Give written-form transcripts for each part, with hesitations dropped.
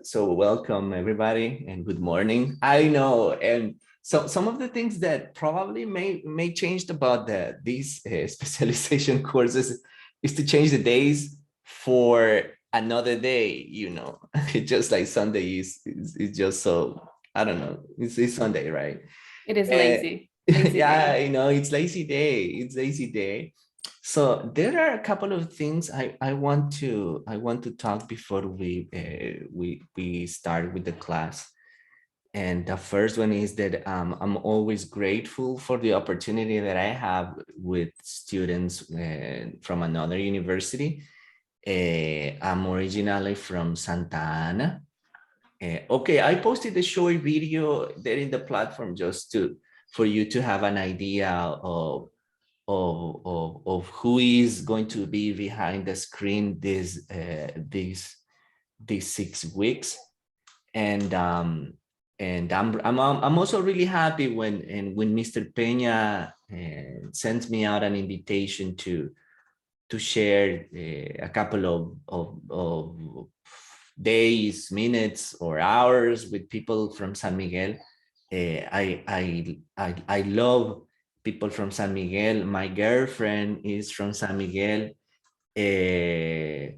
So welcome everybody and good morning. I know, and so some of the things that probably may change about these specialization courses is to change the days for another day. Just like Sunday is just so I don't know. It's Sunday, right? It is Uh, lazy, lazy yeah, day. it's lazy day. It's lazy day. So there are a couple of things I want to talk before we start with the class. And the first one is that I'm always grateful for the opportunity that I have with students from another university. I'm originally from Santa Ana. Okay, I posted a short video there in the platform just to for you to have an idea of who is going to be behind the screen these 6 weeks. And um and i'm i'm, I'm also really happy when Mr. Peña sends me out an invitation to share a couple of days, minutes, or hours with people from San Miguel. I love people from San Miguel. My girlfriend is from San Miguel. Uh,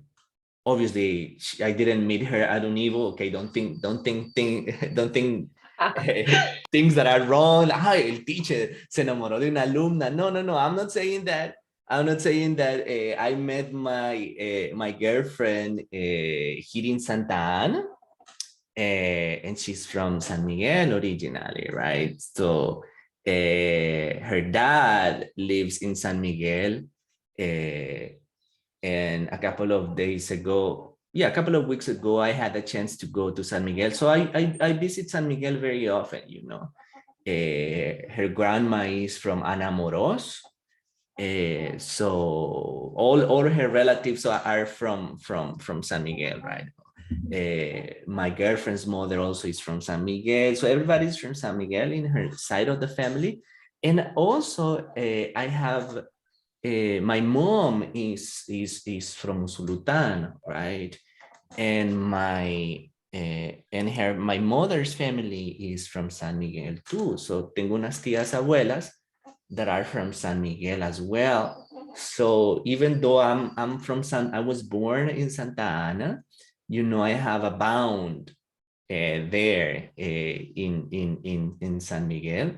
Obviously, I didn't meet her at Univo. Okay, don't think things that are wrong. Ay, el teacher se enamoró de una alumna. No, no, no. I'm not saying that. I'm not saying that I met my girlfriend here in Santa Ana, and she's from San Miguel originally, right? So her dad lives in San Miguel, uh, and a couple of weeks ago, I had a chance to go to San Miguel. So I visit San Miguel very often. Her grandma is from Anamoros, so all her relatives are from San Miguel, right? My girlfriend's mother also is from San Miguel, so everybody's from San Miguel in her side of the family. And also, I have my mom is from Sulutan, right? And my mother's family is from San Miguel too. So tengo unas tías abuelas that are from San Miguel as well. So even though I was born in Santa Ana, I have a bound there in San Miguel.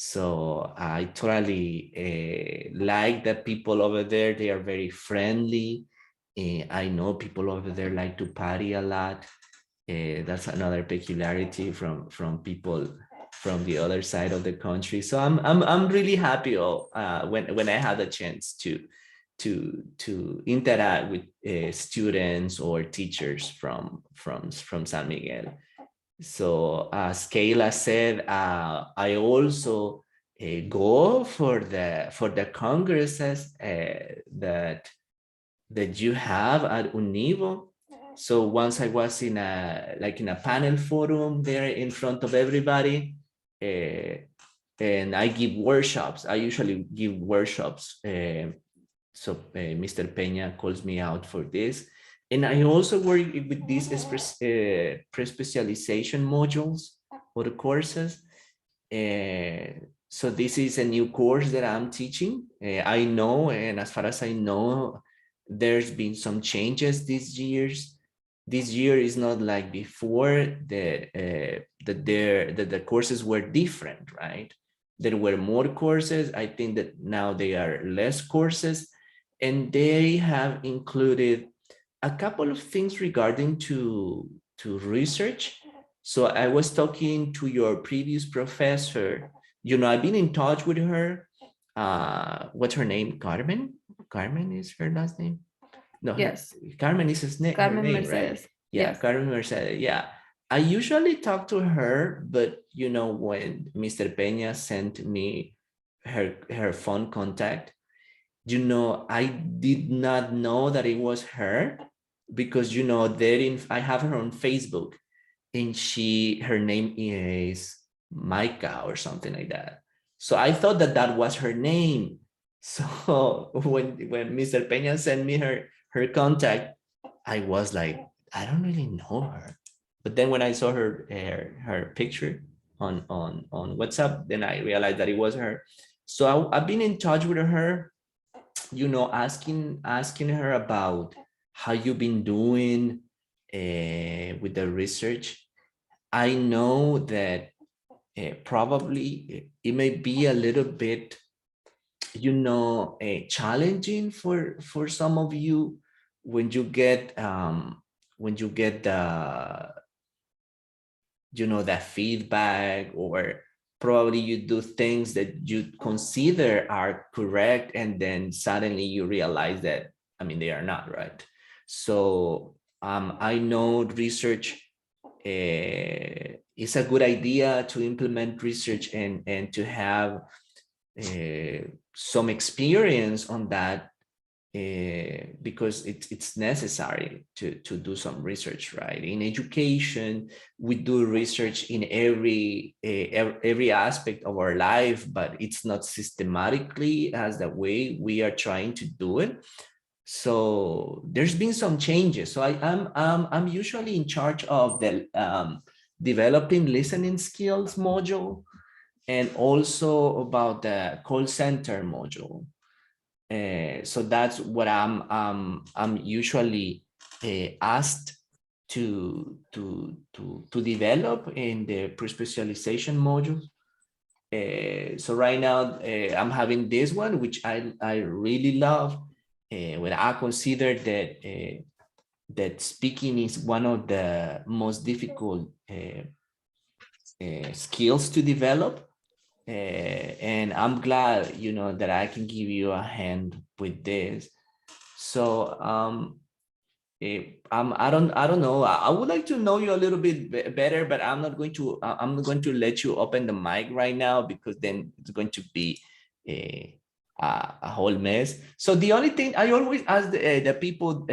So I totally like the people over there. They are very friendly. I know people over there like to party a lot. That's another peculiarity from people from the other side of the country. So I'm really happy when I had a chance to interact with students or teachers from San Miguel. So as Kayla said, I also go for the congresses that you have at Univo. So once I was in a panel forum there in front of everybody, uh, and I give workshops. I usually give workshops. So Mr. Peña calls me out for this. And I also work with these pre-specialization modules or the courses. So this is a new course that I'm teaching. I know, and as far as I know, there's been some changes these years. This year is not like before that the courses were different, right? There were more courses. I think that now they are less courses, and they have included a couple of things regarding to research. So I was talking to your previous professor. I've been in touch with her. What's her name? Carmen. Carmen is her last name. No, Yes, Carmen is her Carmen name, right? Mercedes. Yeah, Yes. Carmen Mercedes. Yeah. I usually talk to her, but when Mr. Peña sent me her phone contact, I did not know that it was her, because I have her on Facebook, and her name is Micah or something like that. So I thought that was her name. So when Mr. Peña sent me her contact, I was like, I don't really know her. But then when I saw her picture on WhatsApp, then I realized that it was her. So I've been in touch with her, you know, asking her about how you've been doing with the research. I know that probably it may be a little bit, you know, challenging for some of you when you get the, you know, that feedback, or probably you do things that you consider are correct and then suddenly you realize that, I mean, they are not, right? So I know research is a good idea to implement research and to have some experience on that, because it's necessary to do some research, right? In education, we do research in every aspect of our life, but it's not systematically as the way we are trying to do it. So there's been some changes. So I'm usually in charge of the developing listening skills module, and also about the call center module. So that's what I'm usually asked to develop in the pre-specialization module. So right now I'm having this one, which I really love. When I consider that speaking is one of the most difficult skills to develop. And I'm glad, you know, that I can give you a hand with this. So I don't know. I would like to know you a little bit better, but I'm not going to let you open the mic right now, because then it's going to be a whole mess. So the only thing I always ask the people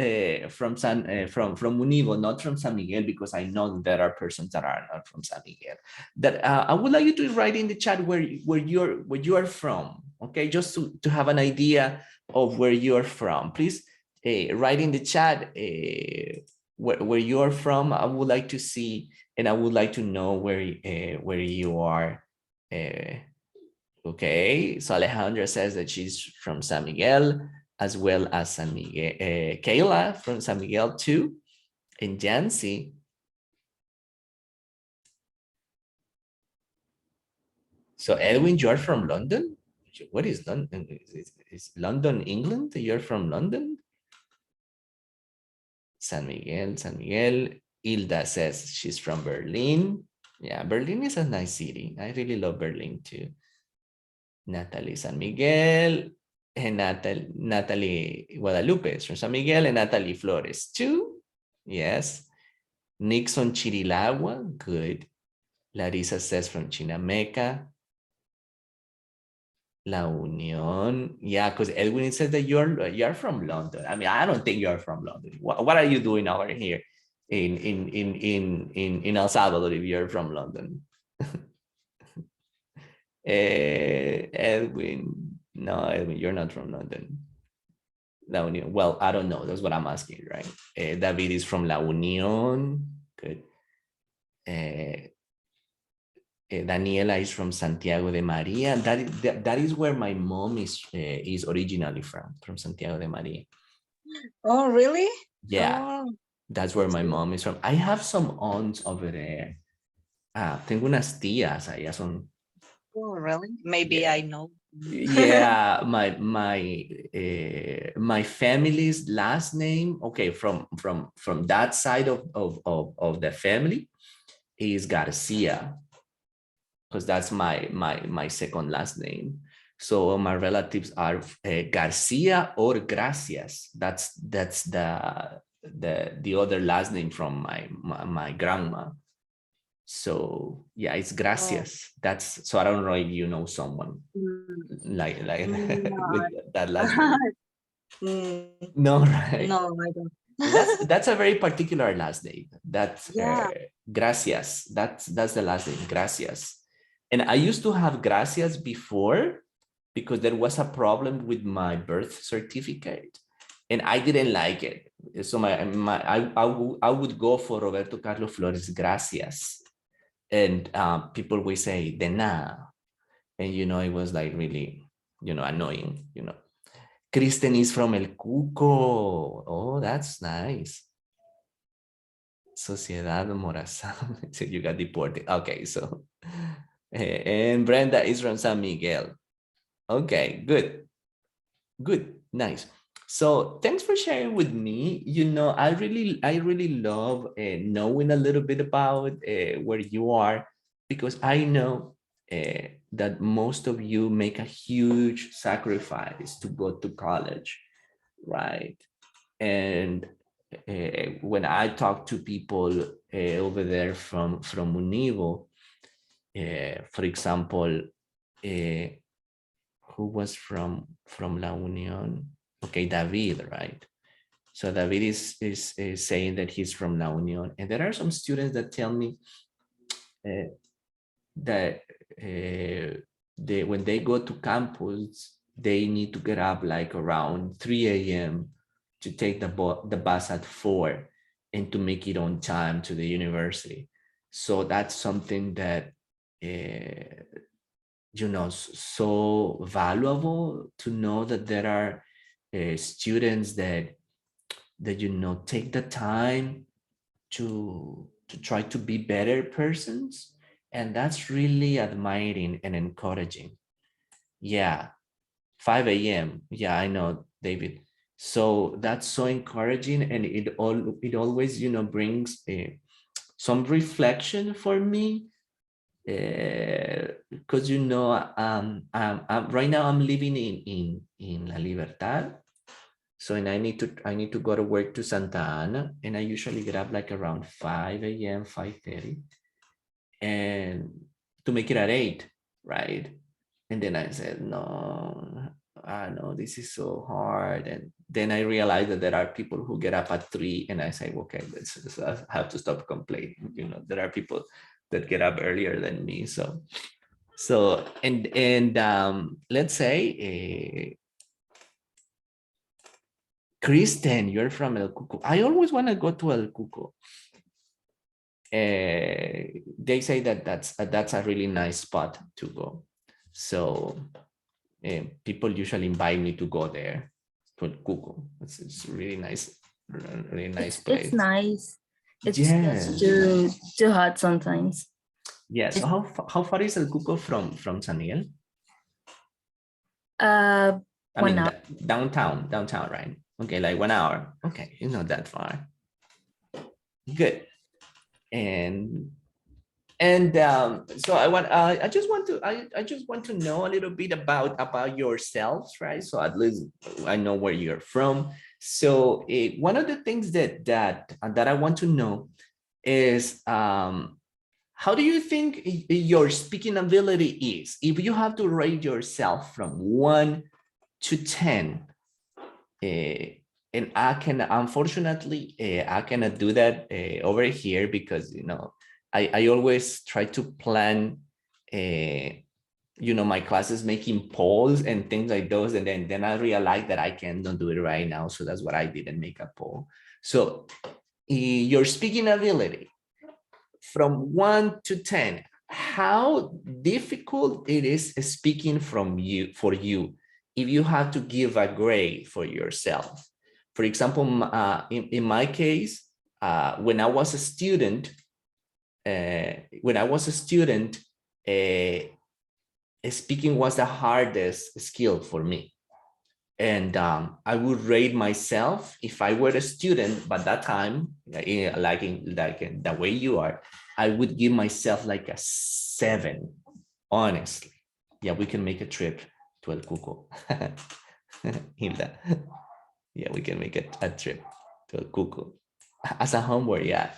from Univo, not from San Miguel, because I know there are persons that are not from San Miguel, that I would like you to write in the chat where you are from. Okay, just to have an idea of where you are from. Please write in the chat where you are from. I would like to see, and I would like to know where you are. Okay, so Alejandra says that she's from San Miguel, as well as San Miguel. Kayla from San Miguel too, and Jancy. So Edwin, you're from London? What is London? Is London, England? You're from London? San Miguel, San Miguel. Hilda says she's from Berlin. Yeah, Berlin is a nice city. I really love Berlin too. Natalie San Miguel, and Natalie Guadalupe is from San Miguel, and Natalie Flores too. Yes. Nixon Chirilagua, good. Larissa says from Chinameca. La Union, yeah, because Edwin says that you're from London. I mean, I don't think you're from London. What are you doing over here in El Salvador if you're from London? Edwin, no, Edwin, you're not from London. La Union. Well, I don't know. That's what I'm asking, right? David is from La Union. Good. Daniela is from Santiago de Maria. That is where my mom is originally from Santiago de Maria. Oh, really? Yeah, Oh, that's where my mom is from. I have some aunts over there. Tengo unas tías, allá son. oh, really? Maybe Yeah. I know. Yeah, my family's last name, okay, from that side of the family is Garcia, because that's my second last name. So my relatives are Garcia or Gracias. That's the other last name from my grandma. So yeah, it's Oh, Gracias. That's, so I don't know if you know someone mm, like with no. that last name. No, No, right? I don't. That's a very particular last name. That's Yeah. Gracias. That's the last name, Gracias. And I used to have Gracias before, because there was a problem with my birth certificate, and I didn't like it. So I would go for Roberto Carlos Flores, gracias. And people will say, de nada. And, you know, it was like really, you know, annoying, you know. Kristen is from El Cuco. Oh, that's nice. Sociedad Morazán. So you got deported. Okay, so. And Brenda is from San Miguel. Okay, good. Good, nice. So thanks for sharing with me. You know, I really love knowing a little bit about where you are, because I know that most of you make a huge sacrifice to go to college, right? And when I talk to people over there from Univo, for example, who was from La Unión? Okay, David, right? So David is saying that he's from La Unión, and there are some students that tell me that when they go to campus, they need to get up like around 3 a.m. to take the bus at 4 and to make it on time to the university. So that's something that you know, so valuable to know that there are students that you know take the time to try to be better persons, and that's really admiring and encouraging. Yeah, 5 a.m. Yeah, I know, David. So that's so encouraging, and it always, you know, brings some reflection for me, because you know, right now I'm living in La Libertad, so and I need to go to work to Santa Ana, and I usually get up like around 5 a.m., 5:30, and to make it at 8, right? And then I said, no, I know this is so hard. And then I realized that there are people who get up at 3, and I say, okay, I have to stop complaining. You know, there are people that get up earlier than me. So let's say Kristen, you're from El Cuco. I always want to go to El Cuco. They say that that's a really nice spot to go. So people usually invite me to go there to El Cuco. It's really nice It's place. nice. It's Yes. just too hot sometimes. Yeah. So how far is El Cuco from San Miguel? I mean, 1 hour. downtown, right? Okay, like 1 hour. Okay, it's not that far. Good. And so I just want to know a little bit about yourselves, right? So at least I know where you're from. So one of the things that I want to know is how do you think your speaking ability is? If you have to rate yourself from 1 to 10, and I can, unfortunately, I cannot do that over here, because, you know, I always try to plan, you know, my classes making polls and things like those. And then I realized that I cannot do it right now. So that's what I did, and make a poll. So your speaking ability from 1 to 10, how difficult it is speaking for you, if you have to give a grade for yourself. For example, in my case, when I was a student, speaking was the hardest skill for me. And I would rate myself, if I were a student by that time, like in the way you are, I would give myself like a 7, honestly. Yeah, we can make a trip to El Cuco. Hilda. Yeah, we can make a trip to El Cuco as a homework. Yeah.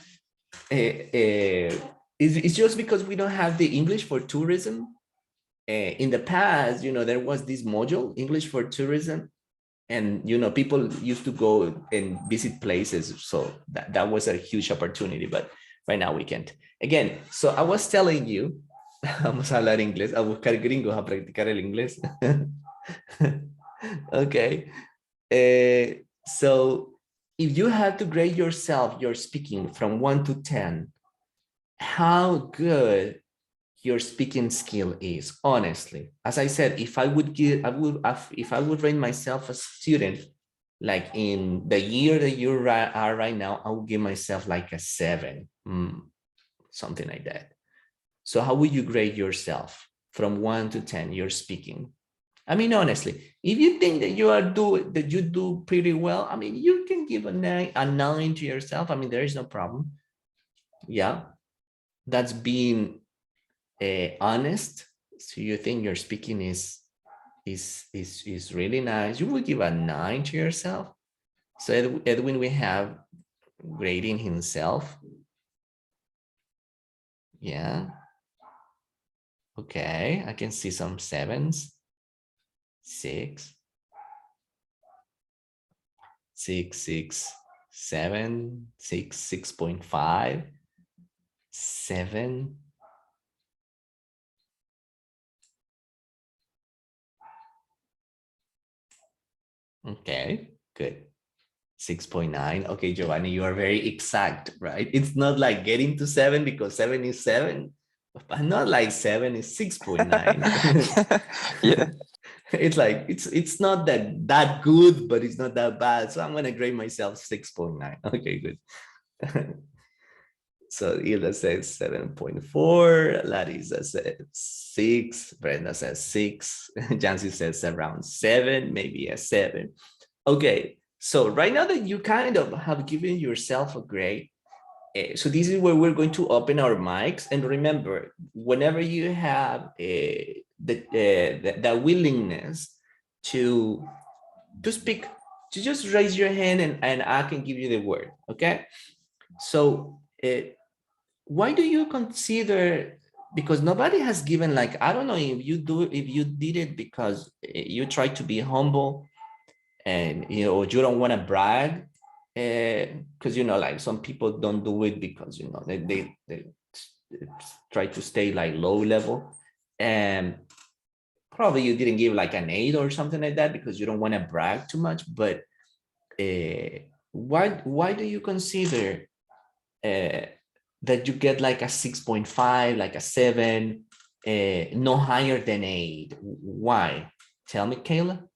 It's just because we don't have the English for tourism. In the past, you know, there was this module, English for tourism, and, you know, people used to go and visit places. So that was a huge opportunity, but right now we can't. Again, so I was telling you, vamos a hablar inglés, a buscar gringos a practicar el inglés. Okay. So if you had to grade yourself, your speaking from 1 to 10, how good your speaking skill is, honestly. As I said, if I would give, if I would rate myself as a student, like in the year that you are right now, I would give myself like a 7, something like that. So how would you grade yourself from 1 to 10, your speaking? I mean, honestly, if you think that you do pretty well, I mean, you can give a 9 to yourself. I mean, there is no problem. Yeah, that's being honest. So you think your speaking is really nice. You would give a 9 to yourself. So Edwin, we have grading himself. Yeah. Okay, I can see some 7s. 6, 6, 6, 7, 6, 6.5, 7. Okay, good. 6.9. Okay, Giovanni, you are very exact, right? It's not like getting to 7 because 7 is 7, but not like 7 is 6.9. Yeah. It's like it's not that good, but it's not that bad. So I'm gonna grade myself 6.9. Okay, good. So Hilda says 7.4, Larissa says 6, Brenda says 6, Jancy says around 7, maybe a 7. Okay, so right now that you kind of have given yourself a grade, so this is where we're going to open our mics. And remember, whenever you have the willingness to speak, to just raise your hand and I can give you the word, okay? So why do you consider, because nobody has given, like, I don't know if you did it because you try to be humble and you don't want to brag, because like some people don't do it because they try to stay like low level, and probably you didn't give like an 8 or something like that because you don't want to brag too much. But why do you consider that you get like a 6.5, like a 7, no higher than 8? Why? Tell me, Kayla.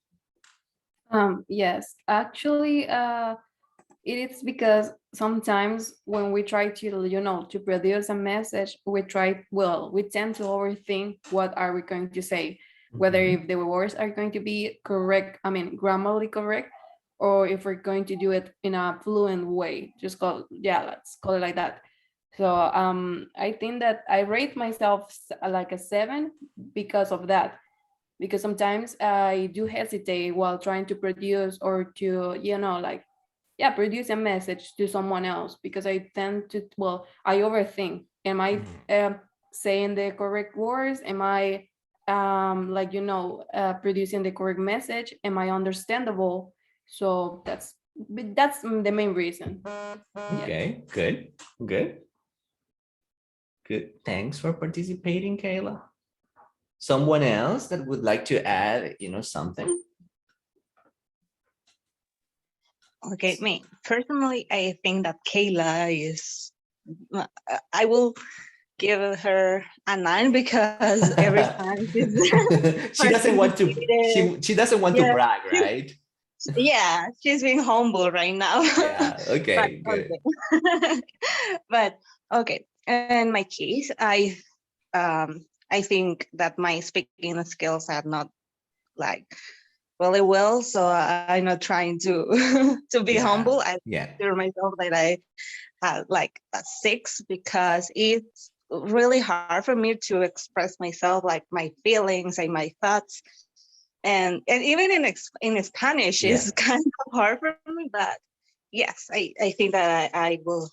Yes, actually, it is because sometimes when we try to produce a message, we tend to overthink what are we going to say, whether Mhm. if the words are going to be correct, I mean, grammatically correct, or if we're going to do it in a fluent way. Let's call it like that. So I think that I rate myself like a 7 because of that, because sometimes I do hesitate while trying to produce or to produce a message to someone else, because I tend to, I overthink. Am I saying the correct words? Am I producing the correct message? Am I understandable? So that's the main reason. Okay, good, good, good. Thanks for participating, Kayla. Someone else that would like to add, something? Okay, me personally, I think that Kayla is. I will give her a 9 because every time she's She doesn't want to. participated, She doesn't want to yeah, brag, right? yeah, she's being humble right now. Yeah. But Okay. Good. okay. But okay, in my case, I think that my speaking skills are not like really well, so I'm not trying to to be Yeah. humble. I Yeah. consider myself that I had like a 6 because it's really hard for me to express myself, like my feelings and my thoughts, and even in Spanish Yeah. is kind of hard for me. But yes, I think that I will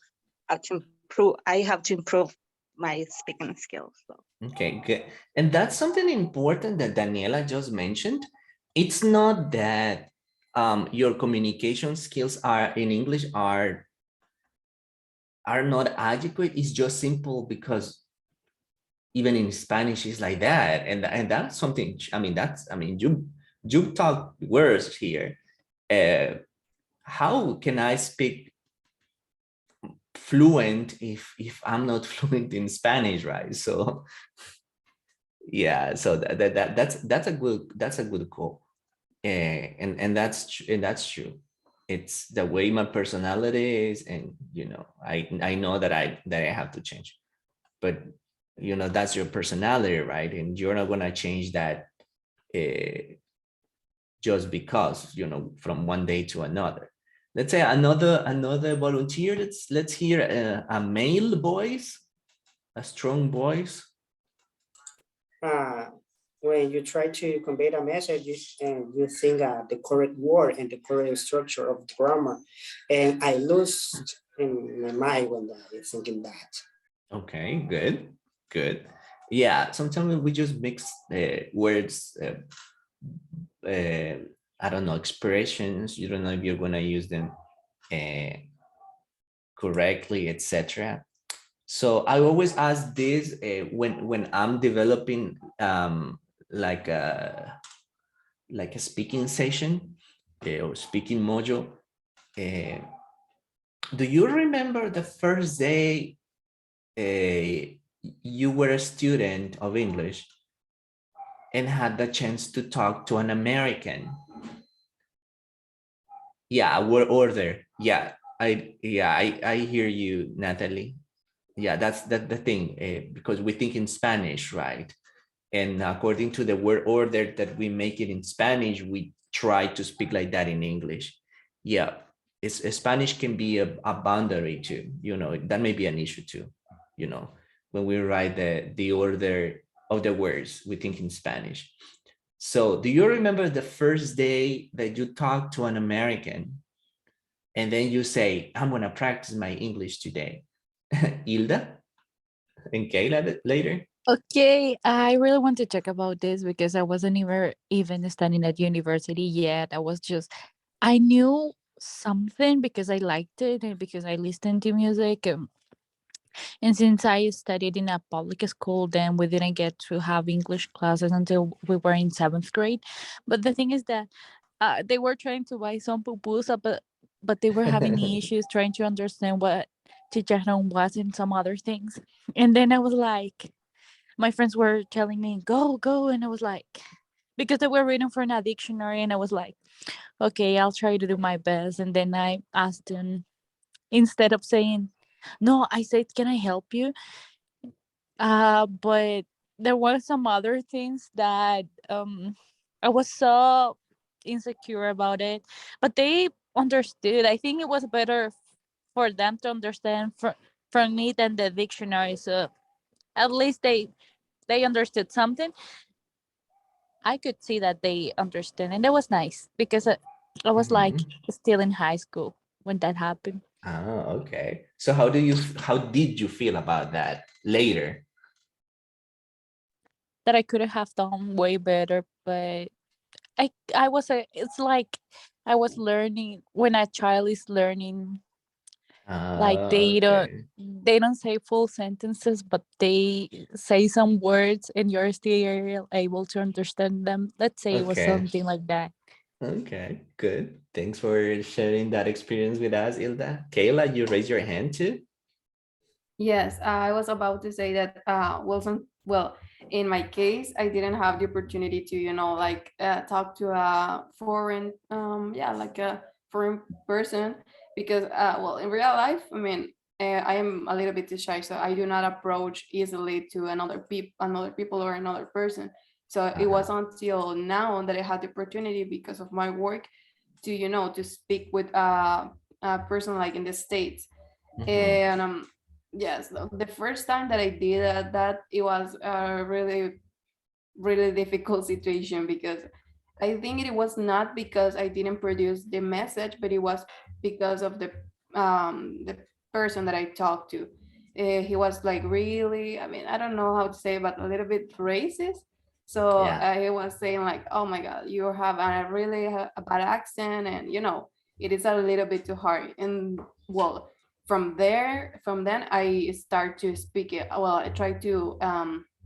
have to improve. I have to improve my speaking skills. So. Okay, good. And that's something important that Daniela just mentioned. It's not that your communication skills are in English are not adequate. It's just simple because even in Spanish it's like that. And that's something, I mean, you talk words here. how can I speak fluent if I'm not fluent in Spanish, right? So yeah, so that's a good call. And that's true. It's the way my personality is, and I know that I have to change. But that's your personality, right? And you're not gonna change that just because from one day to another. Let's say another volunteer. Let's hear a male voice, a strong voice. uh, when you try to convey a message and you think the correct word and the correct structure of the grammar, and I lose in my mind when I'm thinking that. Okay, good. Yeah, sometimes we just mix words. I don't know, expressions. You don't know if you're gonna use them uh, correctly, etc. So I always ask this when I'm developing like a speaking session or speaking module. Uh, do you remember the first day you were a student of English and had the chance to talk to an American? Yeah, word order. I hear you, Natalie. Yeah, that's the thing, because we think in Spanish, right? And according to the word order that we make it in Spanish, we try to speak like that in English. Yeah, Spanish can be a boundary too. That may be an issue too. When we write the order of the words, we think in Spanish. So, do you remember the first day that you talked to an American, and then you say, "I'm gonna practice my English today"? Hilda and Kayla later. Okay, I really want to talk about this because I wasn't even studying at university yet. I knew something because I liked it and because I listened to music. And since I studied in a public school, then we didn't get to have English classes until we were in seventh grade. But the thing is that they were trying to buy some pupusa, but they were having issues trying to understand what chicharrón was and some other things. And then I was like, my friends were telling me, go, go. And I was like, because they were reading from a dictionary, and I was like, okay, I'll try to do my best. And then I asked them, instead of saying, no, I said, can I help you? But there were some other things that I was so insecure about it, but they understood. I think it was better for them to understand from me than the dictionary. So at least they understood something. I could see that they understand, and that was nice because I was like Mhm. still in high school when that happened. Oh, okay. So how did you feel about that later? That I could have done way better, but I was it's like I was learning when a child is learning, like Okay. they don't say full sentences, but they say some words and you're still able to understand them. Let's say it was Okay. something like that. Okay. Good. Thanks for sharing that experience with us, Ilda. Kayla, you raised your hand too? Yes, I was about to say that. Well, in my case, I didn't have the opportunity to, like talk to a foreign, yeah, like a foreign person, because, well, in real life, I mean, I am a little bit too shy, so I do not approach easily to another people or another person. So it was Uh-huh. until now that I had the opportunity because of my work to, to speak with a person like in the States. Mhm. And yes, the first time that I did that, it was a really really difficult situation, because I think it was not because I didn't produce the message, but it was because of the person that I talked to. He was like really, I mean, I don't know how to say, but a little bit racist. So Yeah. I was saying like, oh my God, you have a really a bad accent, and it is a little bit too hard. And well, from then I start to speak it. Well, I try to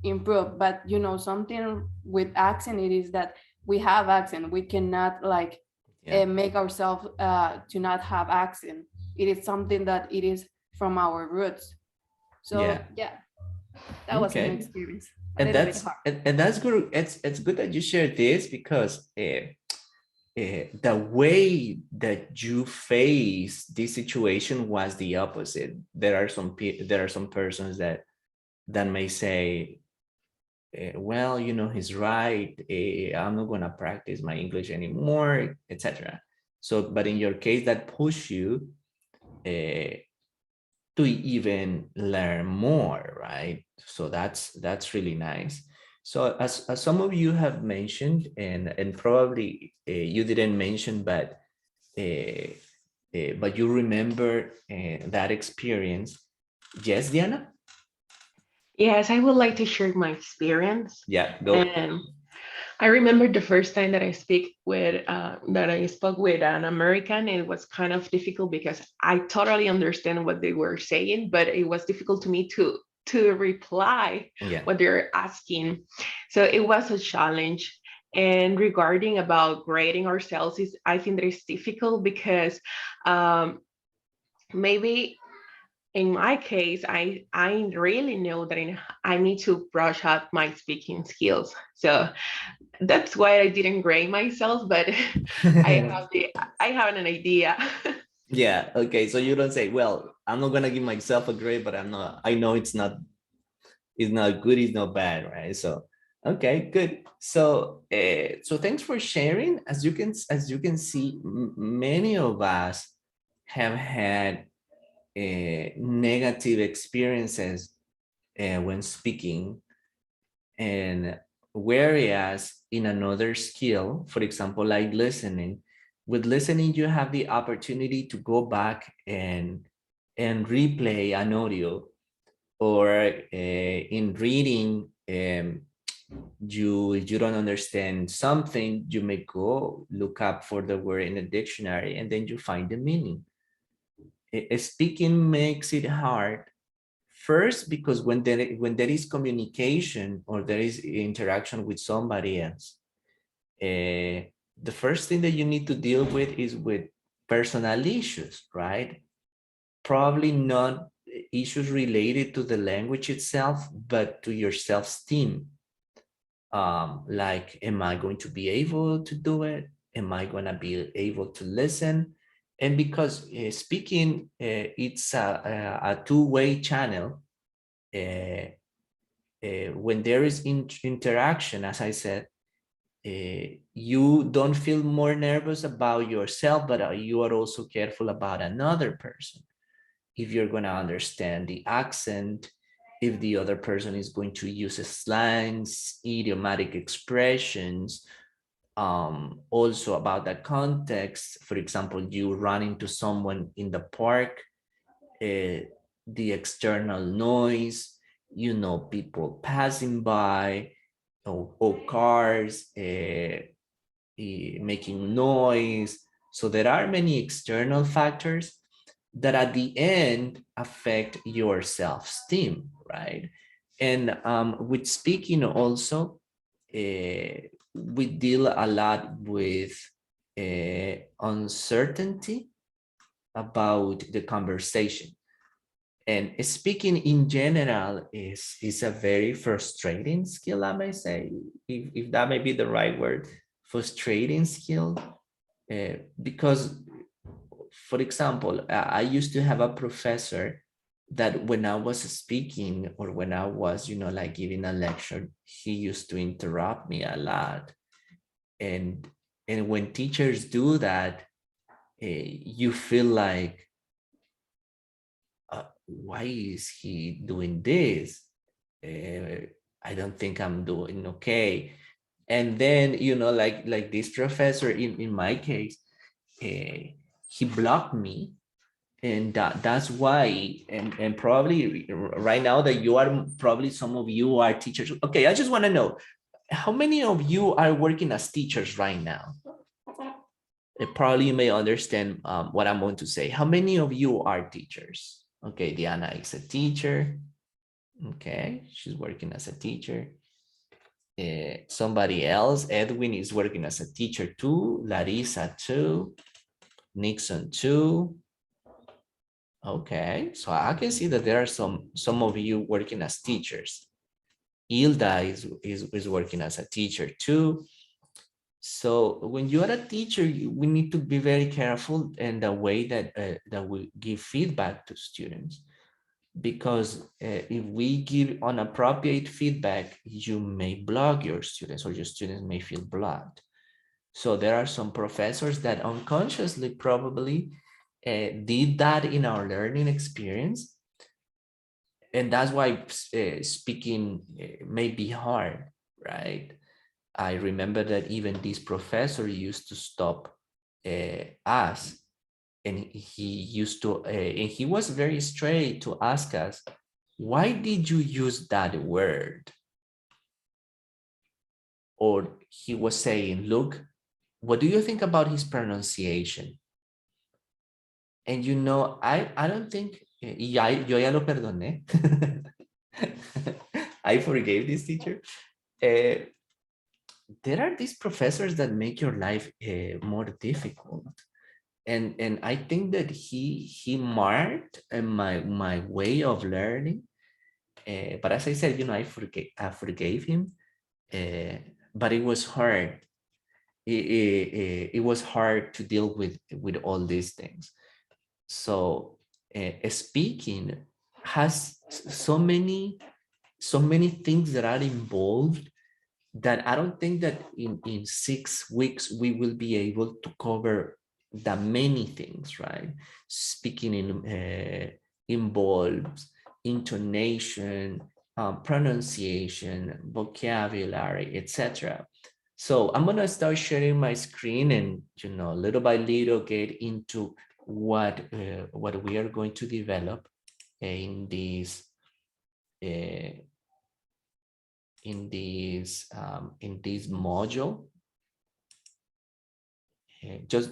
improve, but something with accent, it is that we have accent, we cannot like Yeah. make ourselves to not have accent. It is something that it is from our roots. So Yeah. yeah, that was my Okay. experience. A And little bit that's hard. and that's good. It's good that you share this because the way that you face this situation was the opposite. There are some persons that may say, well, you know, he's right. I'm not gonna practice my English anymore, etc. So, but in your case, that push you to even learn more, right? So that's really nice. So as some of you have mentioned, and probably you didn't mention, uh, but you remember that experience. Yes, Diana? Yes, I would like to share my experience. Yeah, go. And I remember the first time that I spoke with an American. It was kind of difficult because I totally understand what they were saying, but it was difficult to me to reply Yeah. what they're asking. So it was a challenge. And regarding about grading ourselves, is I think that it's difficult because um, maybe in my case, I really know that I need to brush up my speaking skills. So that's why I didn't grade myself, but I have an idea. Yeah. Okay. So you don't say, well, I'm not gonna give myself a grade, but I know it's not good, it's not bad, right? So okay, good. So so thanks for sharing. As you can see, many of us have had negative experiences when speaking, and whereas in another skill, for example, like listening, with listening you have the opportunity to go back and replay an audio, or in reading, you don't understand something, you may go look up for the word in a dictionary, and then you find the meaning. Speaking makes it hard. First, because when there is communication or there is interaction with somebody else, the first thing that you need to deal with is with personal issues, right? Probably not issues related to the language itself, but to your self-esteem. Like, am I going to be able to do it? Am I going to be able to listen? And because speaking, it's a two-way channel. When there is interaction, as I said, you don't feel more nervous about yourself, but you are also careful about another person. If you're going to understand the accent, if the other person is going to use slangs, idiomatic expressions, also about the context. For example, you run into someone in the park, the external noise, people passing by, or cars making noise. So there are many external factors that at the end affect your self-esteem, right? And with speaking also, we deal a lot with uncertainty about the conversation. And speaking in general is a very frustrating skill, I may say, if that may be the right word, frustrating skill, because, for example, I used to have a professor that when I was speaking, or when I was, like giving a lecture, he used to interrupt me a lot. And when teachers do that, you feel like, why is he doing this? I don't think I'm doing okay. And then, like this professor in my case, he blocked me. And that's why, and probably right now that you are, probably some of you are teachers. Okay, I just want to know, how many of you are working as teachers right now? Probably you may understand what I'm going to say. How many of you are teachers? Okay, Diana is a teacher. Okay, she's working as a teacher. Somebody else, Edwin is working as a teacher too, Larissa too, Nixon too. Okay, so I can see that there are some of you working as teachers. Hilda is working as a teacher too. So when you are a teacher, we need to be very careful in the way that that we give feedback to students, because if we give inappropriate feedback, you may block your students, or your students may feel blocked. So there are some professors that unconsciously probably did that in our learning experience. And that's why speaking may be hard, right? I remember that even this professor used to stop us, and he used to, and he was very straight to ask us, why did you use that word? Or he was saying, look, what do you think about his pronunciation? And you know, I don't think, yo ya lo perdoné. I forgave this teacher. There are these professors that make your life more difficult. And I think that he marked my way of learning. But as I said, you know, I forgave him, but it was hard. It was hard to deal with all these things. So speaking has so many things that are involved, that I don't think that in 6 weeks we will be able to cover the many things, right? Speaking involves intonation, pronunciation, vocabulary, etc. So I'm gonna start sharing my screen, and you know, little by little get into what we are going to develop in this module. Just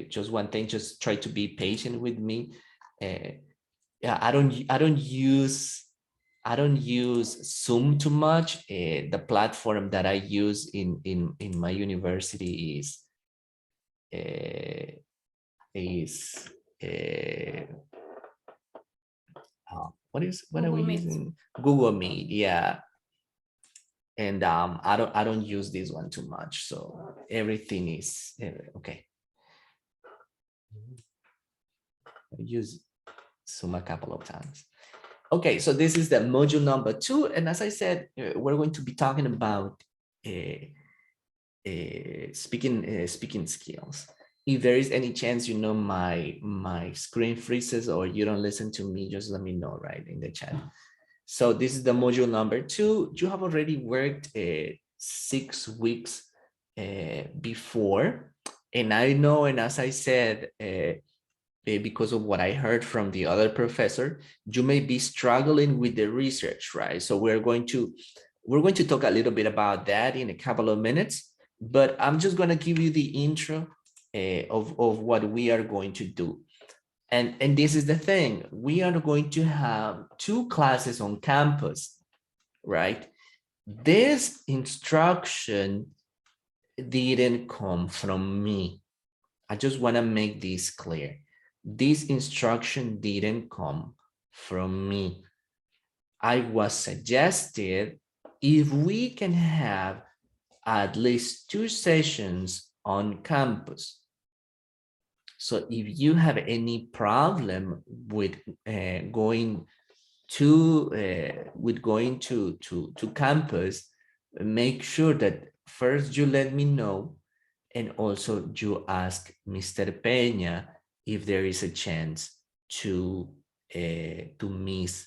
just one thing, just try to be patient with me. Yeah, I don't use Zoom too much. The platform that I use in my university is what are we Google Meet. using? Google Meet, yeah. And I don't use this one too much, so everything is okay. I use Zoom a couple of times. Okay, so this is the module number 2, and as I said, we're going to be talking about speaking skills. If there is any chance, you know, my screen freezes or you don't listen to me, just let me know, right, in the chat. So this is the module number 2. You have already worked 6 weeks before, and I know, and as I said, because of what I heard from the other professor, you may be struggling with the research, right? So we're going to talk a little bit about that in a couple of minutes, but I'm just going to give you the intro of what we are going to do. And this is the thing, we are going to have 2 classes on campus, right? This instruction didn't come from me. I just want to make this clear. This instruction didn't come from me. I was suggested if we can have at least 2 sessions on campus. So if you have any problem with going to campus, make sure that first you let me know, and also you ask Mr. Peña if there is a chance to miss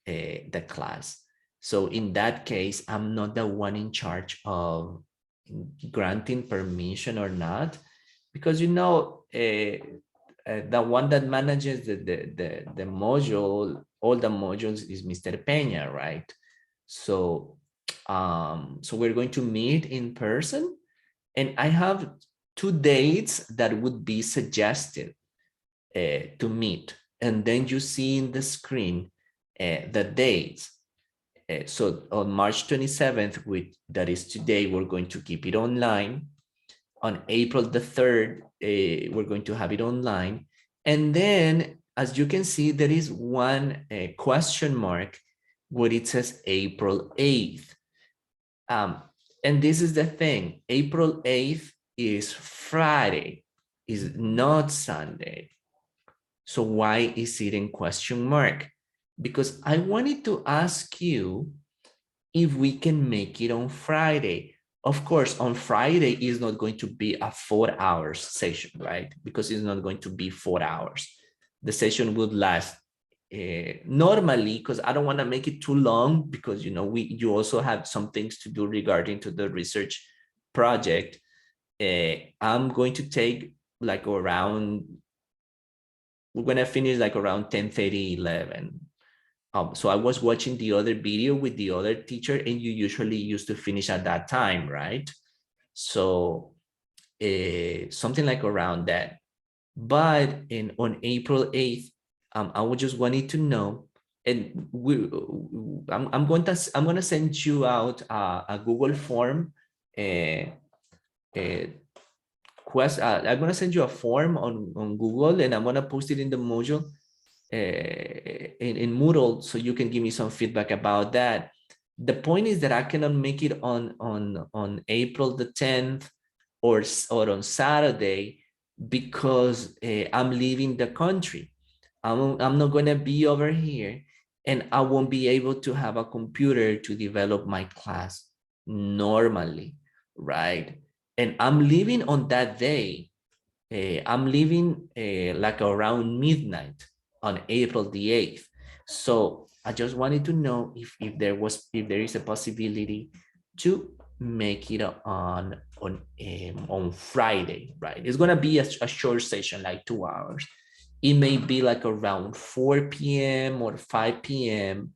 the class. So in that case, I'm not the one in charge of granting permission or not, because you know, the one that manages the module, all the modules, is Mr. Peña, right? So so we're going to meet in person, and I have 2 dates that would be suggested to meet, and then you see in the screen the dates. So on March 27th, that is today, we're going to keep it online. On April the 3rd, we're going to have it online. And then, as you can see, there is one question mark where it says April 8th. And this is the thing, April 8th is Friday, is not Sunday. So why is it in question mark? Because I wanted to ask you if we can make it on Friday. Of course, on Friday is not going to be a 4 hours session, right? Because it's not going to be 4 hours. The session would last normally, because I don't want to make it too long, because you also have some things to do regarding to the research project. I'm going to take like around, we're going to finish like around 10:30, 11. So I was watching the other video with the other teacher, and you usually used to finish at that time, right? So something like around that. But on April 8th, I would just wanted to know, and I'm going to send you out a Google form. I'm going to send you a form on Google, and I'm going to post it in the module. In Moodle, so you can give me some feedback about that. The point is that I cannot make it on April the 10th or on Saturday, because I'm leaving the country. I'm not going to be over here, and I won't be able to have a computer to develop my class normally, right? And I'm leaving on that day. I'm leaving like around midnight on April the 8th. So I just wanted to know if there is a possibility to make it on Friday, right? It's gonna be a short session, like 2 hours. It may be like around 4 p.m. or 5 p.m.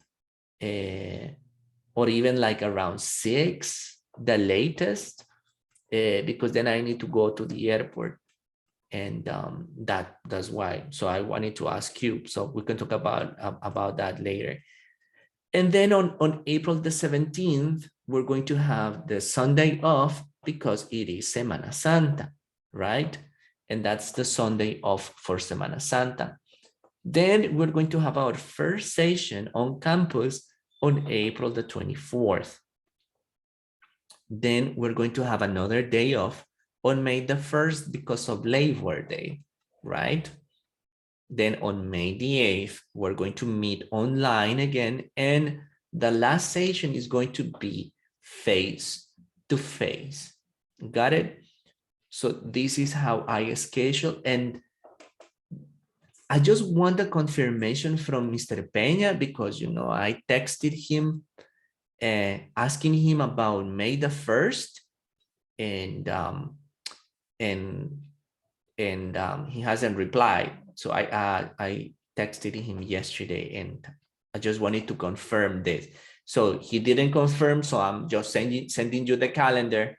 Or even like around 6, the latest, because then I need to go to the airport. And that's why. So I wanted to ask you, so we can talk about that later. And then on April the 17th, we're going to have the Sunday off, because it is Semana Santa, right? And that's the Sunday off for Semana Santa. Then we're going to have our first session on campus on April the 24th. Then we're going to have another day off on May the 1st because of Labor Day, right? Then on May the 8th, we're going to meet online again. And the last session is going to be face-to-face. Got it? So this is how I schedule. And I just want the confirmation from Mr. Peña, because, I texted him asking him about May the 1st. And he hasn't replied. So I texted him yesterday, and I just wanted to confirm this. So he didn't confirm, so I'm just sending you the calendar.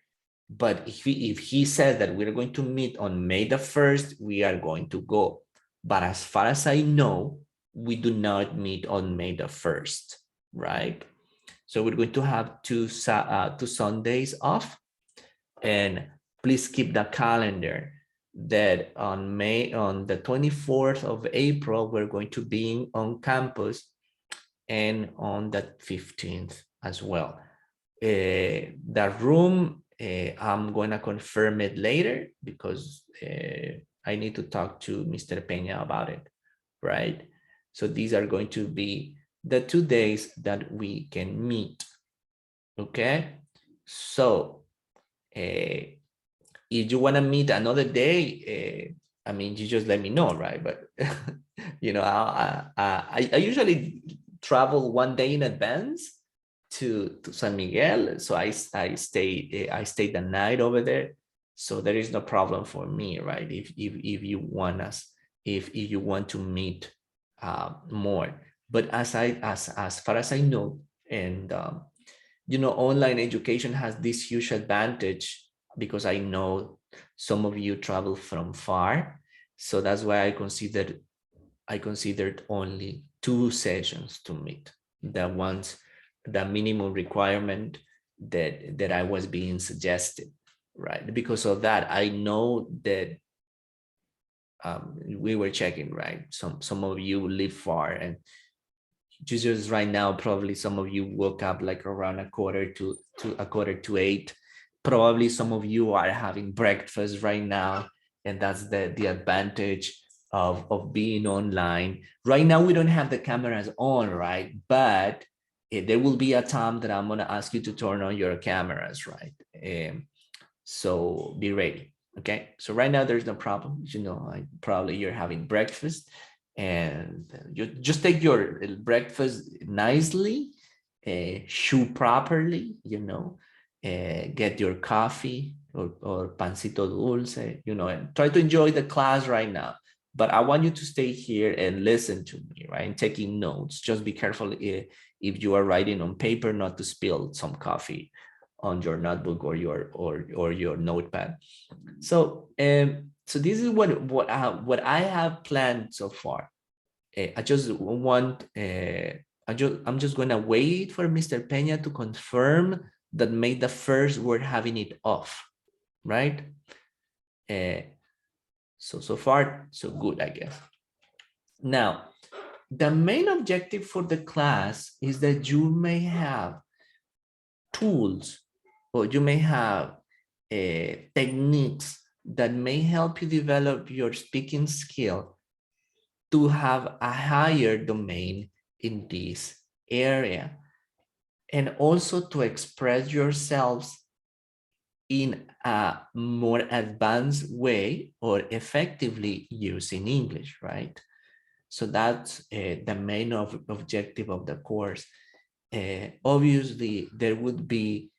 But if he says that we're going to meet on May the 1st, we are going to go. But as far as I know, we do not meet on May the 1st, right? So we're going to have two Sundays off. And please keep the calendar that on the 24th of April, we're going to be on campus, and on the 15th as well. The room, I'm going to confirm it later, because I need to talk to Mr. Peña about it, right? So these are going to be the 2 days that we can meet, okay? So if you want to meet another day, I mean, you just let me know, right? But I usually travel 1 day in advance to San Miguel, so I stay the night over there, so there is no problem for me, right? If you want if you want to meet more. But as far as I know, and online education has this huge advantage, because I know some of you travel from far. So that's why I considered only 2 sessions to meet, the ones the minimum requirement that I was being suggested, right? Because of that, I know that we were checking, right? Some of you live far, and just right now, probably some of you woke up like around a quarter to 8. Probably some of you are having breakfast right now, and that's the advantage of being online. Right now, we don't have the cameras on, right? But there will be a time that I'm gonna ask you to turn on your cameras, right? So be ready. Okay, so right now there's no problem. You know, probably you're having breakfast, and you just take your breakfast nicely, chew properly, you know, get your coffee or pancito dulce, you know, and try to enjoy the class right now. But I want you to stay here and listen to me, right? And taking notes. Just be careful if you are writing on paper, not to spill some coffee on your notebook or your notepad. So so this is what I have planned so far. I just want I'm just gonna wait for Mr. Peña to confirm that made the first word having it off, right? So far so good, I guess. Now, the main objective for the class is that you may have tools, or you may have techniques that may help you develop your speaking skill to have a higher domain in this area, and also to express yourselves in a more advanced way or effectively using English, right? So that's the main objective of the course. Obviously, there would be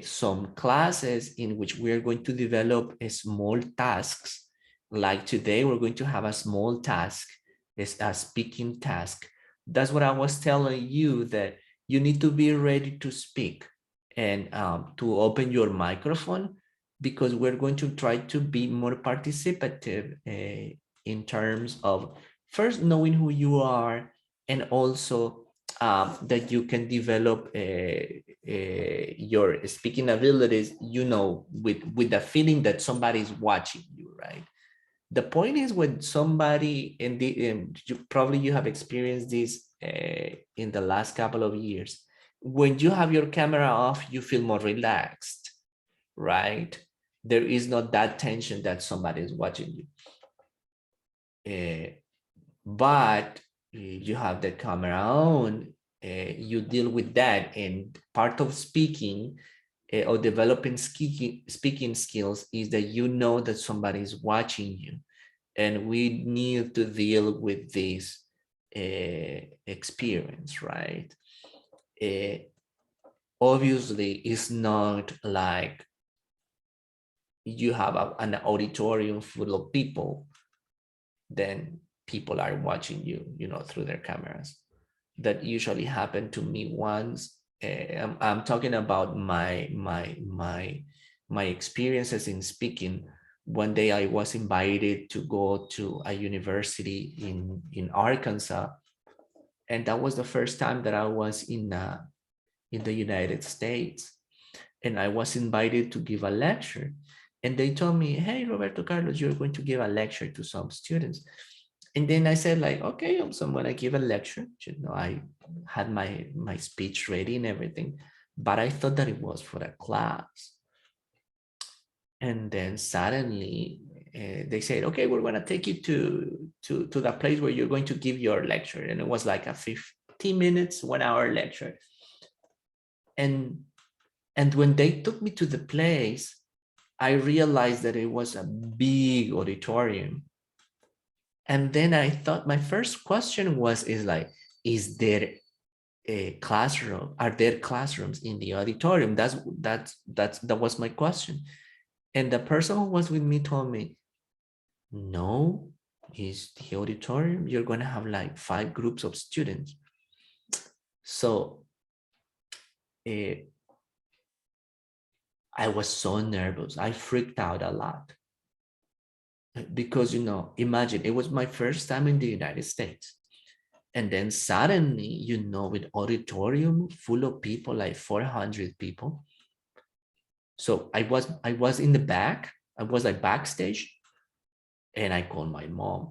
some classes in which we are going to develop small tasks. Like today, we're going to have a small task, it's a speaking task. That's what I was telling you, that you need to be ready to speak and to open your microphone, because we're going to try to be more participative in terms of first knowing who you are, and also that you can develop your speaking abilities, you know, with the feeling that somebody's watching you, right? The point is, when somebody in the probably you have experienced this in the last couple of years, when you have your camera off, you feel more relaxed, right? There is not that tension that somebody is watching you. But you have the camera on, you deal with that, and part of speaking or developing speaking skills is that you know that somebody is watching you, and we need to deal with this experience, right? Obviously, it's not like you have an auditorium full of people, then people are watching you, you know, through their cameras. That usually happened to me once. I'm talking about my experiences in speaking. One day I was invited to go to a university in Arkansas, and that was the first time that I was in the United States, and I was invited to give a lecture. And they told me, "Hey, Roberto Carlos, you're going to give a lecture to some students." And then I said, like, okay, so I'm gonna give a lecture. You know, I had my speech ready and everything, but I thought that it was for a class. And then suddenly they said, okay, we're gonna take you to the place where you're going to give your lecture. And it was like a 15 minutes, 1 hour lecture. And when they took me to the place, I realized that it was a big auditorium. And then I thought, my first question is there a classroom? Are there classrooms in the auditorium? That was my question. And the person who was with me told me, no, it's the auditorium. You're going to have like 5 groups of students. So I was so nervous. I freaked out a lot. Because, you know, imagine, it was my first time in the United States. And then suddenly, you know, with auditorium full of people, like 400 people. So I was in the back, I was like backstage, and I called my mom.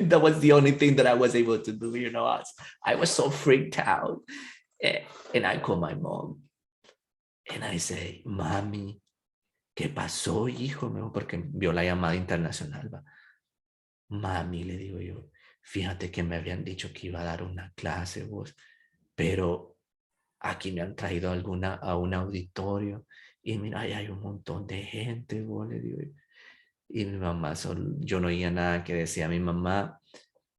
That was the only thing that I was able to do, you know. I was so freaked out. And I called my mom and I say, mami, ¿qué pasó, hijo? Porque vio la llamada internacional. ¿Va? Mami, le digo yo, fíjate que me habían dicho que iba a dar una clase vos, pero aquí me han traído a un auditorio y mira, ahí hay un montón de gente, vos, le digo yo. Y mi mamá, yo no oía nada que decía mi mamá.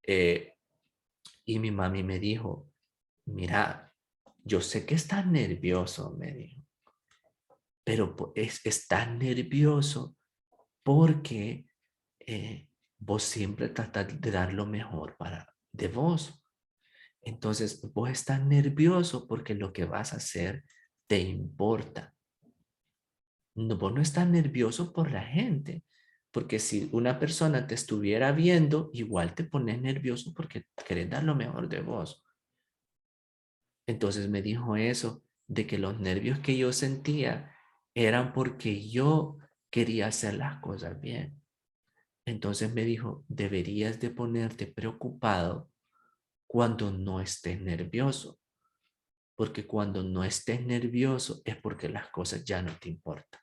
Y mi mami me dijo, mira, yo sé que estás nervioso, me dijo, pero estás nervioso porque vos siempre tratás de dar lo mejor de vos. Entonces, vos estás nervioso porque lo que vas a hacer te importa. No, vos no estás nervioso por la gente, porque si una persona te estuviera viendo, igual te pones nervioso porque querés dar lo mejor de vos. Entonces me dijo eso, de que los nervios que yo sentía eran porque yo quería hacer las cosas bien. Entonces me dijo, deberías de ponerte preocupado cuando no estés nervioso, porque cuando no estés nervioso es porque las cosas ya no te importan,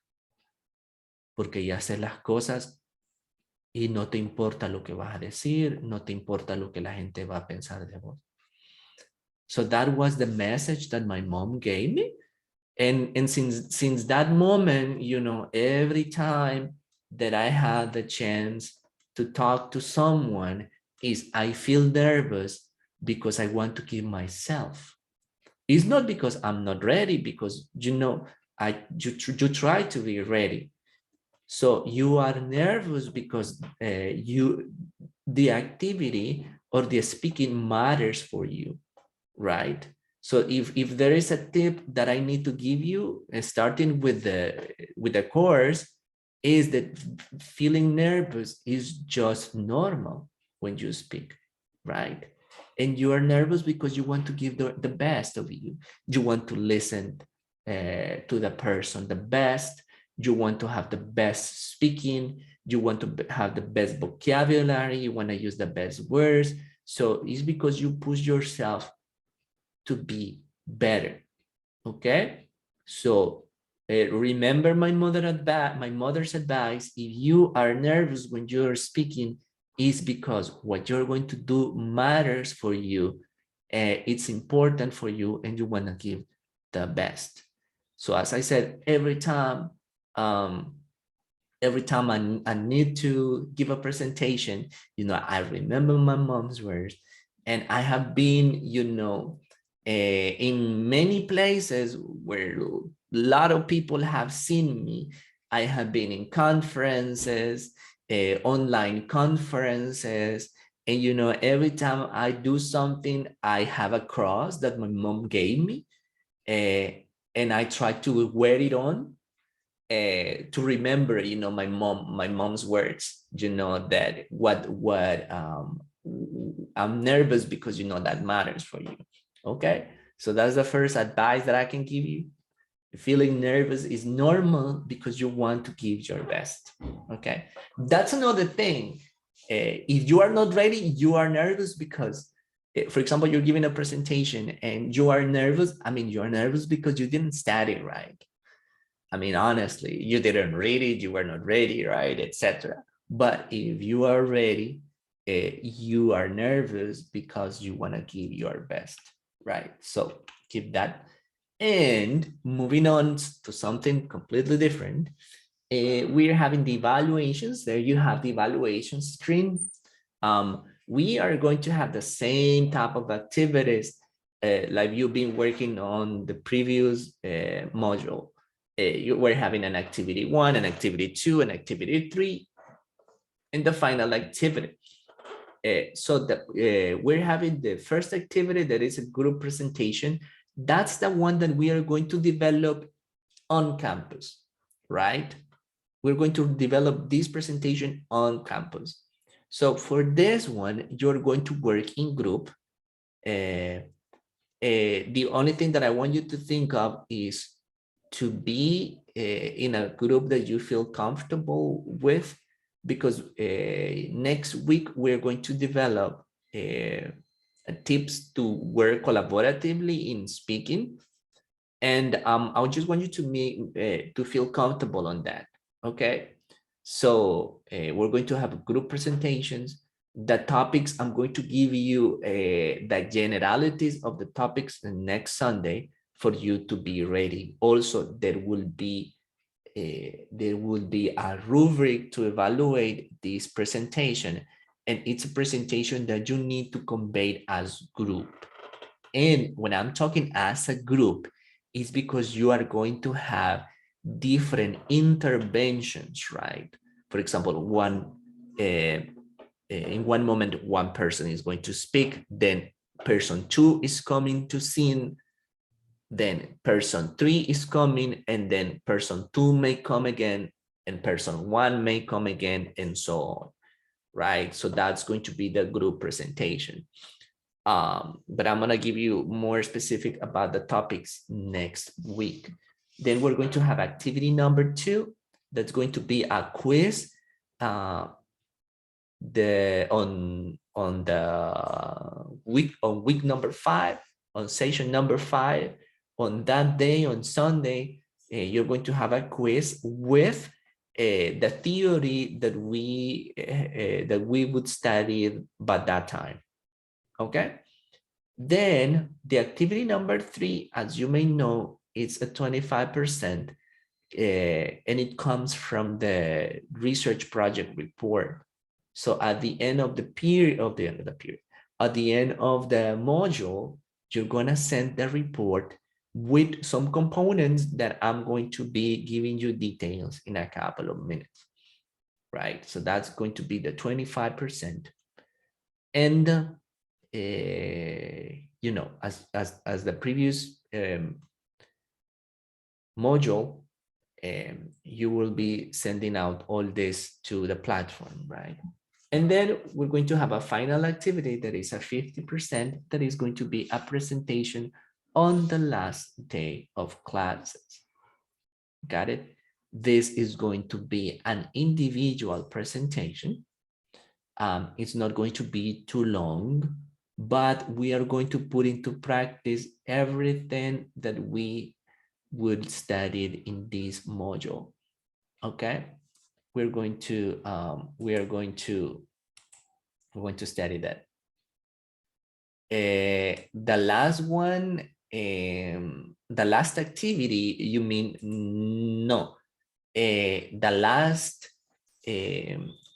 porque ya haces las cosas y no te importa lo que vas a decir, no te importa lo que la gente va a pensar de vos. So that was the message that my mom gave me. And since that moment, you know, every time that I had the chance to talk to someone, I feel nervous because I want to give myself. It's not because I'm not ready, because you know, you try to be ready. So you are nervous because the activity or the speaking matters for you, right? So if there is a tip that I need to give you, starting with the course, is that feeling nervous is just normal when you speak, right? And you are nervous because you want to give the best of you. You want to listen to the person the best. You want to have the best speaking. You want to have the best vocabulary. You want to use the best words. So it's because you push yourself to be better. Okay, so remember my mother's advice. If you are nervous when you're speaking, is because what you're going to do matters for you. It's important for you, and you want to give the best. So as I said, every time I need to give a presentation, you know, I remember my mom's words, and I have been, you know, in many places where a lot of people have seen me. I have been in conferences, online conferences, and you know, every time I do something, I have a cross that my mom gave me, and I try to wear it on to remember, you know, my mom's words, you know, that what I'm nervous because, you know, that matters for you. Okay, so that's the first advice that I can give you. Feeling nervous is normal because you want to give your best. Okay, that's another thing. If you are not ready, you are nervous because, for example, you're giving a presentation and you are nervous. I mean, you are nervous because you didn't study right. I mean, honestly, you didn't read it, you were not ready, right, etc. But if you are ready, you are nervous because you want to give your best, right? So keep that. And moving on to something completely different, we're having the evaluations. There you have the evaluation screen. We are going to have the same type of activities like you've been working on the previous module. You were having an activity 1, an activity 2, an activity 3, and the final activity. So we're having the first activity that is a group presentation. That's the one that we are going to develop on campus, right? We're going to develop this presentation on campus. So for this one, you're going to work in group. The only thing that I want you to think of is to be in a group that you feel comfortable with, because next week we're going to develop tips to work collaboratively in speaking. And I just want you to feel comfortable on that, okay? So we're going to have group presentations. The topics, I'm going to give you the generalities of the topics next Sunday for you to be ready. Also, there will be a rubric to evaluate this presentation, and it's a presentation that you need to convey as group. And when I'm talking as a group, it's because you are going to have different interventions, right? For example, in one moment, one person is going to speak, then person 2 is coming to scene, then person 3 is coming, and then person 2 may come again, and person 1 may come again, and so on, right? So that's going to be the group presentation. But I'm gonna give you more specific about the topics next week. Then we're going to have activity number 2. That's going to be a quiz on week number 5, on session number 5. On that day, on Sunday, you're going to have a quiz with the theory that we would study by that time. Okay. Then the activity number 3, as you may know, it's a 25%, and it comes from the research project report. So at the end of the period, at the end of the module, you're gonna send the report with some components that I'm going to be giving you details in a couple of minutes, right? So that's going to be the 25%. And you know, as the previous module, you will be sending out all this to the platform, right? And then we're going to have a final activity that is a 50%, that is going to be a presentation on the last day of classes. Got it? This is going to be an individual presentation. It's not going to be too long, but we are going to put into practice everything that we would study in this module. Okay, we're going to study that. The last one, the last activity, you mean? No, the last.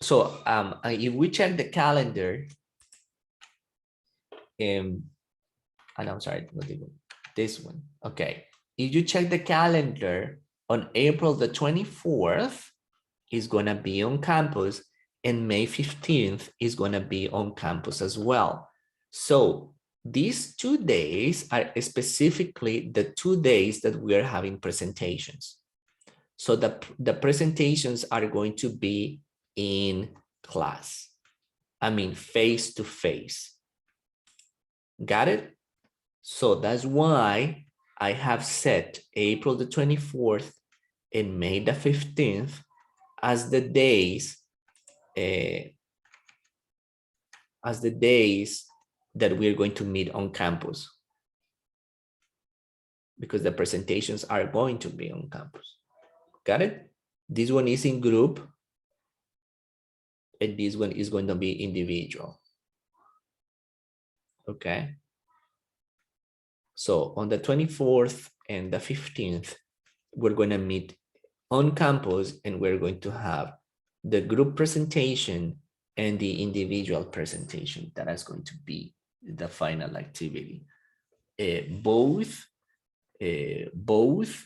So if we check the calendar, and I'm sorry, not even this one. Okay, if you check the calendar, on April the 24th is gonna be on campus, and May 15th is gonna be on campus as well. So these 2 days are specifically the 2 days that we are having presentations. So the presentations are going to be in class. I mean, face to face. Got it? So that's why I have set April the 24th and May the 15th as the days that we're going to meet on campus, because the presentations are going to be on campus. Got it? This one is in group, and this one is going to be individual. Okay. So on the 24th and the 15th, we're going to meet on campus, and we're going to have the group presentation and the individual presentation. That is going to be the final activity. Both,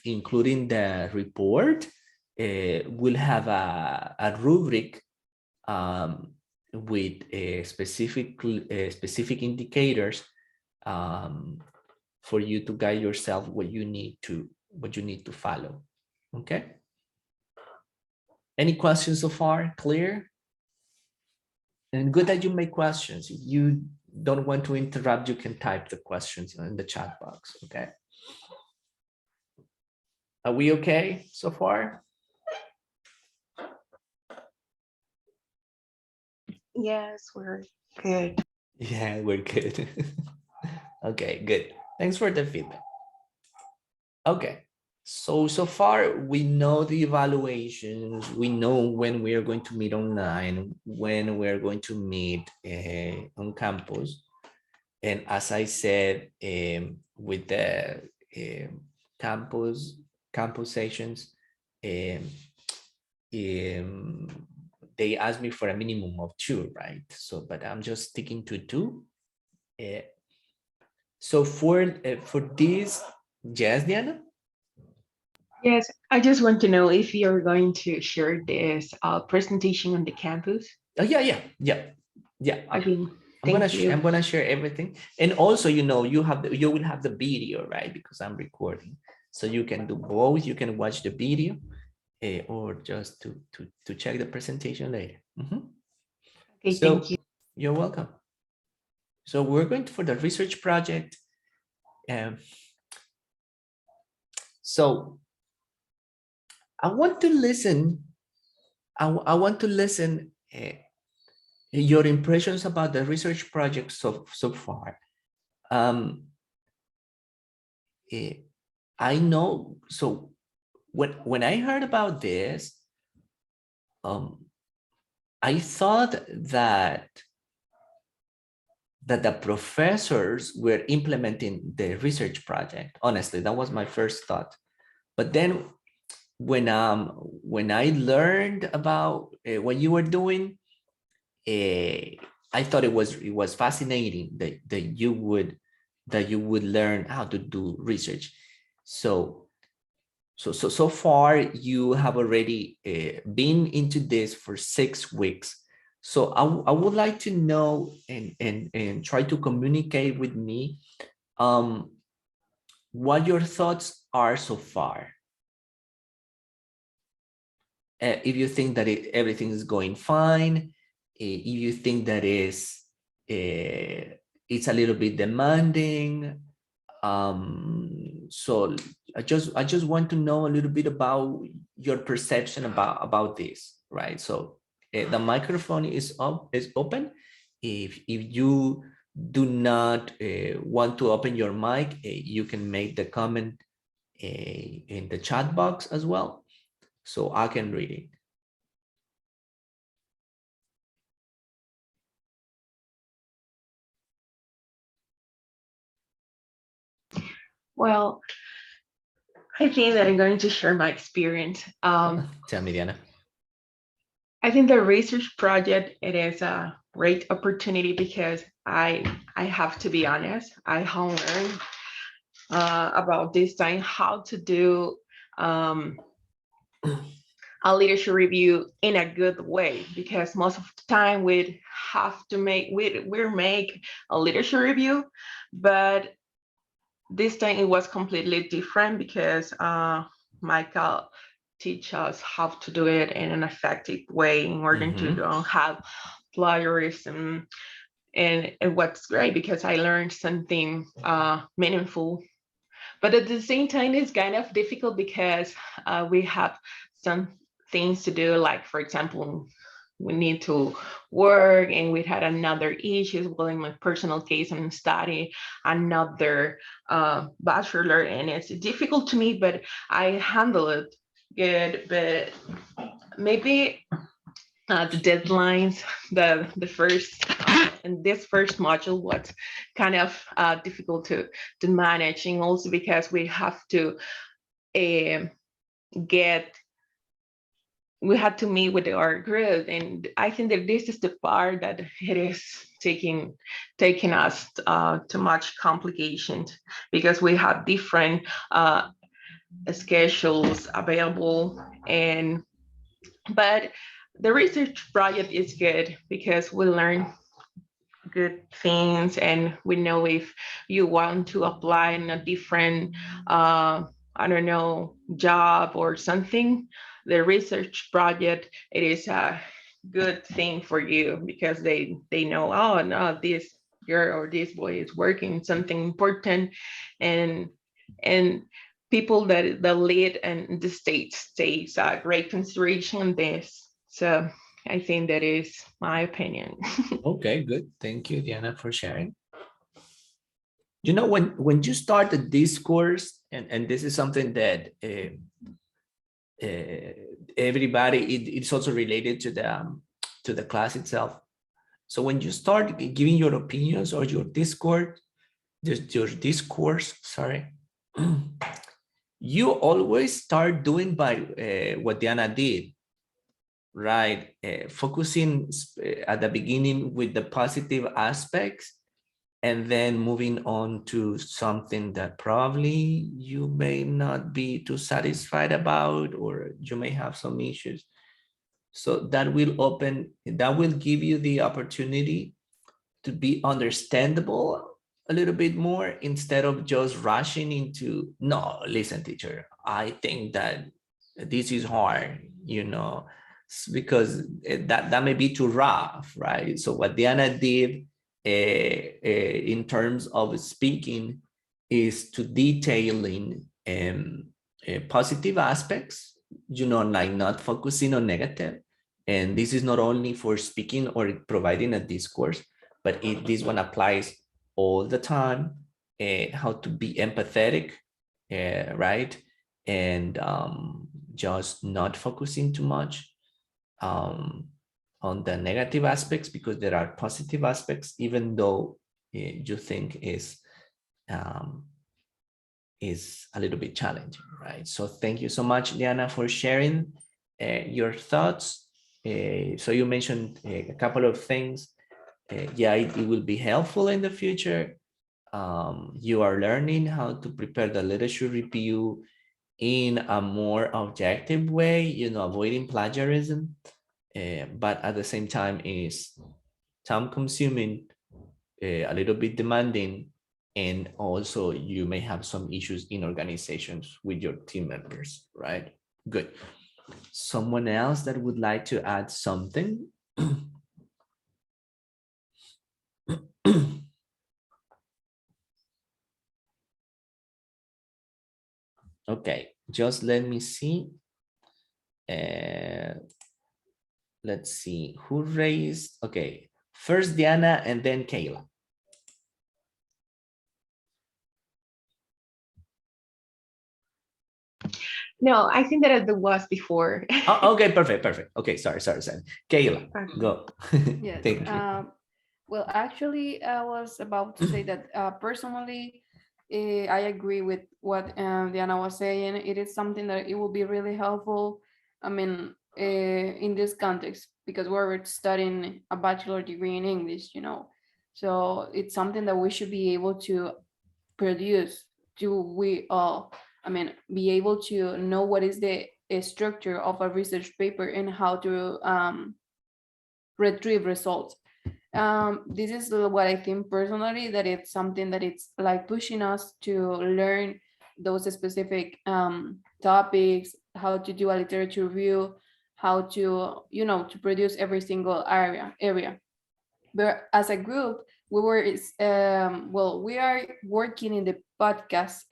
including the report, will have a rubric with specific indicators for you to guide yourself what you need to follow. Okay. Any questions so far? Clear? And good that you make questions. don't want to interrupt, you can type the questions in the chat box, okay? Are we okay so far? Yes, we're good. Yeah, we're good. Okay, good. Thanks for the feedback. Okay, so far we know the evaluations, we know when we are going to meet online, when we're going to meet on campus. And as I said, with the campus sessions, um, they asked me for a minimum of 2, right? So, but I'm just sticking to 2. So for this, yes, Diana? Yes, I just want to know if you're going to share this presentation on the campus. Oh, yeah. I mean, I'm thank gonna you. share everything, and also, you know, you will have the video, right? Because I'm recording, so you can do both. You can watch the video, or just to check the presentation later. Mhm. Okay, So thank you. you're welcome. So we're going for the research project. So I want to listen. I want to listen your impressions about the research project so far. I know. So when I heard about this, I thought that the professors were implementing the research project. Honestly, that was my first thought. But then when I learned about what you were doing, I thought it was fascinating that you would learn how to do research. So far you have already been into this for 6 weeks. So I would like to know and try to communicate with me what your thoughts are so far. If you think that everything is going fine, if you think that it's a little bit demanding. So I just want to know a little bit about your perception about this, right? So the microphone is open. If you do not want to open your mic, you can make the comment in the chat box as well, so I can read it. Well, I think that I'm going to share my experience. Tell me, Diana. I think the research project, it is a great opportunity because I have to be honest, I have learned about this time how to do a leadership review in a good way, because most of the time we have to make a leadership review, but this time it was completely different because Michael teach us how to do it in an effective way in order to don't have plagiarism. And it was great because I learned something meaningful. But at the same time, it's kind of difficult because we have some things to do, like, for example, we need to work, and we had another issues. Well, in my personal case, I'm studying another bachelor, and it's difficult to me, but I handle it good. But maybe the deadlines, the first and this first module was kind of difficult to manage, and also because we have to we had to meet with our group, and I think that this is the part that it is taking us to much complications, because we have different schedules available. But the research project is good because we learn good things, and we know if you want to apply in a different I don't know, job or something, the research project, it is a good thing for you, because they know, oh no, girl or this boy is working something important, and and people that lead and the states takes great consideration on this. So I think that is my opinion. Okay, good. Thank you, Diana, for sharing. You know, when you start a discourse, and this is something that everybody, it's also related to the class itself. So when you start giving your opinions or your discourse, sorry, you always start doing by what Diana did, right? Focusing at the beginning with the positive aspects, and then moving on to something that probably you may not be too satisfied about, or you may have some issues. So that will give you the opportunity to be understandable a little bit more, instead of just rushing into, no, listen, teacher, I think that this is hard, because that may be too rough, right? So what Diana did in terms of speaking is to detailing positive aspects, like not focusing on negative. And this is not only for speaking or providing a discourse, but this one applies all the time. How to be empathetic, right? And just not focusing too much on the negative aspects, because there are positive aspects, even though you think is a little bit challenging, right? So thank you so much, Diana, for sharing your thoughts. So you mentioned a couple of things. Yeah, it will be helpful in the future. You are learning how to prepare the literature review in a more objective way, avoiding plagiarism, but at the same time is time consuming, a little bit demanding, and also you may have some issues in organizations with your team members, right? Good. Someone else that would like to add something? Okay, just let me see. Let's see who raised. Okay, first Diana and then Kayla. No, I think that it was before. Oh, okay, perfect. Okay, sorry. Kayla, Okay. go. Yes. Thank you. Well, actually, I was about to say that personally, I agree with what Diana was saying. It is something that it will be really helpful. I mean, in this context, because we're studying a bachelor degree in English, so it's something that we should be able to produce to we all. I mean, be able to know what is the structure of a research paper and how to retrieve results. This is what I think personally, that it's something that it's like pushing us to learn those specific topics, how to do a literature review, how to to produce every single area. But as a group, we are working in the podcast,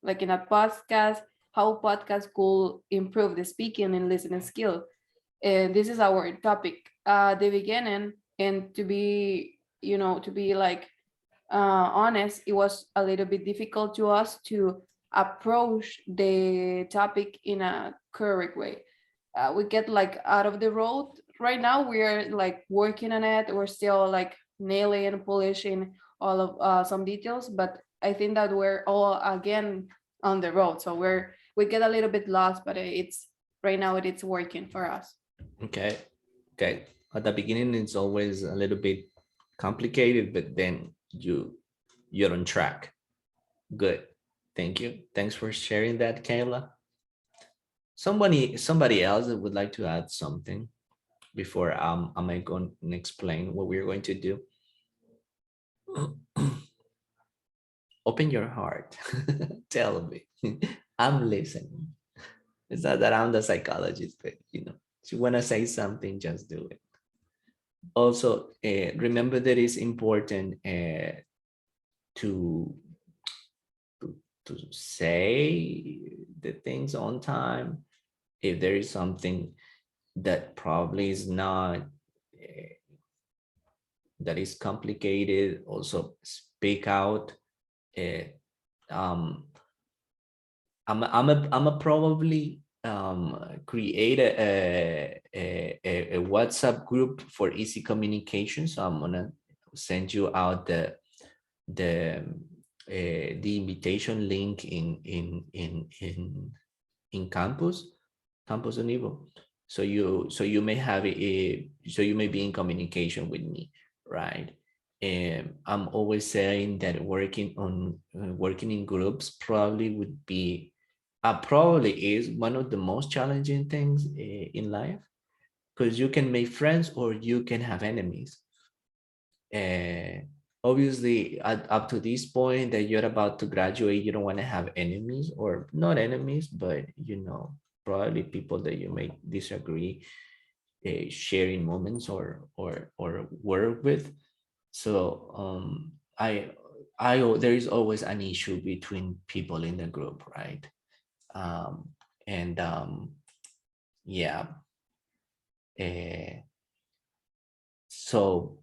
like in a podcast, how podcast could improve the speaking and listening skill. And this is our topic the beginning. And to be like honest, it was a little bit difficult to us to approach the topic in a correct way. We get like out of the road. Right now we're like working on it. We're still like nailing and polishing all of some details, but I think that we're all again on the road, so we get a little bit lost, but it's right now it's working for us. Okay. At the beginning, it's always a little bit complicated, but then you're on track. Good. Thank you. Thanks for sharing that, Kayla. Somebody else that would like to add something before I might go and explain what we're going to do. Open your heart. Tell me. I'm listening. It's not that I'm the psychologist, but if you want to say something, just do it. Also, remember that it's important to, to say the things on time. If there is something that probably is not, that is complicated, also speak out. Um, I'm a probably create a WhatsApp group for easy communication. So I'm gonna send you out the the invitation link in Campus Univo. So you may have so you may be in communication with me, right? And I'm always saying that working in groups probably would be probably is one of the most challenging things in life, because you can make friends or you can have enemies. Obviously, up to this point that you're about to graduate, you don't want to have enemies, or not enemies, but probably people that you may disagree sharing moments or work with. So there is always an issue between people in the group, right? And yeah. So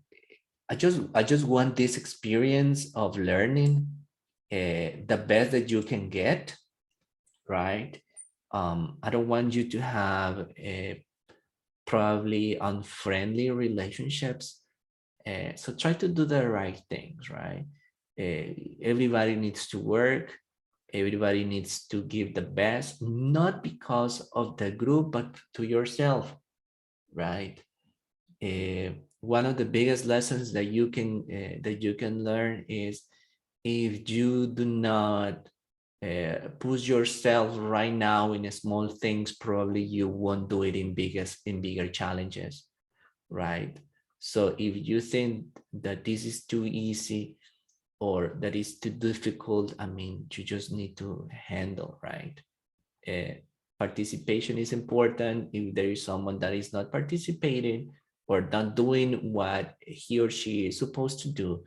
I just want this experience of learning the best that you can get, right? I don't want you to have probably unfriendly relationships. So try to do the right things, right? Everybody needs to work. Everybody needs to give the best, not because of the group, but to yourself, right? One of the biggest lessons that you can learn is, if you do not push yourself right now in small things, probably you won't do it in bigger challenges, right? So if you think that this is too easy or that is too difficult, I mean, you just need to handle, right? Participation is important. If there is someone that is not participating or not doing what he or she is supposed to do,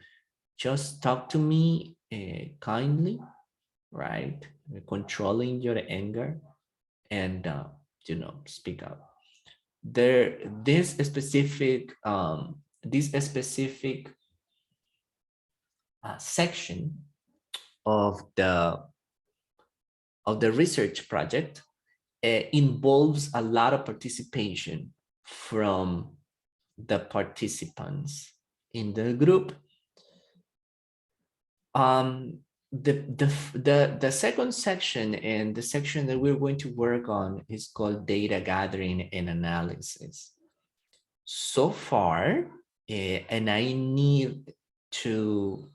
just talk to me kindly, right? Controlling your anger and speak up. This specific section of the research project involves a lot of participation from the participants in the group. The second section, and the section that we're going to work on, is called data gathering and analysis. So far, and I need to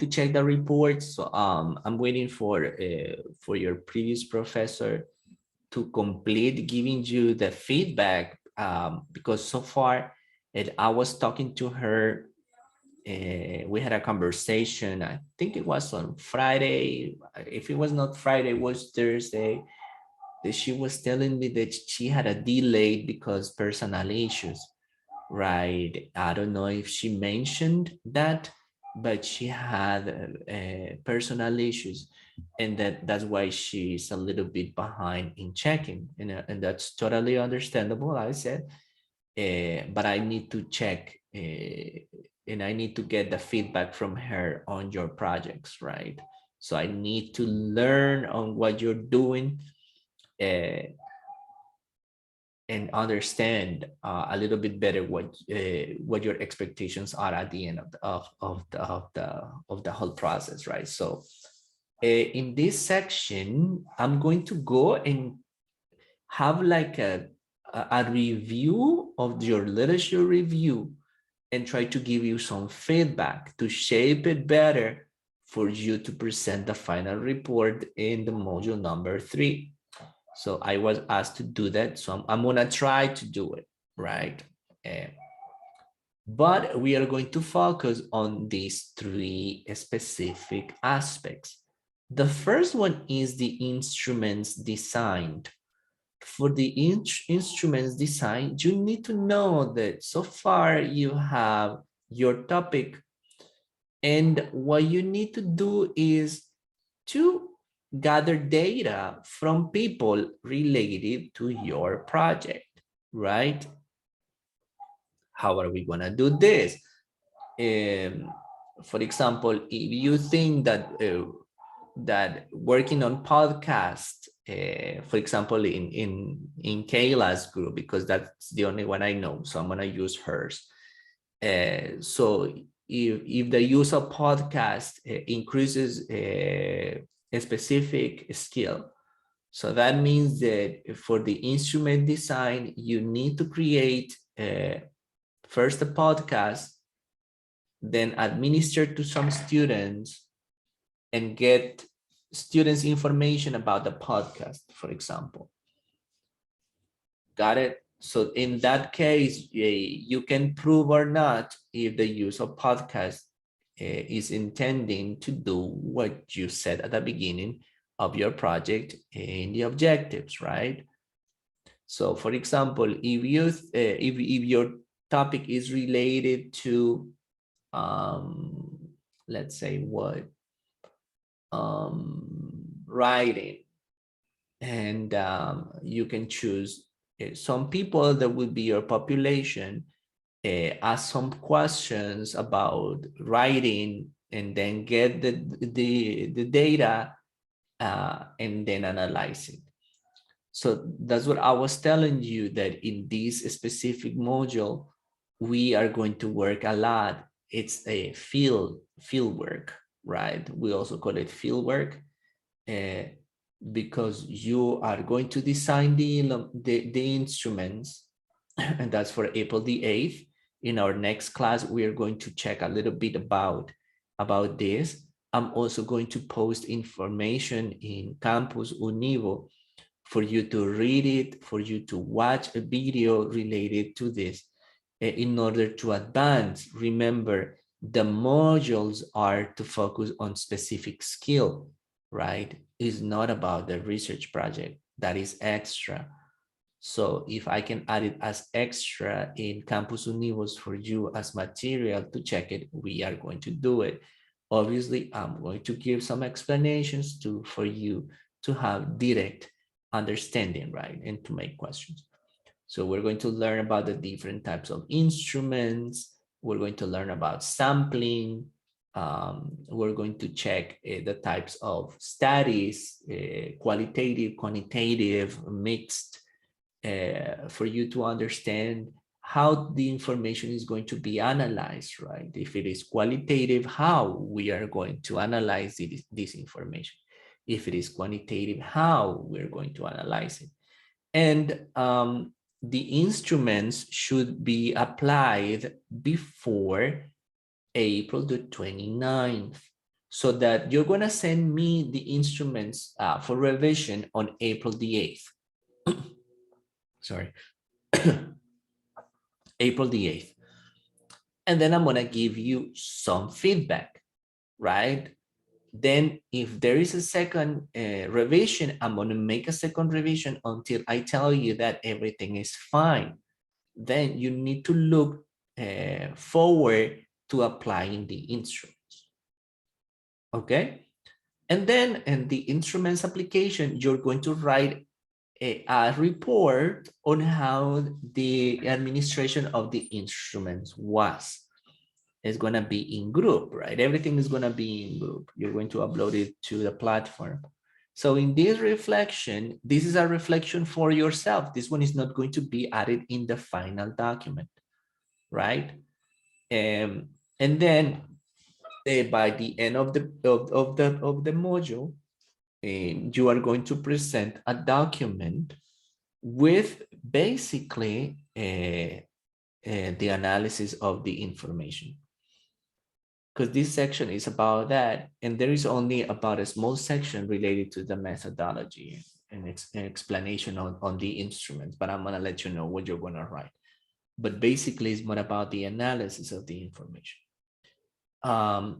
check the report. So I'm waiting for your previous professor to complete giving you the feedback, because so far, I was talking to her. We had a conversation. I think it was on Friday. If it was not Friday, it was Thursday. That she was telling me that she had a delay because personal issues, right? I don't know if she mentioned that, but she had personal issues, and that's why she's a little bit behind in checking, and that's totally understandable. I said, but I need to check, and I need to get the feedback from her on your projects, right? So I need to learn on what you're doing and understand a little bit better what your expectations are at the end of the whole process, right? So in this section, I'm going to go and have like a review of your literature review and try to give you some feedback to shape it better for you to present the final report in the module number 3. So I was asked to do that. So I'm gonna try to do it, right? But we are going to focus on these 3 specific aspects. The first one is the instruments designed. for the instruments design, you need to know that so far you have your topic, and what you need to do is to gather data from people related to your project, right? How are we gonna do this? For example, if you think that working on podcast, for example, in Kayla's group, because that's the only one I know, so I'm gonna use hers. So if the use of podcast increases a specific skill, so that means that for the instrument design, you need to create first a podcast, then administer to some students and get students information about the podcast, for example. Got it? So in that case, you can prove or not if the use of podcast is intending to do what you said at the beginning of your project in the objectives, right? So for example, if your topic is related to let's say what writing, and you can choose some people that will be your population, ask some questions about writing, and then get the data and then analyze it. So that's what I was telling you, that in this specific module, we are going to work a lot. It's a field work, right? We also call it field work because you are going to design the instruments, and that's for April the 8th. In our next class, we are going to check a little bit about this. I'm also going to post information in Campus Univo for you to read it, for you to watch a video related to this in order to advance. Remember, the modules are to focus on specific skill, right? It's not about the research project. That is extra. So if I can add it as extra in Campus Univos for you as material to check it, we are going to do it. Obviously, I'm going to give some explanations for you to have direct understanding, right? And to make questions. So we're going to learn about the different types of instruments. We're going to learn about sampling. We're going to check the types of studies, qualitative, quantitative, mixed, for you to understand how the information is going to be analyzed, right? If it is qualitative, how we are going to analyze this information. If it is quantitative, how we're going to analyze it. And the instruments should be applied before April the 29th, so that you're going to send me the instruments for revision on April the 8th. Sorry. April the 8th. And then I'm going to give you some feedback, right? Then if there is a second revision, I'm going to make a second revision until I tell you that everything is fine. Then you need to look forward to applying the instruments. Okay? And then in the instruments application, you're going to write a report on how the administration of the instruments was. It's going to be in group, right? Everything is going to be in group. You're going to upload it to the platform. So in this reflection, this is a reflection for yourself. This one is not going to be added in the final document, right? And then by the end of the module, you are going to present a document with basically the analysis of the information. Because this section is about that, and there is only about a small section related to the methodology and its explanation on the instruments, but I'm going to let you know what you're going to write. But basically, it's more about the analysis of the information. And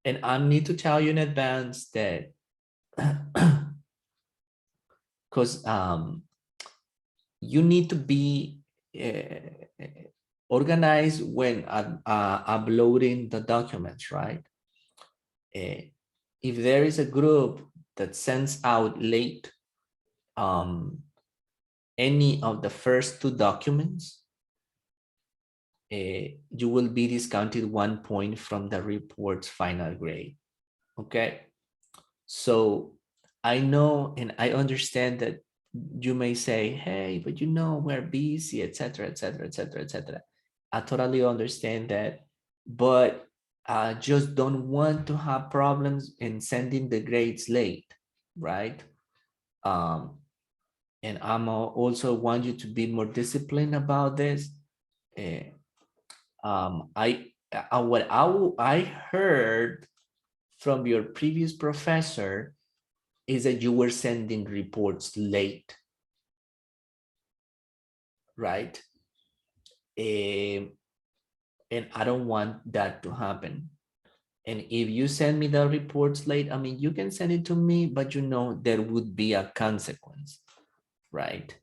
I need to tell you in advance that because you need to be organized when uploading the documents, right? If there is a group that sends out late any of the first two documents, you will be discounted 1 point from the report's final grade. Okay, so I know and I understand that you may say, hey, but you know, we're busy, etc., etc., etc., etc. I totally understand that, but I just don't want to have problems in sending the grades late, right? And I'm also want you to be more disciplined about this. I heard from your previous professor is that you were sending reports late, right? And I don't want that to happen. And if you send me the reports late, I mean, you can send it to me, but you know, there would be a consequence, right?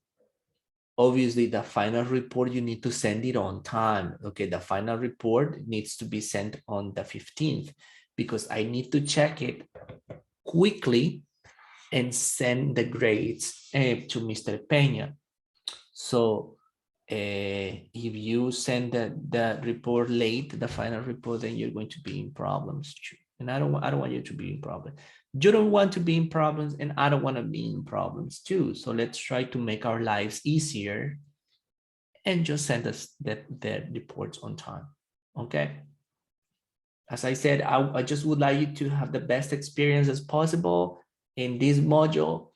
Obviously, the final report, you need to send it on time. Okay, the final report needs to be sent on the 15th because I need to check it quickly and send the grades to Mr. Peña. So if you send the report late, the final report, then you're going to be in problems. And I don't want you to be in problems. You don't want to be in problems, and I don't want to be in problems too. So let's try to make our lives easier and just send us the reports on time. Okay. As I said, I just would like you to have the best experience as possible in this module.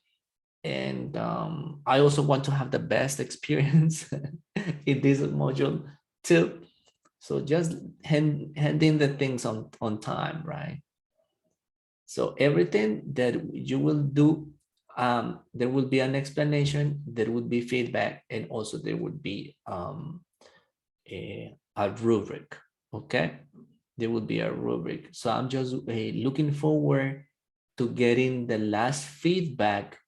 And I also want to have the best experience in this module too. So just hand in the things on time, right? So everything that you will do, there will be an explanation, there would be feedback, and also there would be a rubric, okay? There would be a rubric. So I'm just looking forward to getting the last feedback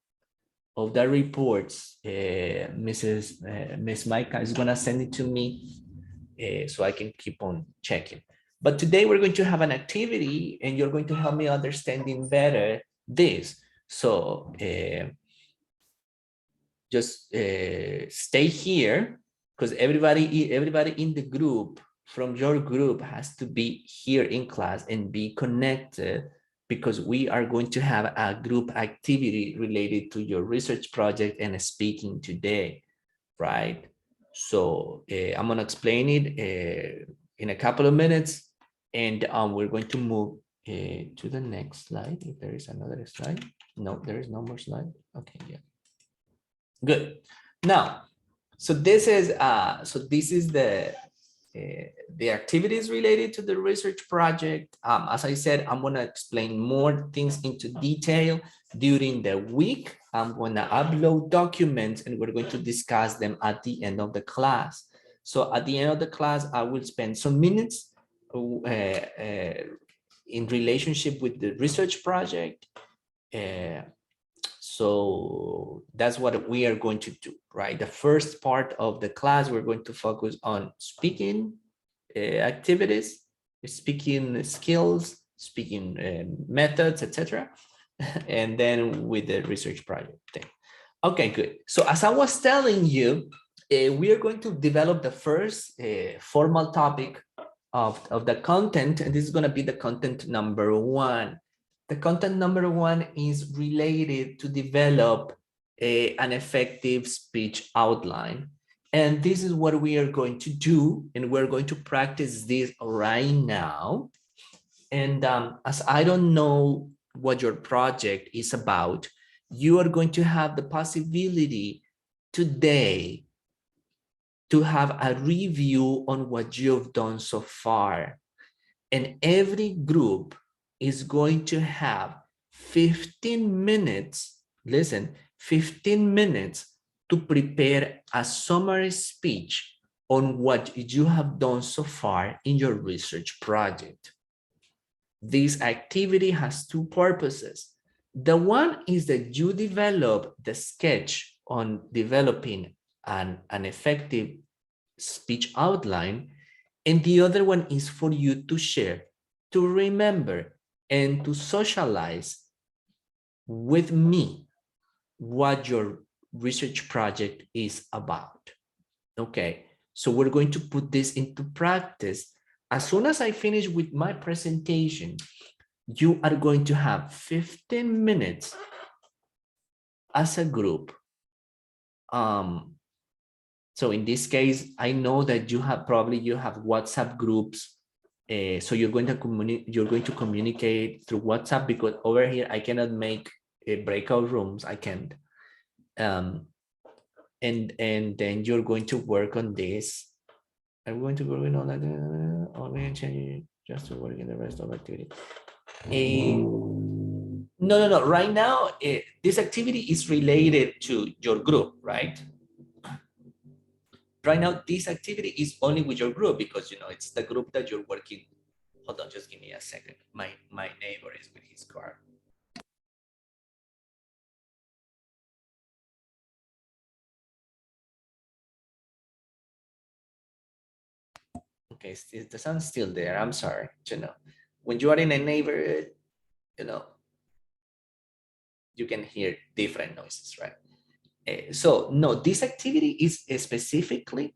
of the reports. Miss Micah is gonna send it to me so I can keep on checking. But today we're going to have an activity and you're going to help me understanding better this. So just stay here because everybody in the group from your group has to be here in class and be connected because we are going to have a group activity related to your research project and speaking today, right? So I'm going to explain it in a couple of minutes, and we're going to move to the next slide. If there is another slide. No, there is no more slide. Okay, yeah. Good. Now, so this is the activities related to the research project. As I said, I'm going to explain more things into detail during the week. I'm going to upload documents and we're going to discuss them at the end of the class. So at the end of the class, I will spend some minutes in relationship with the research project. So that's what we are going to do, right? The first part of the class, we're going to focus on speaking activities, speaking skills, speaking methods, etc. And then with the research project thing. Okay, good. So as I was telling you, we are going to develop the first formal topic of the content, and this is going to be the content number 1. The content number 1 is related to develop an effective speech outline. And this is what we are going to do. And we're going to practice this right now. And as I don't know what your project is about, you are going to have the possibility today to have a review on what you've done so far. And every group is going to have 15 minutes, listen, 15 minutes to prepare a summary speech on what you have done so far in your research project. This activity has 2 purposes. The one is that you develop the sketch on developing an effective speech outline. And the other one is for you to share, to remember, and to socialize with me what your research project is about. Okay, so we're going to put this into practice. As soon as I finish with my presentation, you are going to have 15 minutes as a group. So in this case, I know that you have WhatsApp groups. So you're going to communicate through WhatsApp, because over here I cannot make breakout rooms. I can't. And then you're going to work on this. I'm going to work on all that. I'm going to change just to work in the rest of activity. No. Right now, this activity is related to your group, right? Right now, this activity is only with your group, because it's the group that you're working. Hold on, just give me a second. My neighbor is with his car. Okay, the sun's still there. I'm sorry. When you are in a neighborhood, you can hear different noises, right? So no, this activity is specifically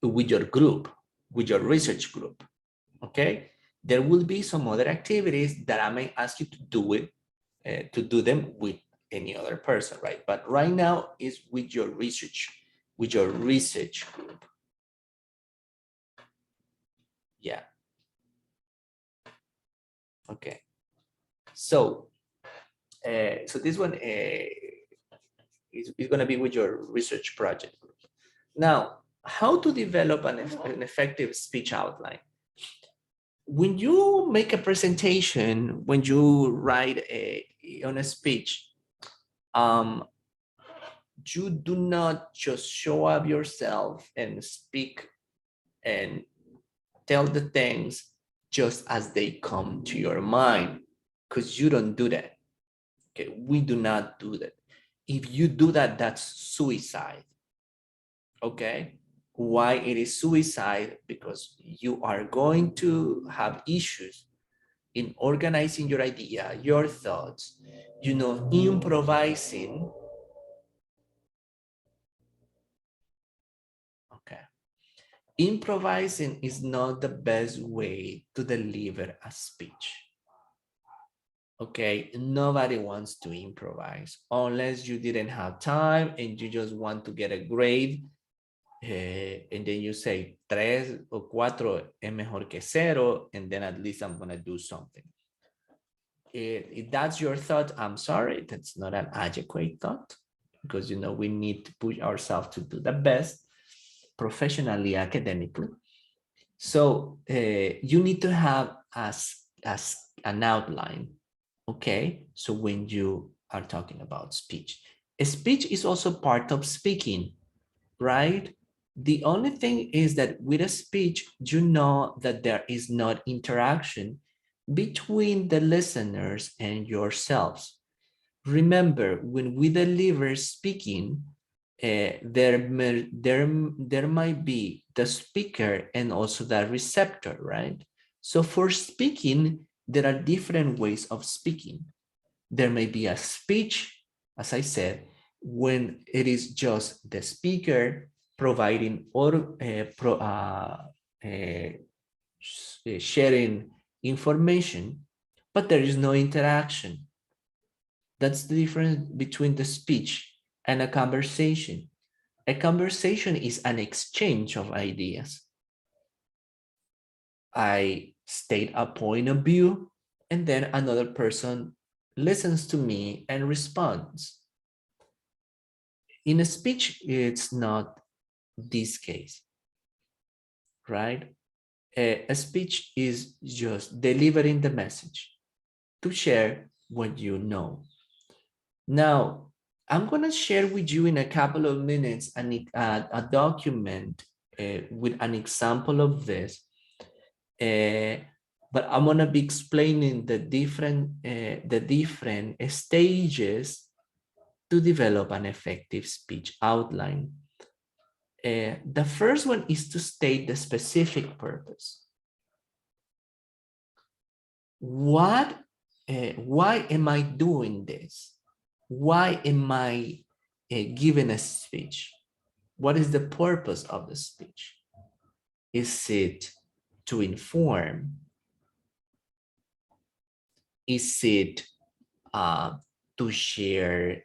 with your group, with your research group. Okay, there will be some other activities that I may ask you to do them with any other person, right? But right now is with your research group. Yeah. Okay. So this one is going to be with your research project group. Now, how to develop an effective speech outline? When you make a presentation, when you write on a speech, you do not just show up yourself and speak and tell the things just as they come to your mind, because you don't do that. Okay, we do not do that. If you do that, that's suicide. Okay, why it is suicide? Because you are going to have issues in organizing your idea, your thoughts, improvising. Okay, improvising is not the best way to deliver a speech. Okay, nobody wants to improvise unless you didn't have time and you just want to get a grade. And then you say 3 o 4 es mejor que 0, and then at least I'm going to do something. If that's your thought, I'm sorry, that's not an adequate thought, because we need to push ourselves to do the best professionally, academically. So you need to have as an outline. Okay, so when you are talking about speech, a speech is also part of speaking, right? The only thing is that with a speech, that there is not interaction between the listeners and yourselves. Remember, when we deliver speaking, there might be the speaker and also the receptor, right? So for speaking, there are different ways of speaking. There may be a speech, as I said, when it is just the speaker providing or sharing information, but there is no interaction. That's the difference between the speech and a conversation. A conversation is an exchange of ideas. I state a point of view, and then another person listens to me and responds. In a speech, it's not this case, right? A speech is just delivering the message to share what you know. Now, I'm going to share with you in a couple of minutes a document with an example of this. But I'm going to be explaining the different stages to develop an effective speech outline. The first one is to state the specific purpose. Why am I doing this? Why am I giving a speech? What is the purpose of the speech? Is it to inform? Is it to share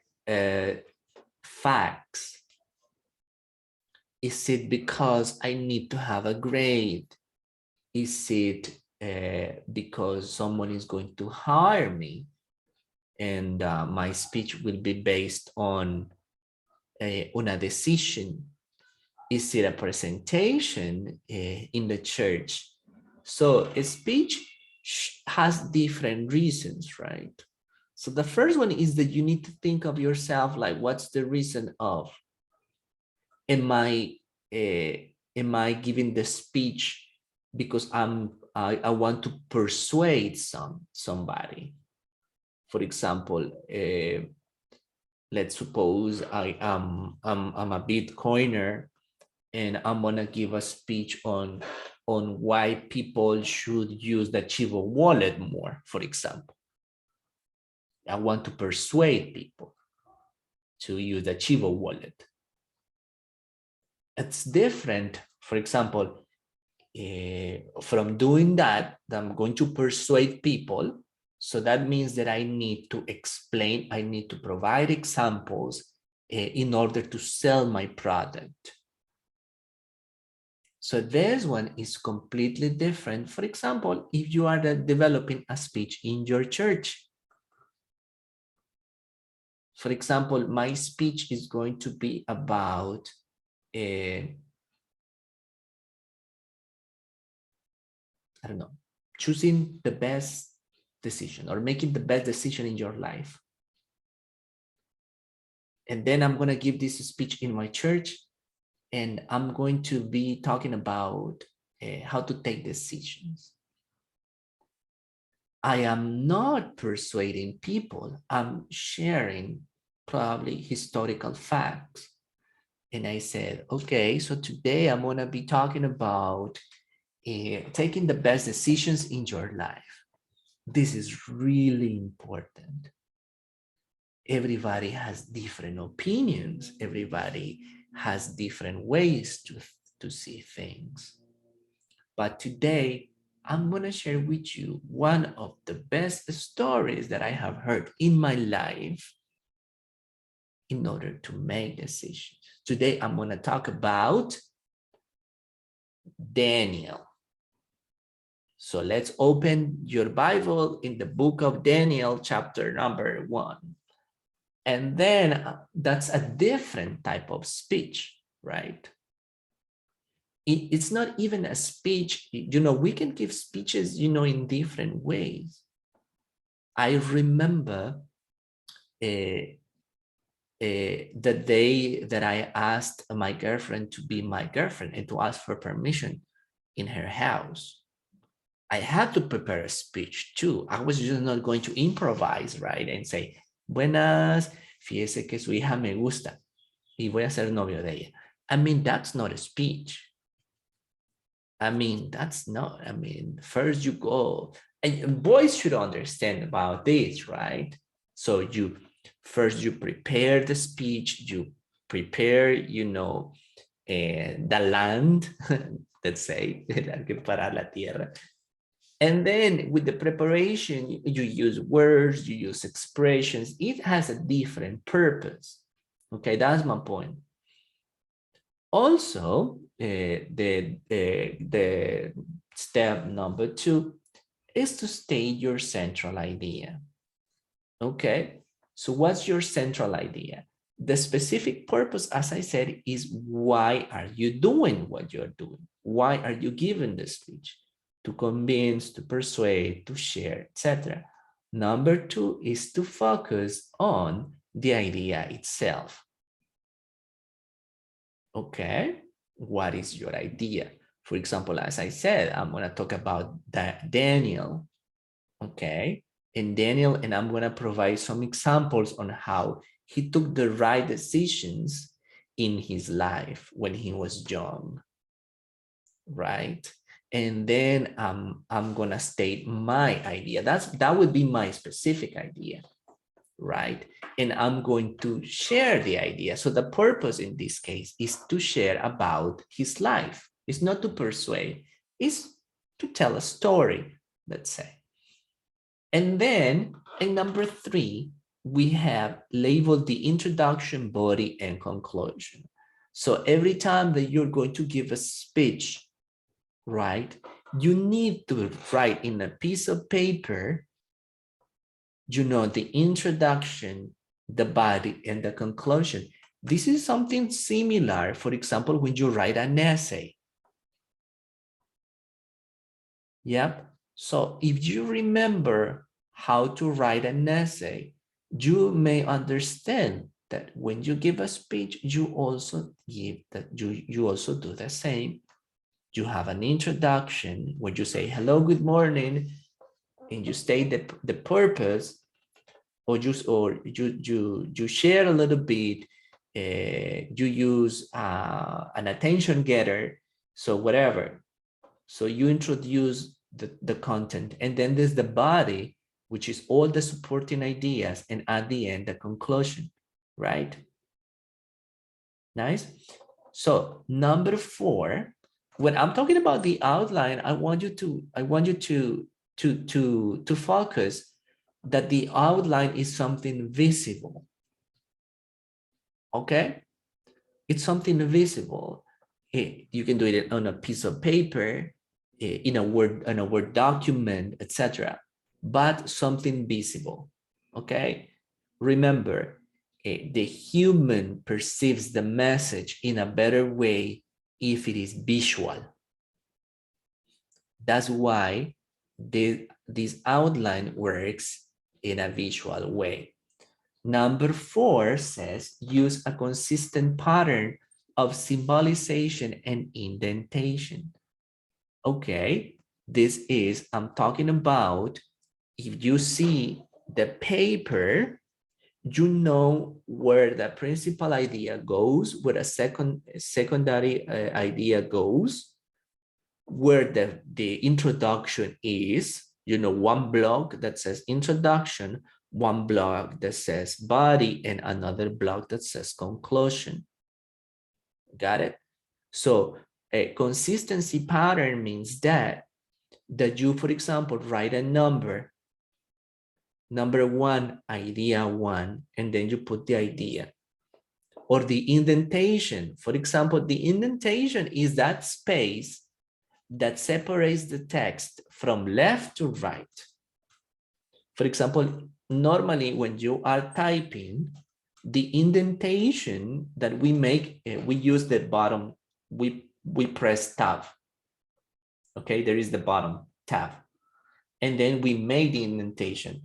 facts? Is it because I need to have a grade? Is it because someone is going to hire me and my speech will be based on a decision? Is it a presentation in the church? So a speech has different reasons, right? So the first one is that you need to think of yourself like, what's the reason of? Am I giving the speech because I want to persuade somebody? For example, let's suppose I'm a Bitcoiner and I'm gonna give a speech on why people should use the Chivo wallet more, for example. I want to persuade people to use the Chivo wallet. It's different, for example, from doing that, I'm going to persuade people. So that means that I need to explain, I need to provide examples in order to sell my product. So this one is completely different. For example, if you are developing a speech in your church. For example, my speech is going to be about I don't know, choosing the best decision or making the best decision in your life. And then I'm going to give this speech in my church, and I'm going to be talking about how to take decisions. I am not persuading people. I'm sharing probably historical facts. And I said, okay, so today I'm going to be talking about taking the best decisions in your life. This is really important. Everybody has different opinions. Everybody has different ways to see things. But today, I'm going to share with you one of the best stories that I have heard in my life in order to make decisions. Today, I'm going to talk about Daniel. So let's open your Bible in the book of Daniel, chapter number 1. And then that's a different type of speech, right? It's not even a speech. You know, we can give speeches, you know, in different ways. I remember the day that I asked my girlfriend to be my girlfriend and to ask for permission in her house. I had to prepare a speech too. I was just not going to improvise, right? And say, buenas, fíjese que su hija me gusta y voy a ser novio de ella. I mean, that's not a speech. I mean, that's not, I mean, first you go, and boys should understand about this, right? So first you prepare the speech, you prepare, you know, the land, let's say, hay que parar la tierra. And then with the preparation, you use words, you use expressions. It has a different purpose. Okay, that's my point. Also, the step number 2 is to state your central idea. Okay, so what's your central idea? The specific purpose, as I said, is why are you doing what you're doing? Why are you giving the speech? To convince, to persuade, to share, etc. Number 2 is to focus on the idea itself. Okay, what is your idea? For example, as I said, I'm going to talk about Daniel. Okay, and Daniel, and I'm going to provide some examples on how he took the right decisions in his life when he was young, right? And then I'm gonna state my idea. That would be my specific idea, right? And I'm going to share the idea. So the purpose in this case is to share about his life. It's not to persuade, it's to tell a story, let's say. And then in number 3, we have labeled the introduction, body, and conclusion. So every time that you're going to give a speech, right, you need to write in a piece of paper, you know, the introduction, the body, and the conclusion. This is something similar, for example, when you write an essay. Yep. So if you remember how to write an essay, you may understand that when you give a speech, you also give that you also do the same. You have an introduction where you say, hello, good morning, and you state the purpose, or you share a little bit, you use an attention getter, so whatever. So you introduce the content, and then there's the body, which is all the supporting ideas, and at the end, the conclusion, right? Nice. So number 4, when I'm talking about the outline, I want you to focus that the outline is something visible. Okay, it's something visible. You can do it on a piece of paper, in a Word document, etc. But something visible. Okay, remember, the human perceives the message in a better way if it is visual. That's why this outline works in a visual way. Number 4 says, use a consistent pattern of symbolization and indentation. Okay, this is, I'm talking about, if you see the paper, you know where the principal idea goes, where a secondary idea goes, where the introduction is, you know, one block that says introduction, one block that says body, and another block that says conclusion. Got it? So a consistency pattern means that you, for example, write a number 1, idea 1, and then you put the idea. Or the indentation, for example, the indentation is that space that separates the text from left to right. For example, normally when you are typing, the indentation that we make, we use the bottom, we press tab. Okay, there is the bottom tab. And then we make the indentation.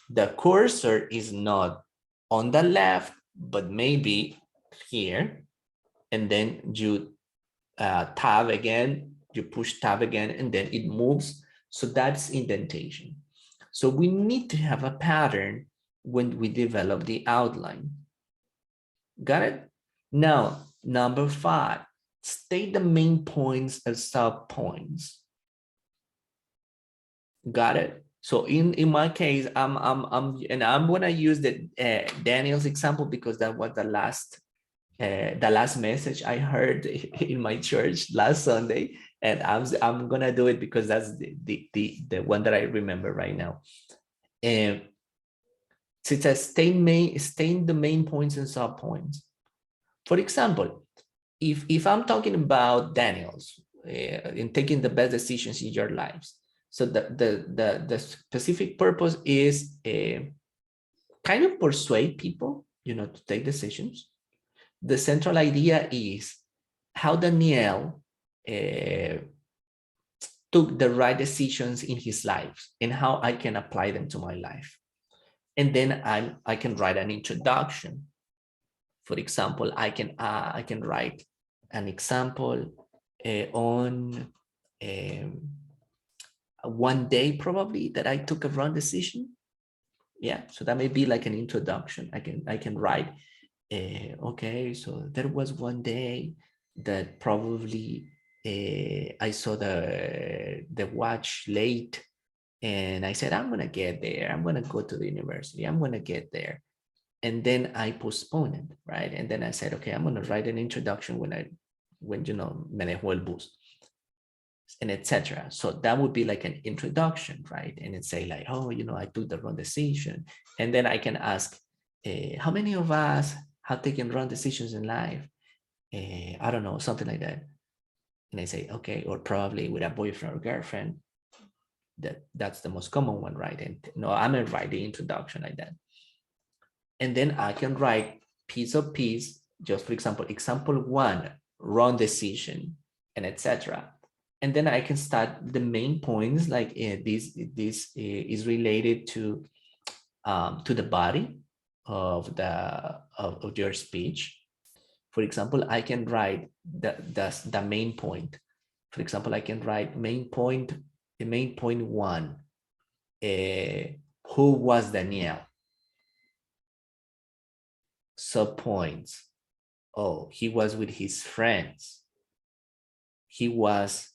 The cursor is not on the left, but maybe here. And then you tab again, you push tab again, and then it moves. So that's indentation. So we need to have a pattern when we develop the outline. Got it? Now, number 5, state the main points and sub points. Got it? So in my case, I'm gonna use the Daniel's example because that was the last message I heard in my church last Sunday, and I'm gonna do it because that's the one that I remember right now. And so it says state the main points and sub points. For example, if I'm talking about Daniel's in taking the best decisions in your lives, so the specific purpose is kind of persuade people, you know, to take decisions. The central idea is how Daniel took the right decisions in his life and how I can apply them to my life. And then I can write an introduction. For example, I can write an example on one day probably that I took a wrong decision. Yeah, so that may be like an introduction. I can write. Okay, so there was one day that probably I saw the watch late, and I said, I'm gonna get there. I'm gonna go to the university. I'm gonna get there. And then I postponed it, right? And then I said, okay, I'm gonna write an introduction when you know, me dejó el bus, and etc. So that would be like an introduction, right? And it say like, oh, you know, I took the wrong decision. And then I can ask, how many of us have taken wrong decisions in life? I don't know, something like that. And I say, okay, or probably with a boyfriend or girlfriend. That's the most common one, right? And no, I'm gonna write the introduction like that. And then I can write piece of piece, just for example one, wrong decision, and etc. And then I can start the main points, like this is related to the body of your speech. For example, I can write the main point. For example, I can write main point one. Who was Daniel? Subpoints. Oh, he was with his friends. He was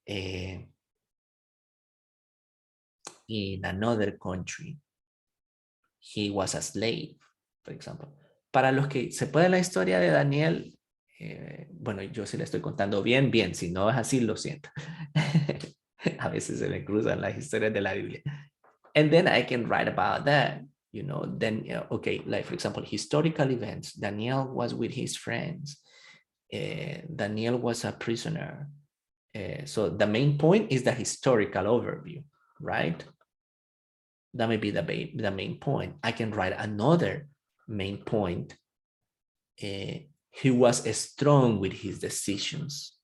in another country. He was a slave, for example. Para los que se puede la historia de Daniel, bueno, yo sí le estoy contando bien, si no es así, lo siento. A veces se me cruzan las historias de la Biblia. And then I can write about that, you know, then, okay, like for example, historical events. Daniel was with his friends. Daniel was a prisoner. So the main point is the historical overview, right? That may be the main point. I can write another main point. He was strong with his decisions,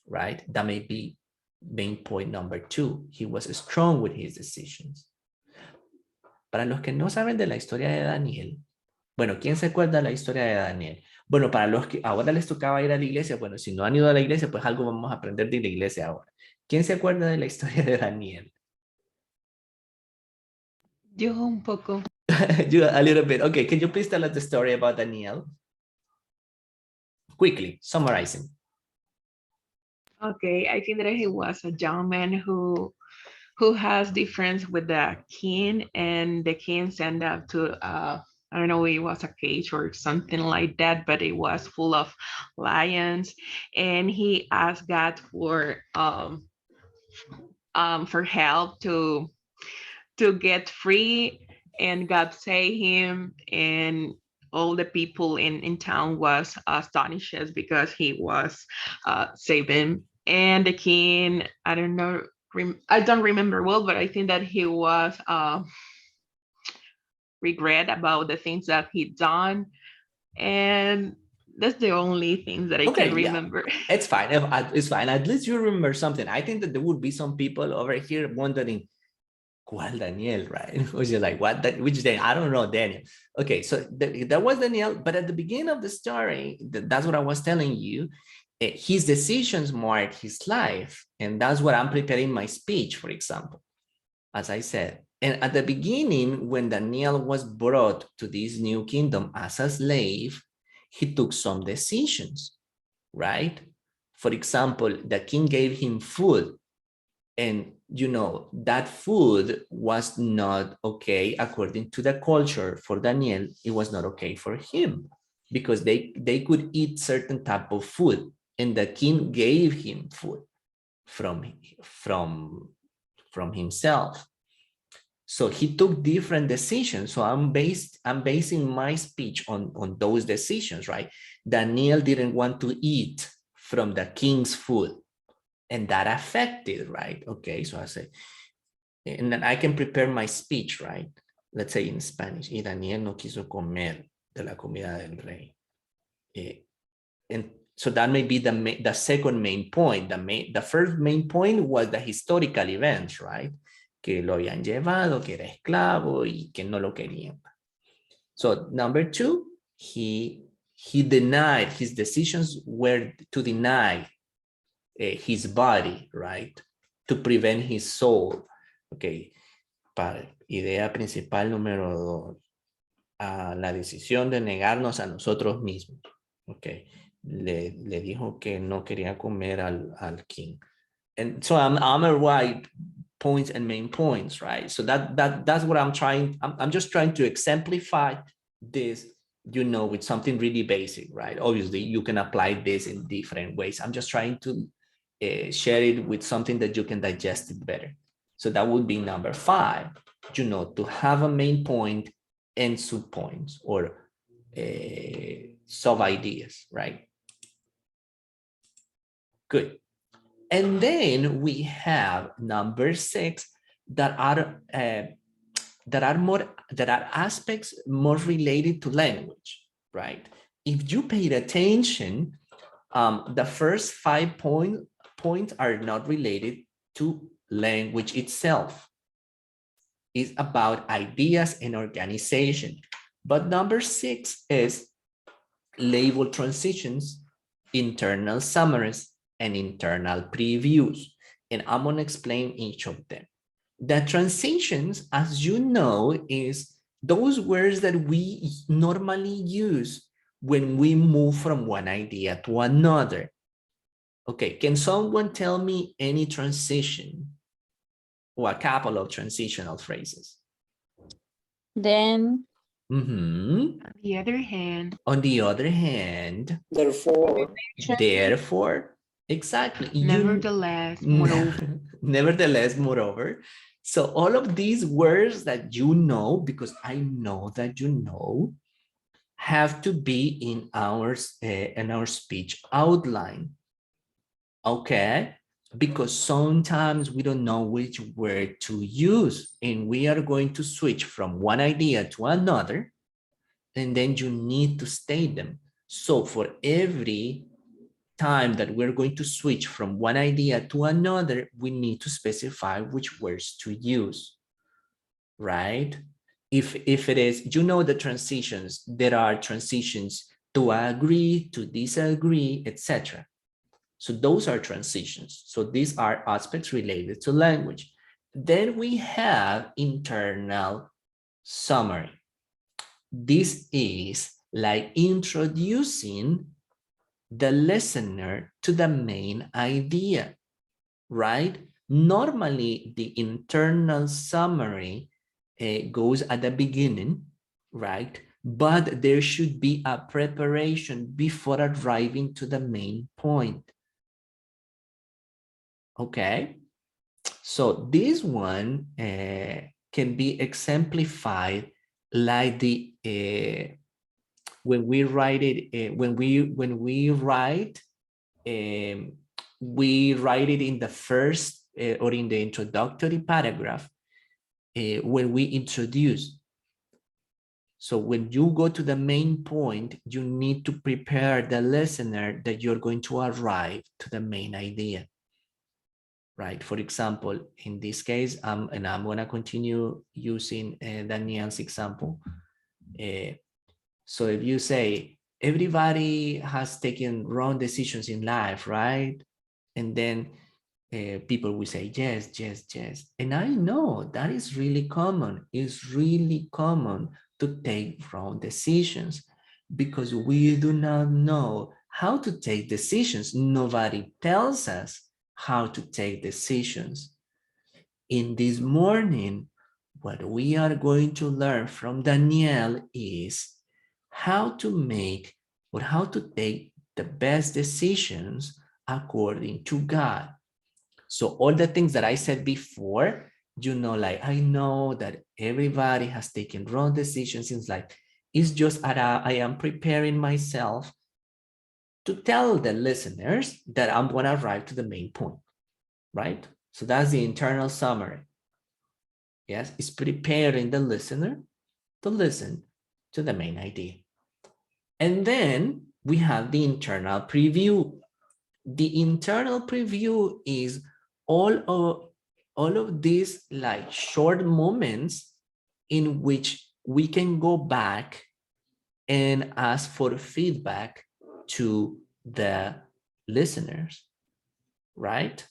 right? That may be main point number 2. He was strong with his decisions. Para los que no saben de la historia de Daniel, bueno, ¿quién se acuerda de la historia de Daniel? Bueno, para los que ahora les tocaba ir a la iglesia, bueno, si no han ido a la iglesia, pues algo vamos a aprender de la iglesia ahora. ¿Quién se acuerda de la historia de Daniel? Yo un poco. A little bit. Okay, can you please tell us the story about Daniel? Quickly, summarizing. Okay, I think that he was a young man who has difference with the king, and the king sent up to I don't know, it was a cage or something like that, but it was full of lions, and he asked God for help to get free, and God saved him, and all the people in town was astonished because he was saving. And the king, I don't know, I don't remember well, but I think that he was regret about the things that he done, and that's the only things that I Okay, can yeah. remember. It's fine. It's fine. At least you remember something. I think that there would be some people over here wondering, ¿cuál Daniel, right? Which is like, what? Which Daniel? I don't know, Daniel. Okay, so that was Daniel, but at the beginning of the story, that's what I was telling you. His decisions marked his life, and that's what I'm preparing my speech, for example, as I said. And at the beginning, when Daniel was brought to this new kingdom as a slave, he took some decisions, right? For example, the king gave him food, and you know that food was not okay according to the culture. For Daniel, it was not okay for him because they could eat certain type of food, and the king gave him food from himself. So he took different decisions. So I'm basing my speech on those decisions, right? Daniel didn't want to eat from the king's food, and that affected, right? Okay, so I say, and then I can prepare my speech, right? Let's say in Spanish, y Daniel no quiso comer de la comida del rey. And so that may be the second main point. The first main point was the historical events, right? Que lo habían llevado, que era esclavo y que no lo querían. So number 2, he denied, his decisions were to deny his body, right? To prevent his soul. Okay. Idea principal número 2. la decisión de negarnos a nosotros mismos. Ok. Le dijo que no quería comer al king. And so I'm gonna write points and main points, right? So that's what I'm trying. I'm just trying to exemplify this, you know, with something really basic, right? Obviously, you can apply this in different ways. I'm just trying to share it with something that you can digest it better. So that would be number 5, you know, to have a main point and subpoints or sub ideas, right? Good. And then we have number 6 that are aspects more related to language, right? If you paid attention, the first 5 points are not related to language itself. It's about ideas and organization. But number 6 is label transitions, internal summaries, and internal previews. And I'm going to explain each of them. The transitions, as you know, is those words that we normally use when we move from one idea to another. Okay, can someone tell me any transition or a couple of transitional phrases? Then, Mm-hmm. On the other hand, On the other hand, therefore, exactly. nevertheless, moreover. Nevertheless, moreover. So all of these words that you know, because I know that you know, have to be in our speech outline. Okay, because sometimes we don't know which word to use, and we are going to switch from one idea to another, and then you need to state them. So for every time that we're going to switch from one idea to another, we need to specify which words to use, right? If it is, you know, the transitions, there are transitions to agree, to disagree, etc. So those are transitions. So these are aspects related to language. Then we have internal summary. This is like introducing the listener to the main idea, right? Normally, the internal summary goes at the beginning, right? But there should be a preparation before arriving to the main point. Okay, so this one can be exemplified like the when we write it when we write we write it in the first or in the introductory paragraph when we introduce. So when you go to the main point, you need to prepare the listener that you're going to arrive to the main idea, right? For example, in this case, and I'm going to continue using Daniel's example. So if you say, everybody has taken wrong decisions in life, right? And then people will say, yes, yes, yes. And I know that is really common. It's really common to take wrong decisions because we do not know how to take decisions. Nobody tells us how to take decisions. In this morning, what we are going to learn from Danielle is how to make or how to take the best decisions according to God. So all the things that I said before, you know, like I know that everybody has taken wrong decisions in life. It's just I am preparing myself to tell the listeners that I'm going to arrive to the main point, right? So that's the internal summary. Yes, it's preparing the listener to listen to the main idea. And then we have the internal preview. The internal preview is all of these like short moments in which we can go back and ask for feedback to the listeners, right?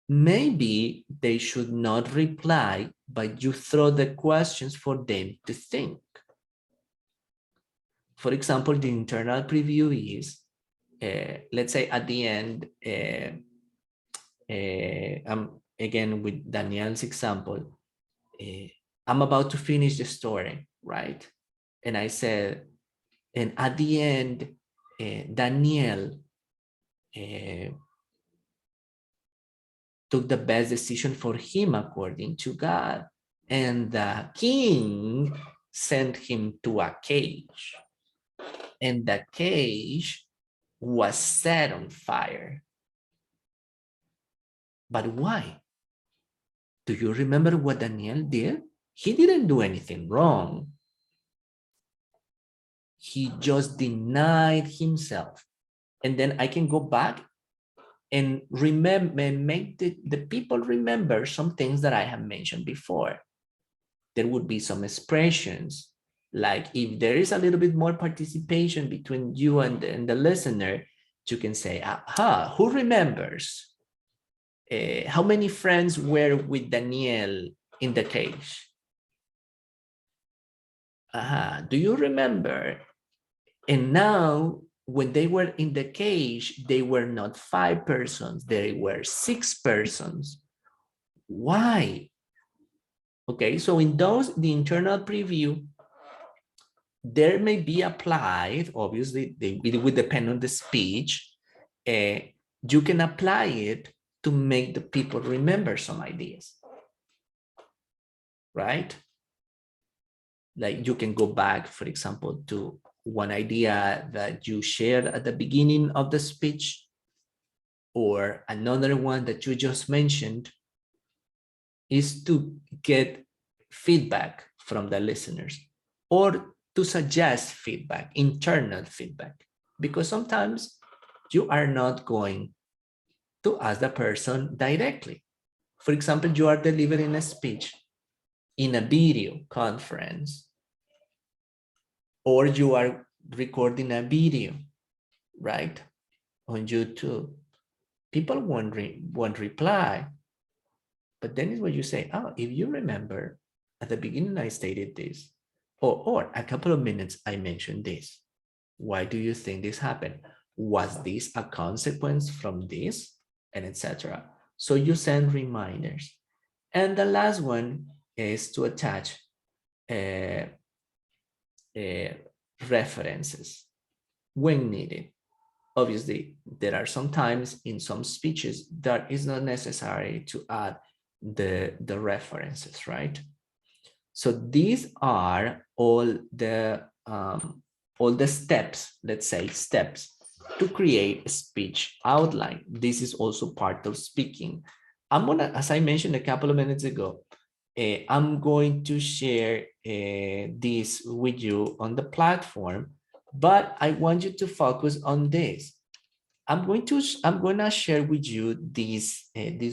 Maybe they should not reply, but you throw the questions for them to think. For example, the internal preview is, let's say at the end, again with Daniel's example, I'm about to finish the story, right? And I said, and at the end, Daniel took the best decision for him according to God. And the king sent him to a cage. And the cage was set on fire. But why? Do you remember what Daniel did? He didn't do anything wrong. He just denied himself. And then I can go back and remember and make the people remember some things that I have mentioned before. There would be some expressions, like if there is a little bit more participation between you and the listener, you can say, aha, who remembers? How many friends were with Daniel in the cage? Do you remember? And now, when they were in the cage, they were not 5 persons, they were 6 persons. Why? Okay, so in those, the internal preview, there may be applied, obviously, it would depend on the speech. You can apply it to make the people remember some ideas, right? Like you can go back, for example, to one idea that you shared at the beginning of the speech, or another one that you just mentioned, is to get feedback from the listeners or to suggest feedback, internal feedback, because sometimes you are not going to ask the person directly. For example, you are delivering a speech in a video conference, or you are recording a video, right, on YouTube. People won't reply. But then is what you say, oh, if you remember, at the beginning I stated this, or a couple of minutes I mentioned this. Why do you think this happened? Was this a consequence from this? And etc. So you send reminders. And the last one is to attach references when needed. Obviously, there are some times in some speeches that is not necessary to add the references, right? So these are all the steps, let's say steps, to create a speech outline. This is also part of speaking. I'm gonna, as I mentioned a couple of minutes ago, I'm going to share this with you on the platform, but I want you to focus on this. I'm gonna share with you this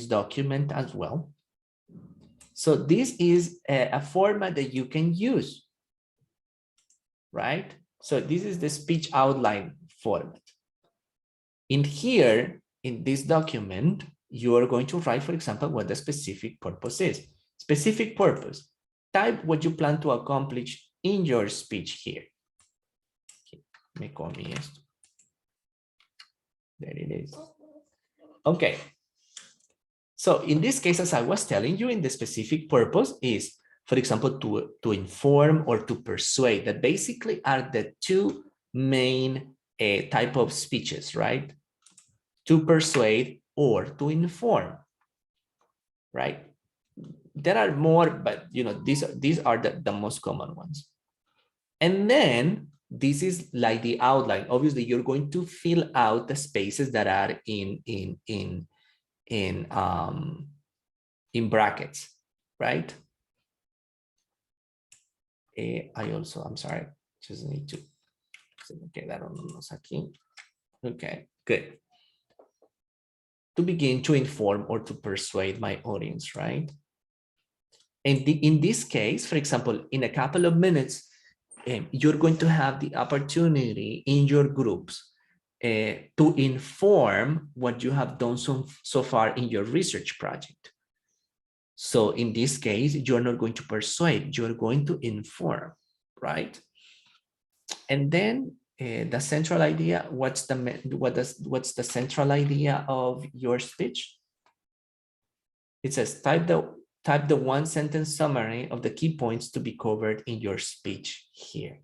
document as well. So this is a format that you can use, right? So this is the speech outline format. In here, in this document, you are going to write, for example, what the specific purpose is. Specific purpose. Type what you plan to accomplish in your speech here. Me comí esto. There it is. Okay. So in this case, as I was telling you, in the specific purpose is, for example, to inform or to persuade, that basically are the two main type of speeches, right? To persuade or to inform, right? There are more, but you know, these are the most common ones. And then this is like the outline. Obviously, you're going to fill out the spaces that are in brackets, right? I'm sorry, just need to quedaronnos aquí. Okay, good. To begin to inform or to persuade my audience, right? And in this case, for example, in a couple of minutes, you're going to have the opportunity in your groups to inform what you have done so far in your research project. So in this case, you're not going to persuade, you're going to inform, right? And then the central idea, what's the central idea of your speech? It says type the one sentence summary of the key points to be covered in your speech here.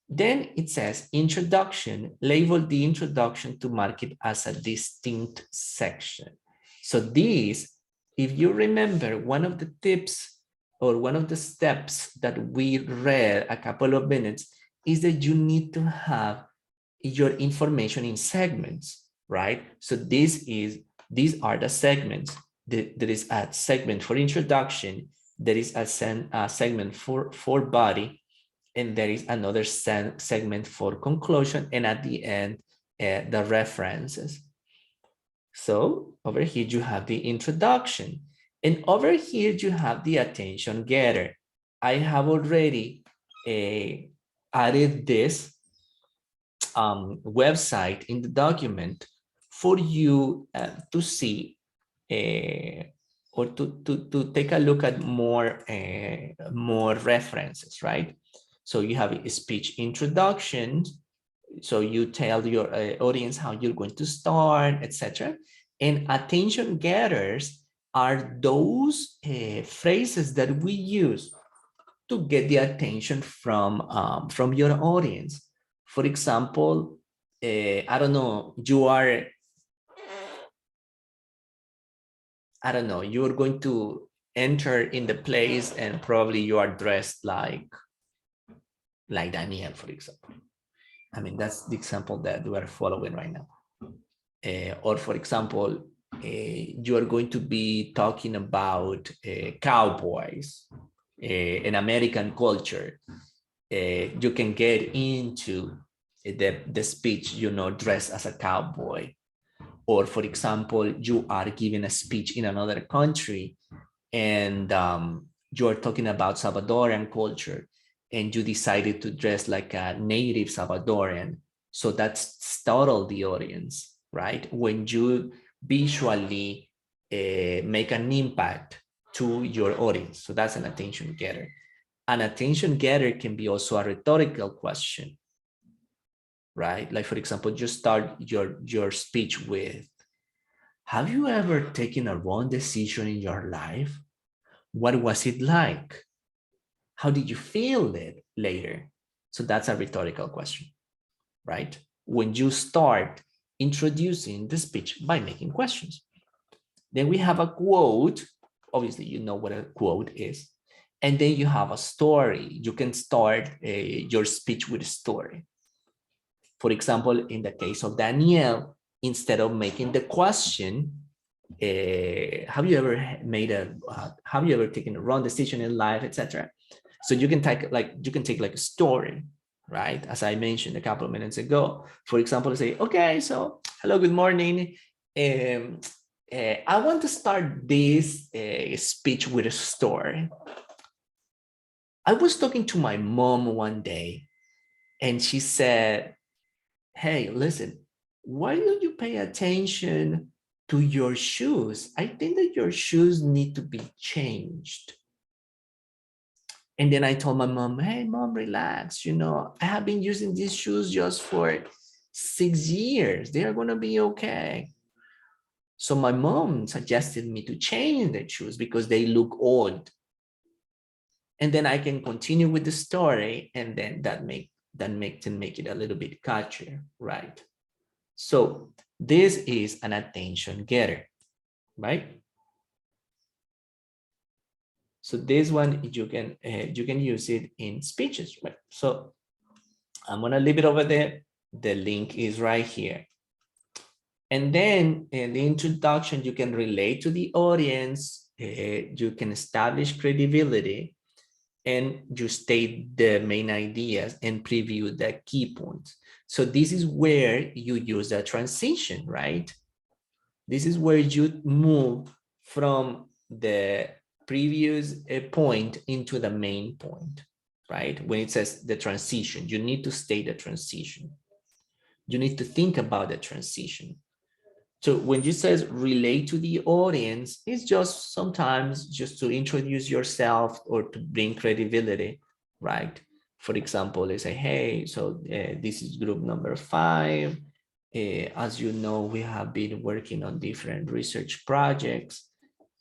Then it says introduction, label the introduction to mark it as a distinct section. So this, if you remember, one of the tips or one of the steps that we read a couple of minutes is that you need to have your information in segments, right? So these are the segments. There is a segment for introduction, there is a segment for body, and there is another segment for conclusion, and at the end, the references. So over here you have the introduction, and over here you have the attention getter. I have already added this website in the document for you to see or to take a look at more references, right? So you have a speech introduction. So you tell your audience how you're going to start, etc. And attention getters are those phrases that we use to get the attention from your audience. For example, I don't know, you're going to enter in the place and probably you are dressed like Daniel, for example. I mean, that's the example that we are following right now. Or for example, you are going to be talking about cowboys, an American culture. You can get into the speech, dressed as a cowboy. Or for example, you are giving a speech in another country and you're talking about Salvadorian culture and you decided to dress like a native Salvadorian. So that's startle the audience, right? When you visually make an impact to your audience. So that's an attention getter. An attention getter can be also a rhetorical question, right? Like, for example, you start your speech with, have you ever taken a wrong decision in your life? What was it like? How did you feel it later? So that's a rhetorical question, right? When you start introducing the speech by making questions. Then we have a quote. Obviously, you know what a quote is. And then you have a story. You can start your speech with a story. For example, in the case of Danielle, instead of making the question, have you ever taken a wrong decision in life, etc. So you can take like a story, right? As I mentioned a couple of minutes ago. For example, say, okay, so hello, good morning. I want to start this speech with a story. I was talking to my mom one day, and she said, hey, listen, why don't you pay attention to your shoes? I think that your shoes need to be changed. And then I told my mom, hey, mom, relax. I have been using these shoes just for 6 years. They are going to be okay. So my mom suggested me to change the shoes because they look old. And then I can continue with the story, and then that make it a little bit catchier, right? So this is an attention getter, right? So this one you can use it in speeches, right? So I'm gonna leave it over there. The link is right here. And then in the introduction, you can relate to the audience. You can establish credibility, and you state the main ideas and preview the key points. So this is where you use a transition, right? This is where you move from the previous point into the main point, right? When it says the transition, you need to state the transition. You need to think about the transition. So when you says relate to the audience, it's just sometimes just to introduce yourself or to bring credibility, right? For example, they say, hey, so this is group number 5. As you know, we have been working on different research projects.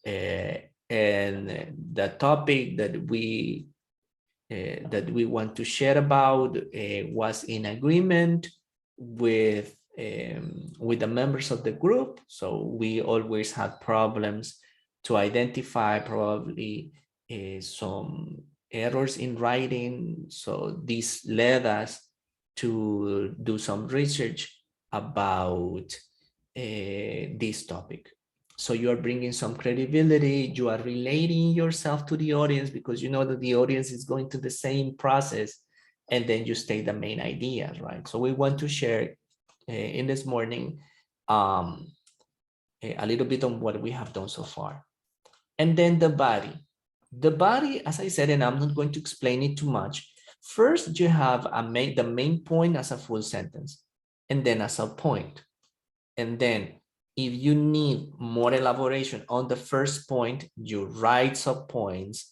And the topic that we want to share about was in agreement with the members of the group. So we always had problems to identify probably some errors in writing. So this led us to do some research about this topic. So you are bringing some credibility, you are relating yourself to the audience because you know that the audience is going through the same process, and then you state the main ideas, right? So we want to share in this morning a little bit on what we have done so far. And then the body. The body, as I said, and I'm not going to explain it too much. First, you have the main point as a full sentence, and then as a point. And then if you need more elaboration on the first point, you write subpoints,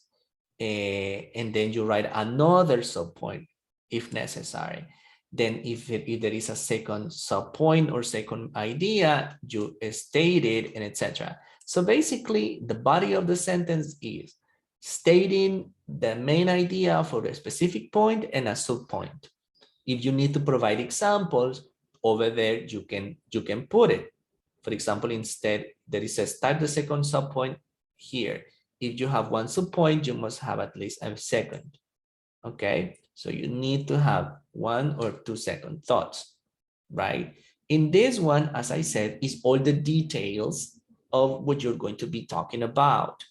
and then you write another subpoint if necessary. Then if there is a second subpoint or second idea, you state it, and etc. So basically, the body of the sentence is stating the main idea for a specific point and a subpoint. If you need to provide examples, over there you can put it. For example, instead there is a start the second subpoint here. If you have one subpoint, you must have at least a second. Okay, so you need to have 1 or 2 second thoughts, right? In this one, as I said, is all the details of what you're going to be talking about.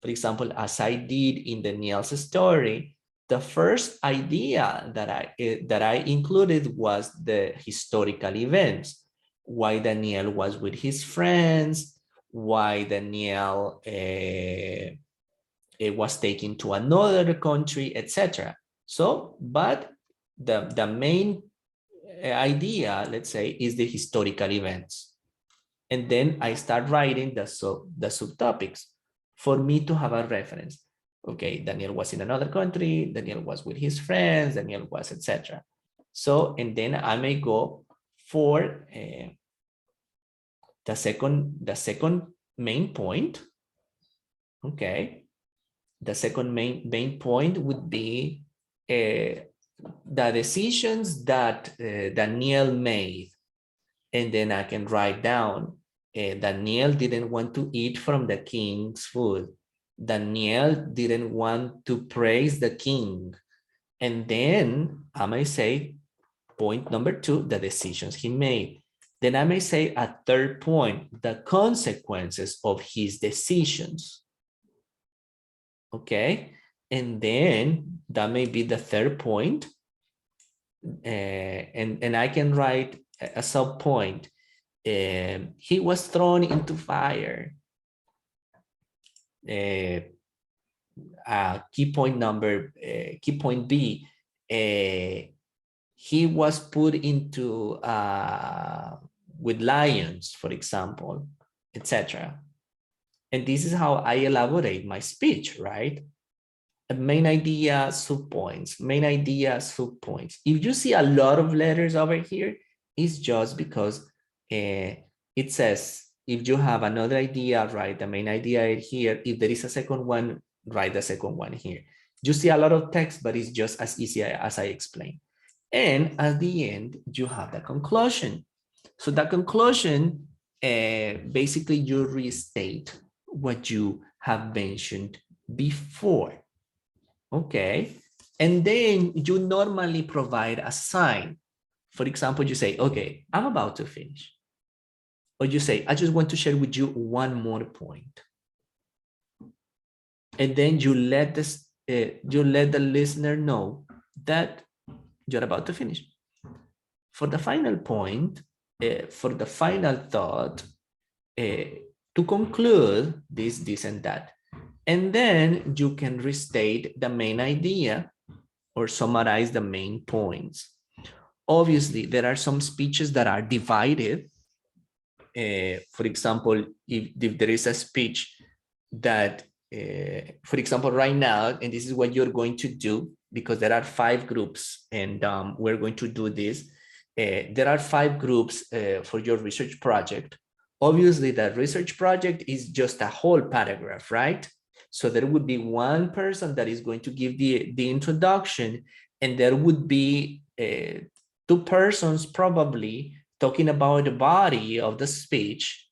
For example, as I did in Danielle's story, the first idea that I included was the historical events. Why Daniel was with his friends, why Daniel was taken to another country, etc. So, but the main idea, let's say, is the historical events. And then I start writing the subtopics for me to have a reference. Okay, Daniel was in another country, Daniel was with his friends, Daniel was, etc. So, and then I may go for the second main point. Okay, the second main point would be the decisions that Daniel made. And then I can write down, Daniel didn't want to eat from the king's food. Daniel didn't want to praise the king. And then I may say, point number 2, the decisions he made. Then I may say a third point, the consequences of his decisions. Okay, and then that may be the third point. And I can write a sub point. He was thrown into fire. Key point B, he was put into with lions, for example, etc. And this is how I elaborate my speech, right? A main idea, subpoints, main idea, subpoints. If you see a lot of letters over here, it's just because it says, if you have another idea, write the main idea here. If there is a second one, write the second one here. You see a lot of text, but it's just as easy as I explained. And at the end, you have the conclusion. So the conclusion, basically you restate what you have mentioned before. Okay, and then you normally provide a sign. For example, you say, okay, I'm about to finish. Or you say, I just want to share with you one more point. And then you let the listener know that you're about to finish. For the final point, for the final thought, to conclude this and that. And then you can restate the main idea or summarize the main points. Obviously, there are some speeches that are divided. For example, if there is a speech that, for example, right now, and this is what you're going to do, because there are 5 groups, and we're going to do this. There are 5 groups for your research project. Obviously, the research project is just a whole paragraph, right? So there would be one person that is going to give the introduction, and there would be 2 persons probably talking about the body of the speech.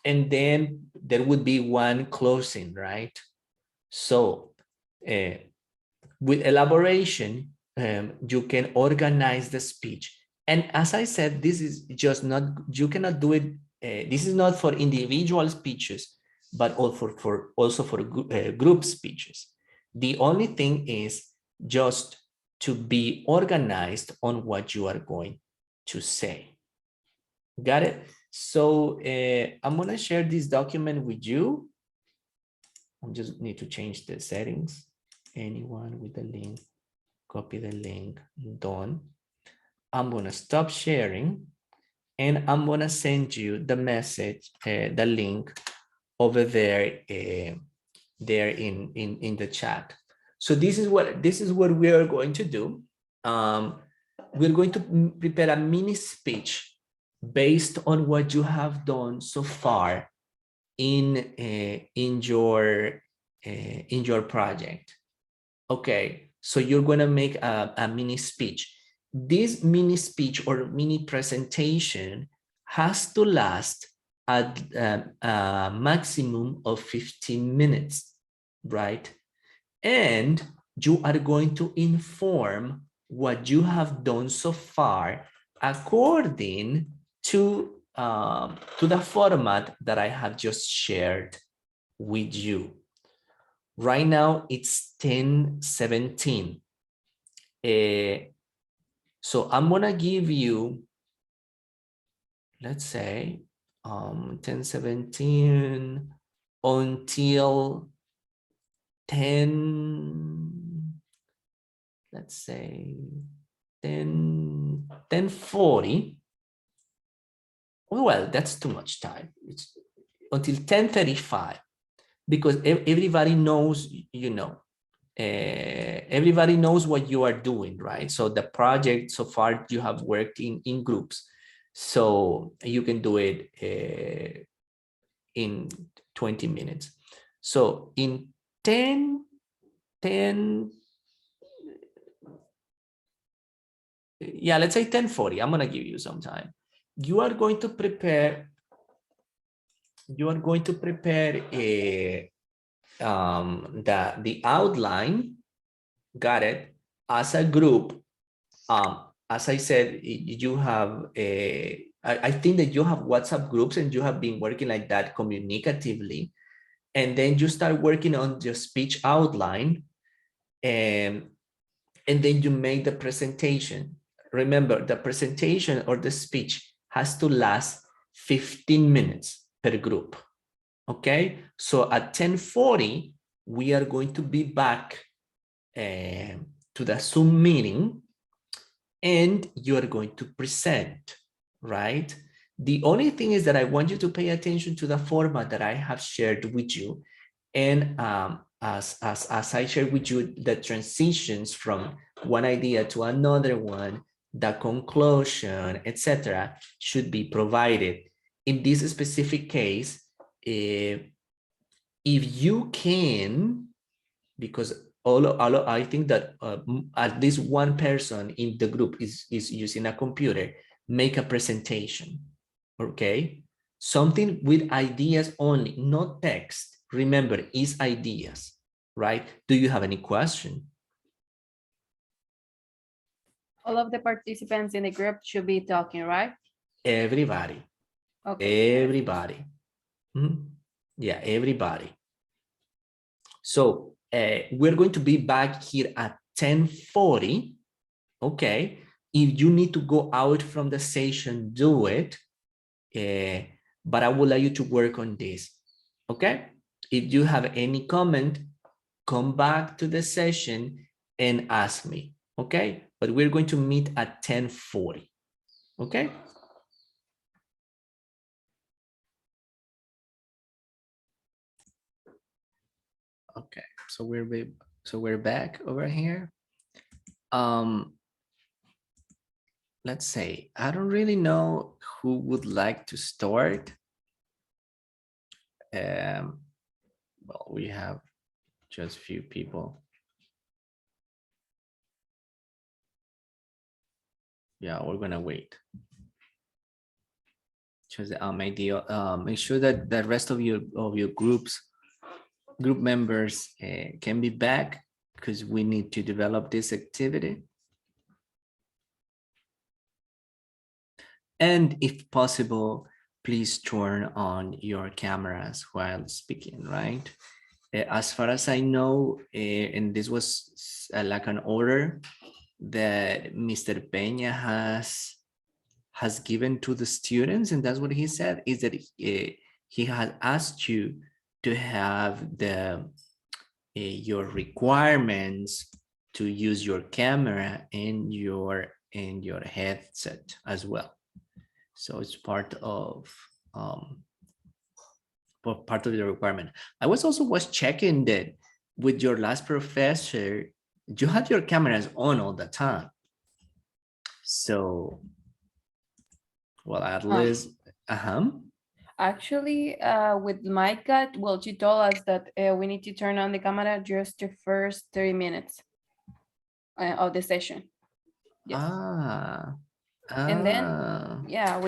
And then there would be one closing, right? So with elaboration, you can organize the speech. And as I said, this is just not, you cannot do it. This is not for individual speeches, but also for group speeches. The only thing is just to be organized on what you are going to say. Got it? So I'm gonna share this document with you. I just need to change the settings. Anyone with the link, copy the link, done. I'm gonna stop sharing, and I'm gonna send you the message, the link over there, there in the chat. So this is what we are going to do. We're going to prepare a mini speech based on what you have done so far in your project. Okay, so you're going to make a mini speech. This mini speech or mini presentation has to last at a maximum of 15 minutes, right? And you are going to inform what you have done so far according to the format that I have just shared with you. Right now it's 10:17. So I'm gonna give you, let's say, 10:17 until 10, let's say 10:40. Well, that's too much time. It's until 10:35, because everybody knows, everybody knows what you are doing, right? So the project so far you have worked in groups, so you can do it in 20 minutes. So in 10, yeah, let's say 10:40, I'm gonna give you some time. You are going to prepare the outline, got it, as a group. As I said, you have I think that you have WhatsApp groups, and you have been working like that communicatively, and then you start working on your speech outline, and then you make the presentation. Remember, the presentation or the speech has to last 15 minutes per group. Okay, so at 10:40, we are going to be back to the Zoom meeting, and you are going to present, right? The only thing is that I want you to pay attention to the format that I have shared with you. And as I shared with you, the transitions from one idea to another one, the conclusion, etc., should be provided. In this specific case, if you can, because I think that at least one person in the group is using a computer, make a presentation, okay? Something with ideas only, not text. Remember, it's ideas, right? Do you have any question? All of the participants in the group should be talking, right? Everybody. Okay. Everybody. Yeah, everybody. So we're going to be back here at 10:40. Okay. If you need to go out from the session, do it. But I would like you to work on this. Okay. If you have any comment, come back to the session and ask me. Okay. But we're going to meet at 10:40. Okay. Okay. So we'll be So we're back over here. Let's say, I don't really know who would like to start. Well, we have just few people. Yeah, we're gonna wait. Just make sure that the rest of your group members can be back, because we need to develop this activity. And if possible, please turn on your cameras while speaking, right? As far as I know, and this was like an order that Mr. Peña has given to the students, and that's what he said, is that he had asked you to have your requirements to use your camera and your headset as well. So it's part of the requirement. I was checking that with your last professor, you had your cameras on all the time. So, well, at least, Actually, with Micah, well, she told us that we need to turn on the camera just the first 30 minutes of the session. Yes. And then, yeah,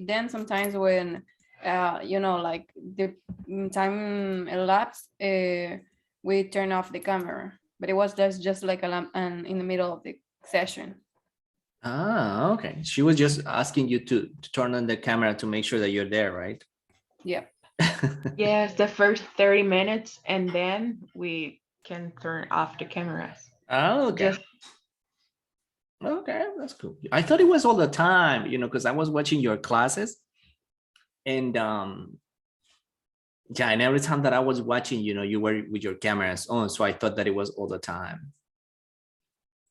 then sometimes when, like the time elapsed, we turn off the camera, but it was just like a lamp and in the middle of the session. Okay. She was just asking you to turn on the camera to make sure that you're there, right? Yeah. Yes, the first 30 minutes, and then we can turn off the cameras. Oh, okay. Okay, that's cool. I thought it was all the time, because I was watching your classes, and yeah, and every time that I was watching, you were with your cameras on, so I thought that it was all the time.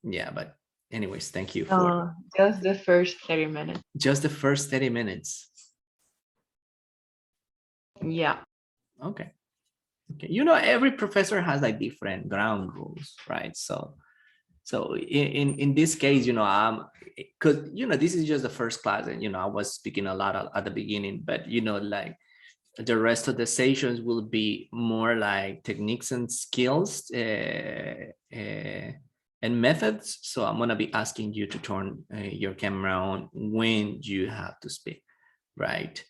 Yeah, but anyways, thank you for just the first 30 minutes. Just the first 30 minutes. Yeah. Okay. Every professor has like different ground rules, right? So in this case, because this is just the first class, and I was speaking a lot at the beginning, but like the rest of the sessions will be more like techniques and skills and methods. So I'm going to be asking you to turn your camera on when you have to speak, right?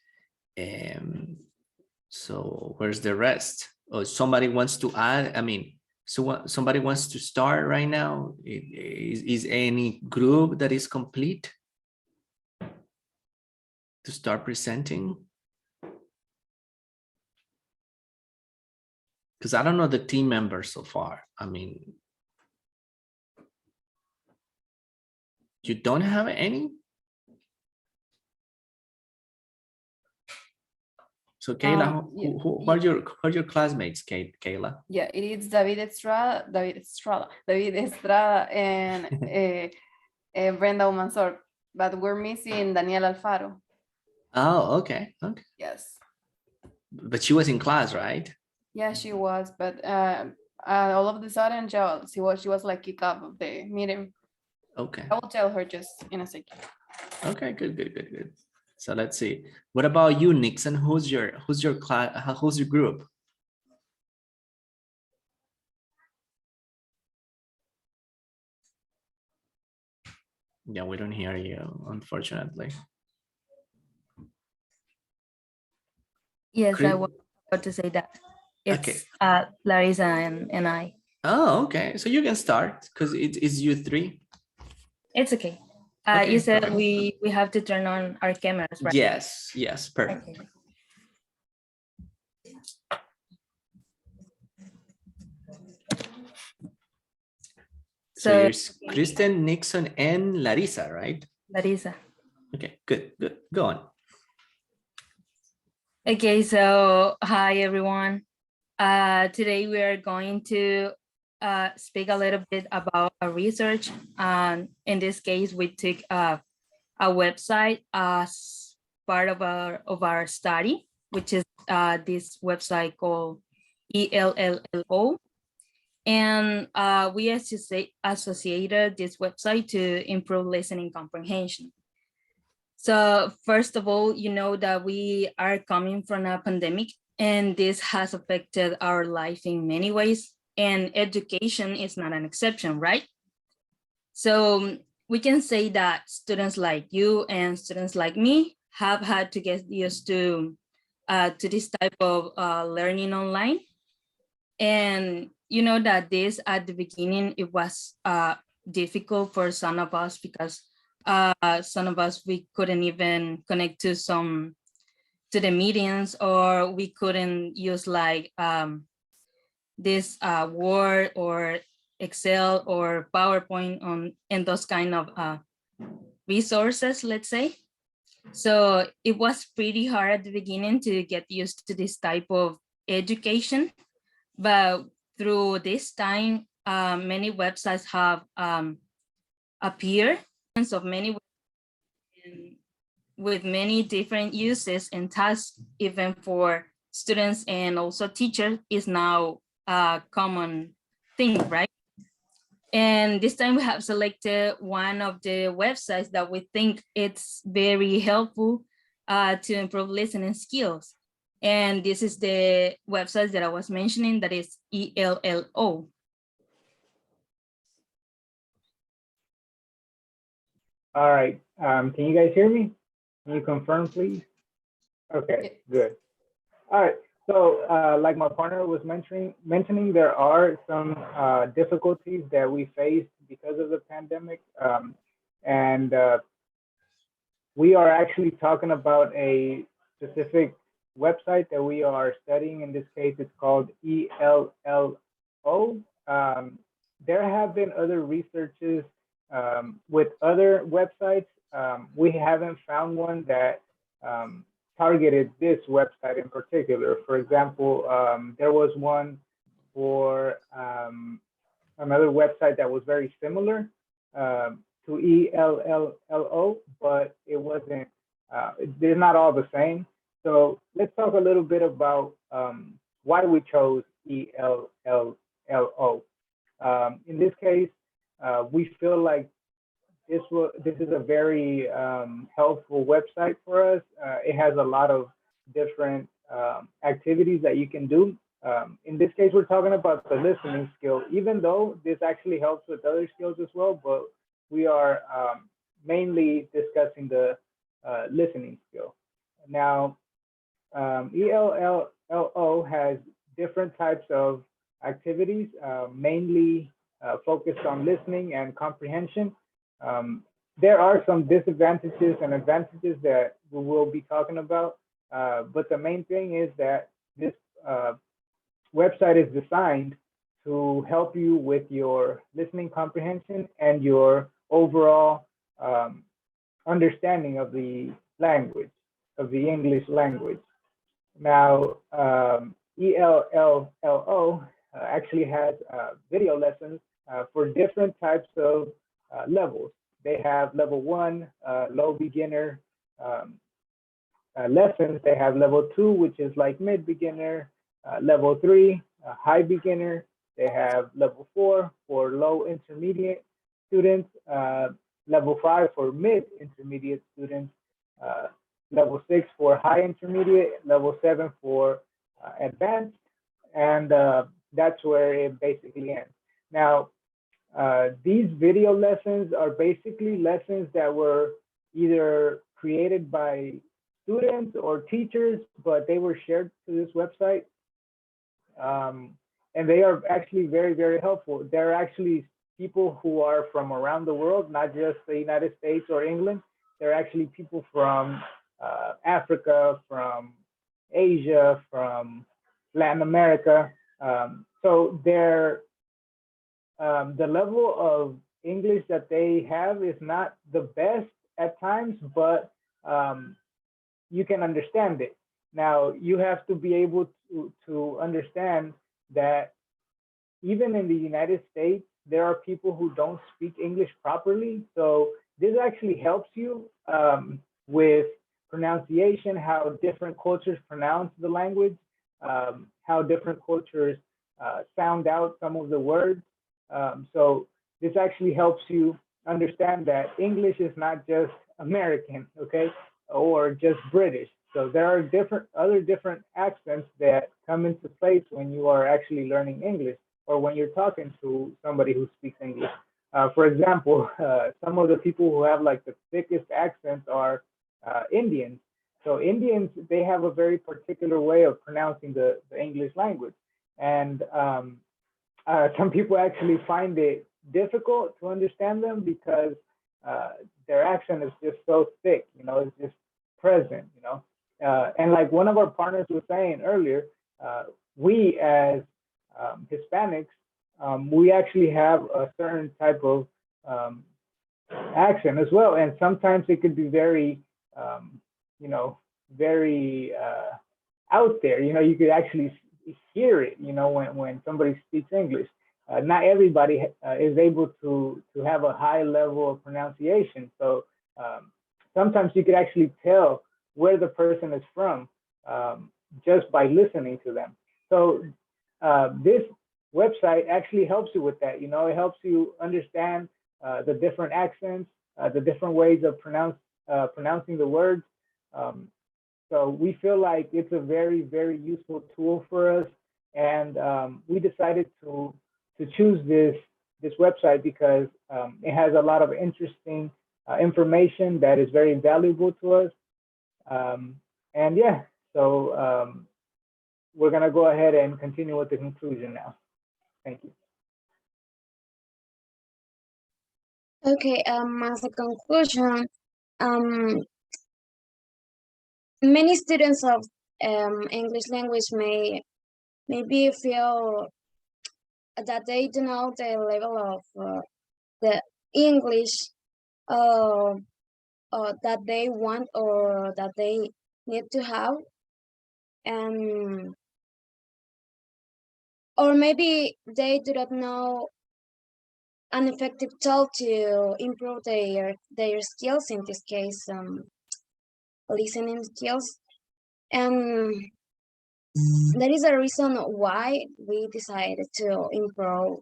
So where's the rest? Oh, somebody wants to add? So somebody wants to start right now? Is any group that is complete to start presenting? Because I don't know the team members so far. You don't have any? So Kayla, who are your classmates, Kayla? Yeah, it is David Estrada, and Brenda Umansor, but we're missing Daniel Alfaro. Oh, okay. Yes. But she was in class, right? Yeah, she was, but all of a sudden, she was like kicked out of the meeting. Okay. I will tell her just in a second. Okay, good. So let's see. What about you, Nixon? Who's your class? Who's your group? Yeah, we don't hear you, unfortunately. Yes, I was about to say that. It's okay. Larissa and I. Oh, okay. So you can start because it's you three. It's okay. Okay, you said we have to turn on our cameras, right? Yes, perfect. Okay. So here's Kristen, Nixon, and Larissa, right? Larissa. Okay, good. Go on. Okay, so hi everyone. Today we are going to speak a little bit about our research. In this case, we took a website as part of our study, which is this website called ELLO. And we associated this website to improve listening comprehension. So first of all, you know that we are coming from a pandemic, and this has affected our life in many ways, and education is not an exception, right? So we can say that students like you and students like me have had to get used to this type of learning online. And you know that this at the beginning, it was difficult for some of us because some of us, we couldn't even connect to the meetings, or we couldn't use like this Word or Excel or PowerPoint on and those kind of resources, let's say. So it was pretty hard at the beginning to get used to this type of education, but through this time, many websites have appeared, of many with many different uses and tasks, even for students and also teachers, is now a common thing, right? And this time we have selected one of the websites that we think it's very helpful to improve listening skills. And this is the website that I was mentioning, that is ELLO. All right. Can you guys hear me? Can you confirm, please? Okay, good. All right. So, like my partner was mentioning, there are some difficulties that we faced because of the pandemic, and we are actually talking about a specific website that we are studying. In this case, it's called ELLO. There have been other researches with other websites. We haven't found one that targeted this website in particular. For example, there was one for another website that was very similar to ELLO, but it wasn't, they're not all the same. So let's talk a little bit about why we chose ELLO. In this case, we feel like this is a very helpful website for us. It has a lot of different activities that you can do. In this case, we're talking about the listening skill, even though this actually helps with other skills as well, but we are mainly discussing the listening skill. Now, ELLO has different types of activities, mainly focused on listening and comprehension. There are some disadvantages and advantages that we will be talking about, but the main thing is that this website is designed to help you with your listening comprehension and your overall understanding of the language, of the English language. Now, ELLO actually has video lessons for different types of levels. They have level 1, low beginner lessons. They have level 2, which is like mid beginner, level 3, high beginner. They have level 4 for low intermediate students, level 5 for mid intermediate students, level 6 for high intermediate, level 7 for advanced, and that's where it basically ends. Now, these video lessons are basically lessons that were either created by students or teachers, but they were shared to this website. And they are actually very, very helpful. There are actually people who are from around the world, not just the United States or England. There are actually people from Africa, from Asia, from Latin America. So they're the level of English that they have is not the best at times, but you can understand it. Now, you have to be able to understand that even in the United States, there are people who don't speak English properly. So this actually helps you with pronunciation, how different cultures pronounce the language, how different cultures sound out some of the words. So this actually helps you understand that English is not just American, okay, or just British. So there are different accents that come into place when you are actually learning English or when you're talking to somebody who speaks English. For example, some of the people who have like the thickest accents are Indians. So Indians, they have a very particular way of pronouncing the English language. And some people actually find it difficult to understand them because their accent is just so thick, you know, it's just present, you know. And like one of our partners was saying earlier, we as Hispanics, we actually have a certain type of accent as well. And sometimes it could be very, you know, very out there. You know, you could actually hear it, you know, when somebody speaks English. Not everybody is able to have a high level of pronunciation. So sometimes you could actually tell where the person is from just by listening to them. So this website actually helps you with that. You know, it helps you understand the different accents, the different ways of pronouncing the words. So we feel like it's a very, very useful tool for us. And we decided to choose this website because it has a lot of interesting information that is very valuable to us. And yeah, so we're gonna go ahead and continue with the conclusion now. Thank you. Okay, as a conclusion, many students of English language maybe feel that they don't know the level of the English that they want or that they need to have, and or maybe they do not know an effective tool to improve their skills, in this case listening skills. And that is a reason why we decided to improve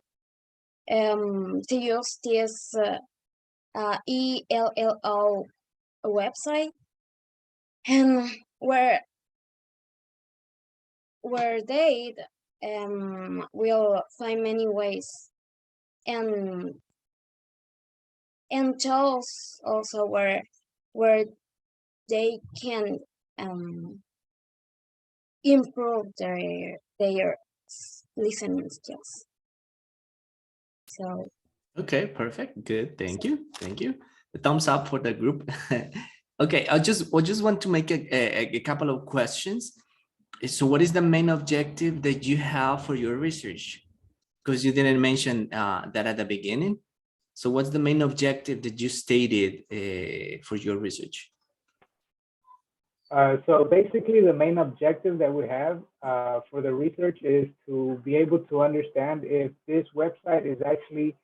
to use this ELLO website, and where they will find many ways and tools also where they can improve their listening skills. So Okay, perfect. Good. Thank you. Thank you. A thumbs up for the group. Okay, I just want to make a couple of questions. So what is the main objective that you have for your research? Because you didn't mention that at the beginning. So what's the main objective that you stated for your research? So basically, the main objective that we have for the research is to be able to understand if this website is actually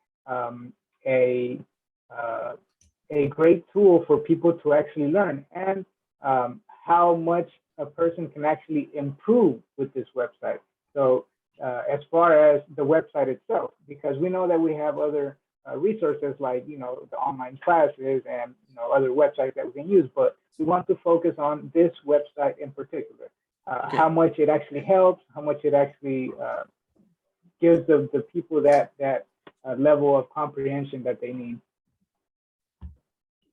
a great tool for people to actually learn, and how much a person can actually improve with this website. So as far as the website itself, because we know that we have other resources like, you know, the online classes and, you know, other websites that we can use, but we want to focus on this website in particular. Okay. How much it actually helps, how much it actually gives the people that level of comprehension that they need.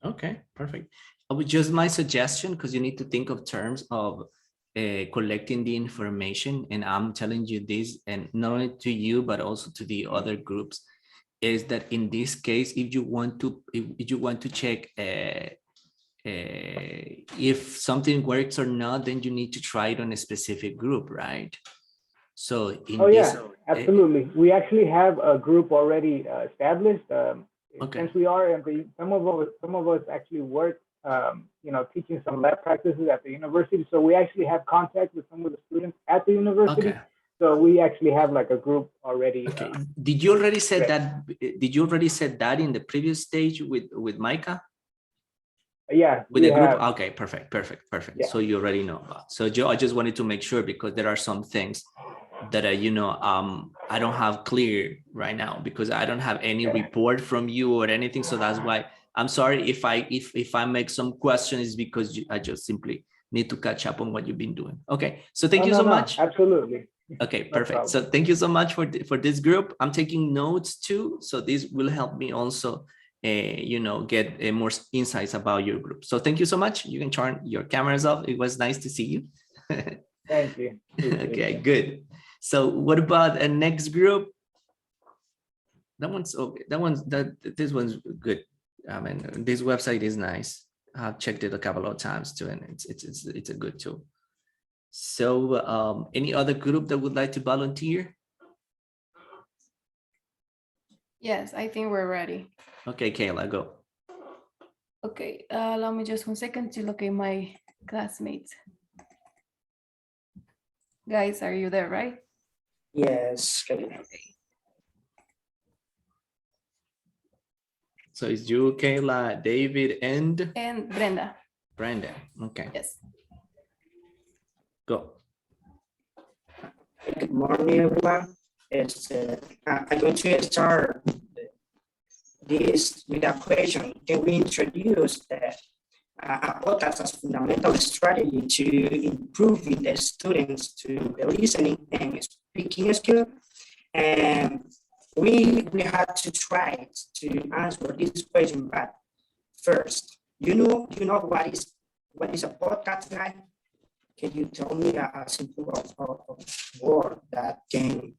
Okay, perfect. I would just my suggestion, because you need to think of terms of collecting the information, and I'm telling you this, and not only to you, but also to the other groups, is that in this case, if you want to check if something works or not, then you need to try it on a specific group, right? So in absolutely. We actually have a group already established. Okay. Since we are, and some of us actually work, you know, teaching some lab practices at the university. So we actually have contact with some of the students at the university. Okay. So we actually have like a group already. Okay. Did you already said that? Did you already said that in the previous stage with Micah? Yeah. With the group? have. Okay, perfect. Yeah. So you already know about. So Joe, I just wanted to make sure, because there are some things that I don't have clear right now, because I don't have any report from you or anything. So that's why I'm sorry if I make some questions, because I just simply need to catch up on what you've been doing. Okay, so thank you so much. Absolutely. Okay, No perfect. problem. So thank you so much for this group. I'm taking notes too, so this will help me also get more insights about your group. So thank you so much. You can turn your cameras off. It was nice to see you. Thank you. Appreciate Okay, it. good. So what about a next group? That one's okay. This one's good. I mean, this website is nice. I've checked it a couple of times too, and it's a good tool. So any other group that would like to volunteer? Yes, I think we're ready. Okay, Kayla, go. Okay, allow me just 1 second to look at my classmates. Guys, are you there, right? Yes, Karina. So it's you, Kayla, David, and And Brenda, Brandon. Okay, yes. go. Good morning, everyone. I'm going to start this with a question. Can we introduce a podcast as fundamental strategy to improving the students to the listening and speaking skill? And we had to try to answer this question, but first, you know what is a podcast, guy? Can you tell me a simple word that can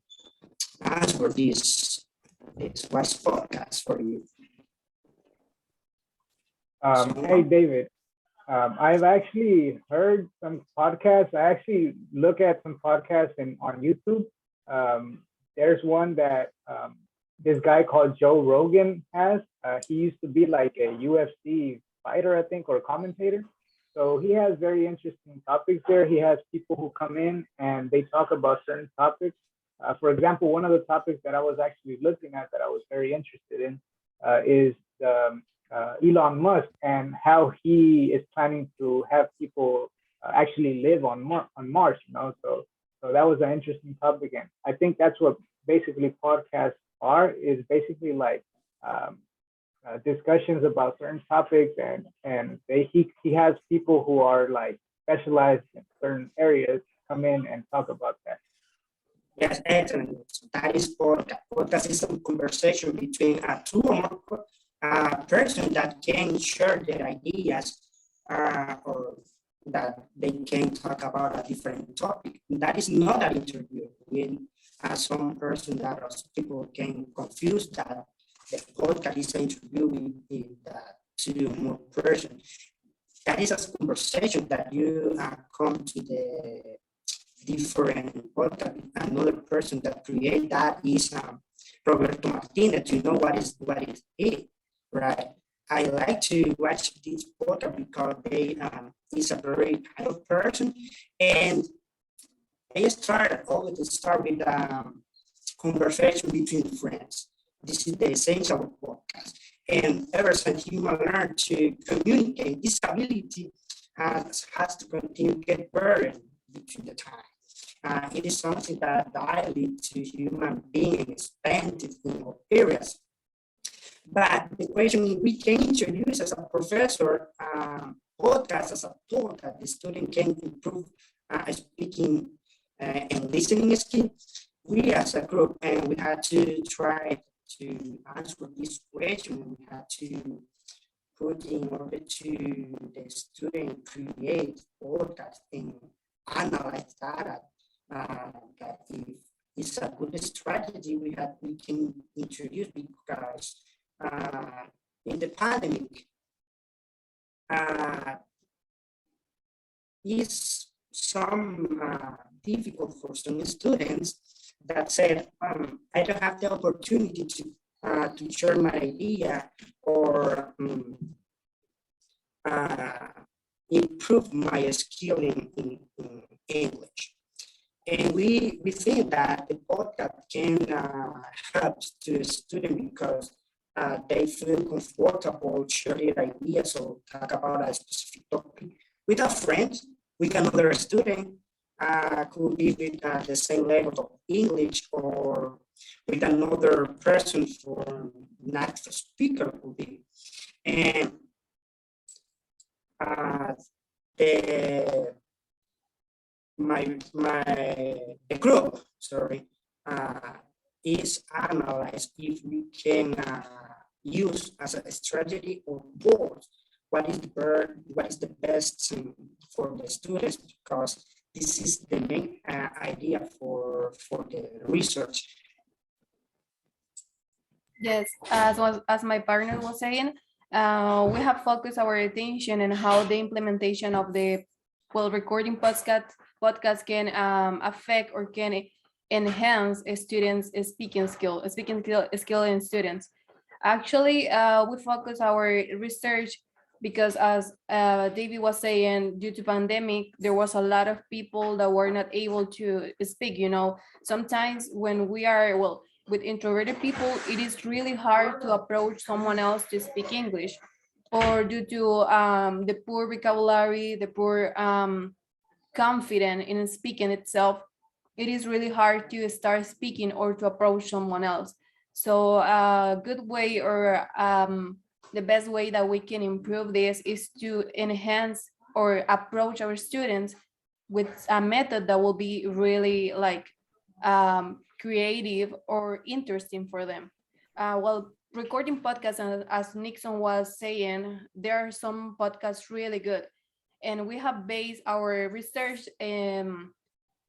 answer this what's podcast for you? Hey, David. I've actually heard some podcasts. I actually look at some podcasts on YouTube. There's one that this guy called Joe Rogan has. He used to be like a UFC fighter, I think, or commentator. So he has very interesting topics there. He has people who come in and they talk about certain topics. For example, one of the topics that I was actually looking at that I was very interested in is Elon Musk and how he is planning to have people actually live on Mars. So that was an interesting topic, and I think that's what basically podcasts are. Is basically like discussions about certain topics, and he has people who are like specialized in certain areas come in and talk about that. Yes, excellent. That is podcast. Podcast is a conversation between two or more person that can share their ideas or that they can talk about a different topic. That is not an interview with some person that people can confuse that the podcast is an interview with two more person. That is a conversation that you come to the different podcast. Another person that create that is Roberto Martinez. You know what is it, right? I like to watch this podcast because they is a very kind of person, and they always start with conversation between friends. This is the essential of podcast. And ever since human learned to communicate, this ability has to continue to get better between the time. It is something that directly to human beings spend in all areas. But the question is, we can introduce as a professor podcast as a tool that the student can improve speaking and listening skills. We as a group, and we had to try to answer this question. We had to put in order to the student create podcast and analyze data. That if it's a good strategy, we can introduce because in the pandemic, is some difficult for some students that said, I don't have the opportunity to share my idea or improve my skill in English. And we think that the podcast can help to students because they feel comfortable sharing ideas or talk about a specific topic with a friend, with another student, could be with the same level of English or with another person for native speaker could be. And the the group, sorry, is analyzed if we can use as a strategy or board what is the best for the students, because this is the main idea for the research. Yes, as my partner was saying, we have focused our attention on how the implementation of the recording podcast can affect or can enhance a students' speaking skill in students. Actually, we focus our research because, as David was saying, due to pandemic, there was a lot of people that were not able to speak. You know, sometimes when we are with introverted people, it is really hard to approach someone else to speak English, or due to the poor vocabulary, the poor confidence in speaking itself, it is really hard to start speaking or to approach someone else. So a good way, or the best way that we can improve this is to enhance or approach our students with a method that will be really like creative or interesting for them. Recording podcasts, as Nixon was saying, there are some podcasts really good, and we have based our research in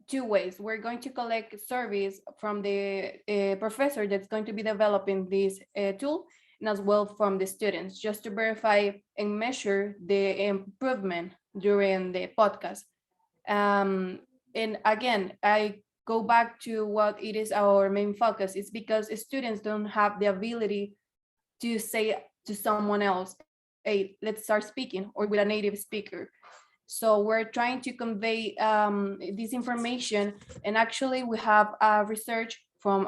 two ways. We're going to collect surveys from the professor that's going to be developing this tool, and as well from the students, just to verify and measure the improvement during the podcast. And again, I go back to what it is our main focus. It's because students don't have the ability to say to someone else, hey, let's start speaking, or with a native speaker. So we're trying to convey this information. And actually we have research from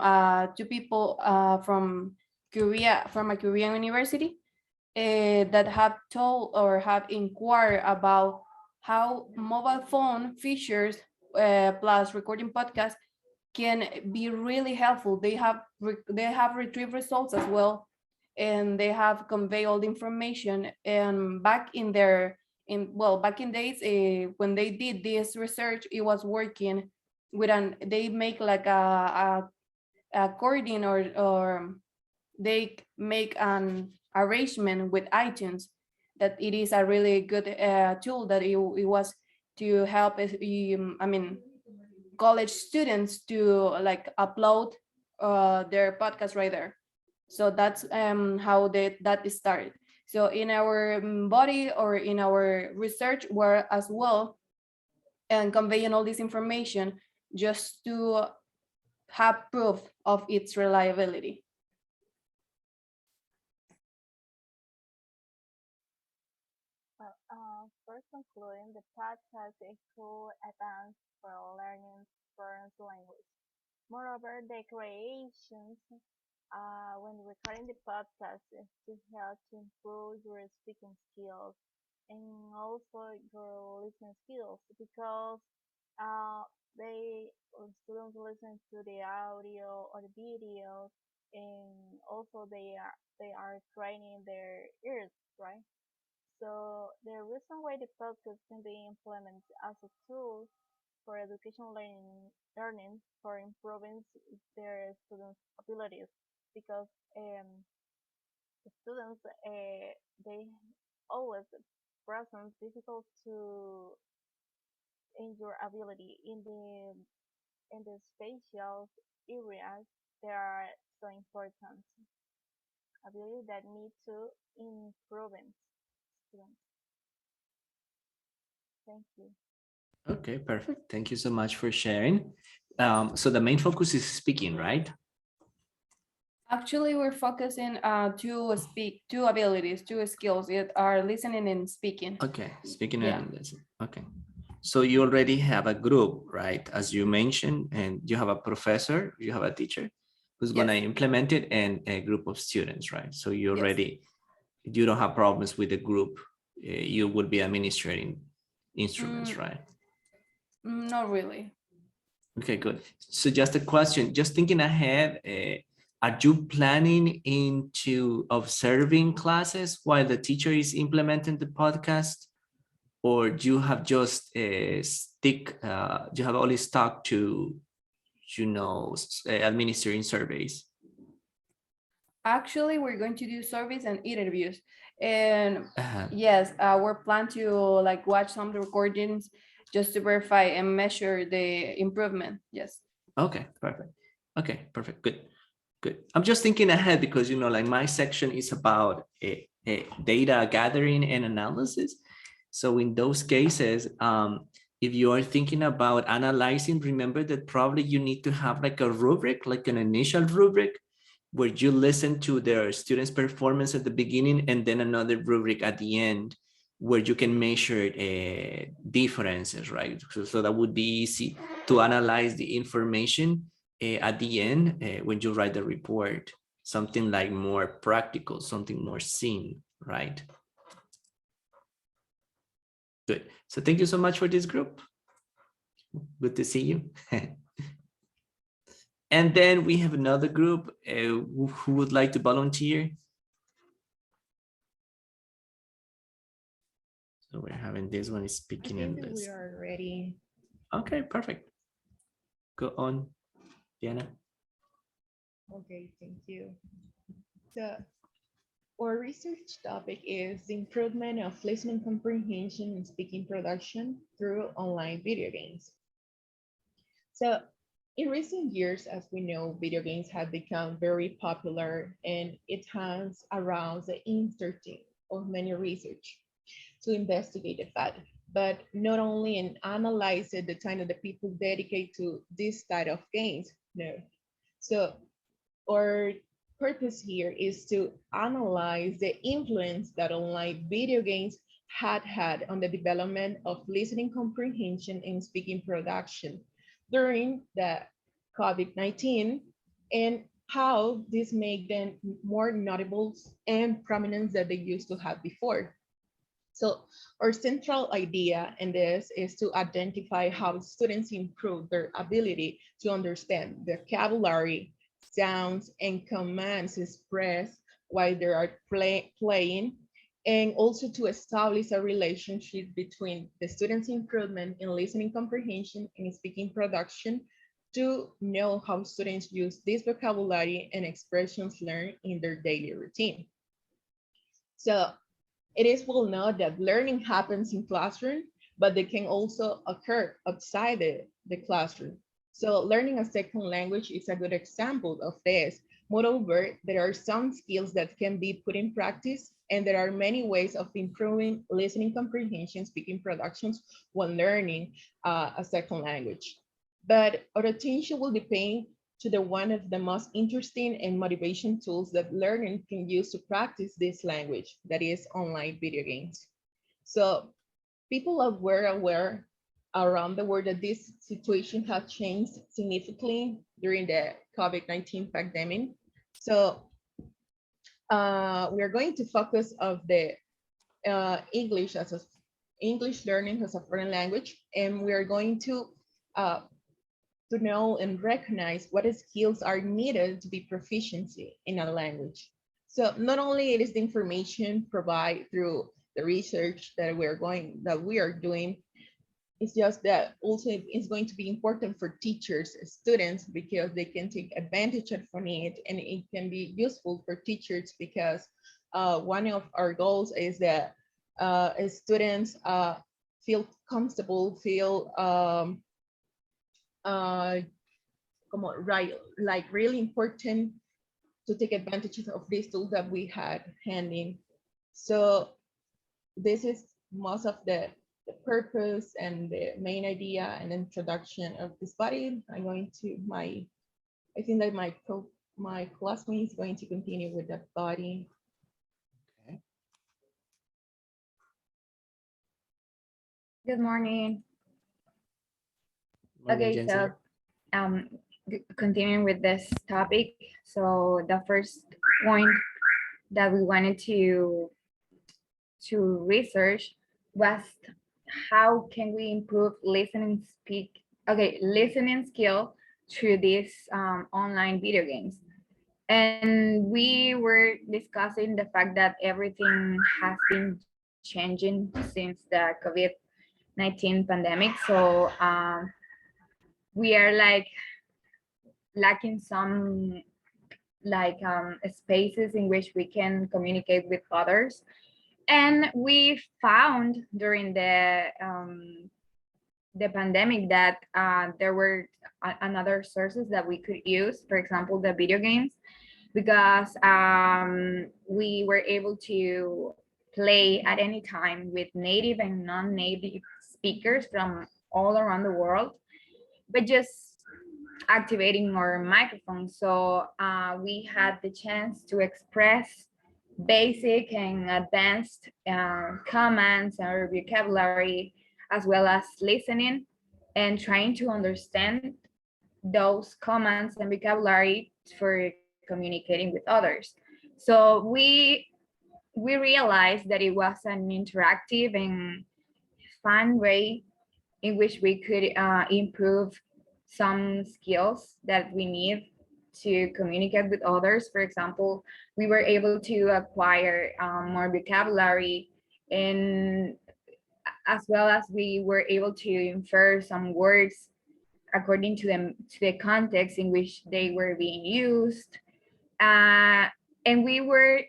two people from Korea, from a Korean university, that have told or have inquired about how mobile phone features plus recording podcasts can be really helpful. They have retrieved results as well, and they have conveyed all the information. And back in days, when they did this research, it was working with they make like a accordion, or they make an arrangement with iTunes, that it is a really good tool, that it was to help college students to like upload their podcast right there. So that's how that started. So in our body, or in our research, we're as well and conveying all this information just to have proof of its reliability. For concluding, the podcast is cool advance for learning foreign language. Moreover, the creations when recording the podcast is to help to improve your speaking skills and also your listening skills, because uh, students listen to the audio or the video, and also they are training their ears, right? So the reason why the podcast can be implemented as a tool for educational learning for improving their students' abilities, because the students they always present difficult to endure ability in the spatial areas. They are so important ability that need to improve in students. Thank you. Okay, perfect. Thank you so much for sharing. So the main focus is speaking, right? Actually, we're focusing two abilities, two skills that are listening and speaking. Okay, speaking Yeah. and listening. Okay. So you already have a group, right? As you mentioned, and you have a professor, you have a teacher who's going to Yes. implement it, and a group of students, right? So you Yes. already, you don't have problems with the group. You would be administrating instruments, right? Not really. Okay, good. So just a question, just thinking ahead, are you planning into observing classes while the teacher is implementing the podcast? Or you have just you have only stuck to, administering surveys? Actually, we're going to do surveys and interviews. And Uh-huh. yes, we're plan to like watch some of the recordings just to verify and measure the improvement. Yes. Okay, perfect. Okay, perfect. Good. Good. I'm just thinking ahead because, like my section is about data gathering and analysis. So in those cases, if you are thinking about analyzing, remember that probably you need to have like a rubric, like an initial rubric, where you listen to their students' performance at the beginning and then another rubric at the end, where you can measure differences, right? So that would be easy to analyze the information at the end when you write the report, something like more practical, something more seen, right? Good. So thank you so much for this group. Good to see you. And then we have another group who would like to volunteer. So we're having this one is speaking English. We are ready. Okay, perfect. Go on, Diana. Okay, thank you. Our research topic is the improvement of listening comprehension and speaking production through online video games. So in recent years, as we know, video games have become very popular and it has aroused the interest of many research to investigate the fact, but not only in analyzing the time that the people dedicate to this type of games, no. So our purpose here is to analyze the influence that online video games had on the development of listening comprehension and speaking production during the COVID-19 and how this made them more notable and prominent than they used to have before. So our central idea in this is to identify how students improve their ability to understand vocabulary, sounds, and commands expressed while they are playing, and also to establish a relationship between the students' improvement in listening comprehension and speaking production to know how students use this vocabulary and expressions learned in their daily routine. So it is well known that learning happens in classroom, but they can also occur outside the classroom. So learning a second language is a good example of this. Moreover, there are some skills that can be put in practice, and there are many ways of improving listening comprehension, speaking productions when learning a second language. But our attention will depend to the one of the most interesting and motivation tools that learning can use to practice this language, that is online video games. So people are aware around the world that this situation has changed significantly during the COVID-19 pandemic. So we are going to focus of the English learning as a foreign language, and we are going to know and recognize what skills are needed to be proficiency in a language. So not only it is the information provided through the research that we are doing, it's just that also it's going to be important for teachers, students, because they can take advantage of it, and it can be useful for teachers because one of our goals is that students feel comfortable, feel like really important to take advantage of these tools that we had handy. So this is most of the purpose and the main idea and introduction of this body. I think that my classmate is going to continue with that body. Okay. Good morning. Morning, Okay, Jensen. so continuing with this topic. So the first point that we wanted to research was how can we improve listening skill through these online video games. And we were discussing the fact that everything has been changing since the COVID-19 pandemic. So we are like lacking some spaces in which we can communicate with others. And we found during the pandemic that there were another sources that we could use, for example, the video games, because we were able to play at any time with native and non-native speakers from all around the world, but just activating our microphone. So we had the chance to express basic and advanced commands or vocabulary, as well as listening and trying to understand those commands and vocabulary for communicating with others. So we realized that it was an interactive and fun way in which we could improve some skills that we need to communicate with others. For example, we were able to acquire more vocabulary, and as well as we were able to infer some words according to the context in which they were being used. And we were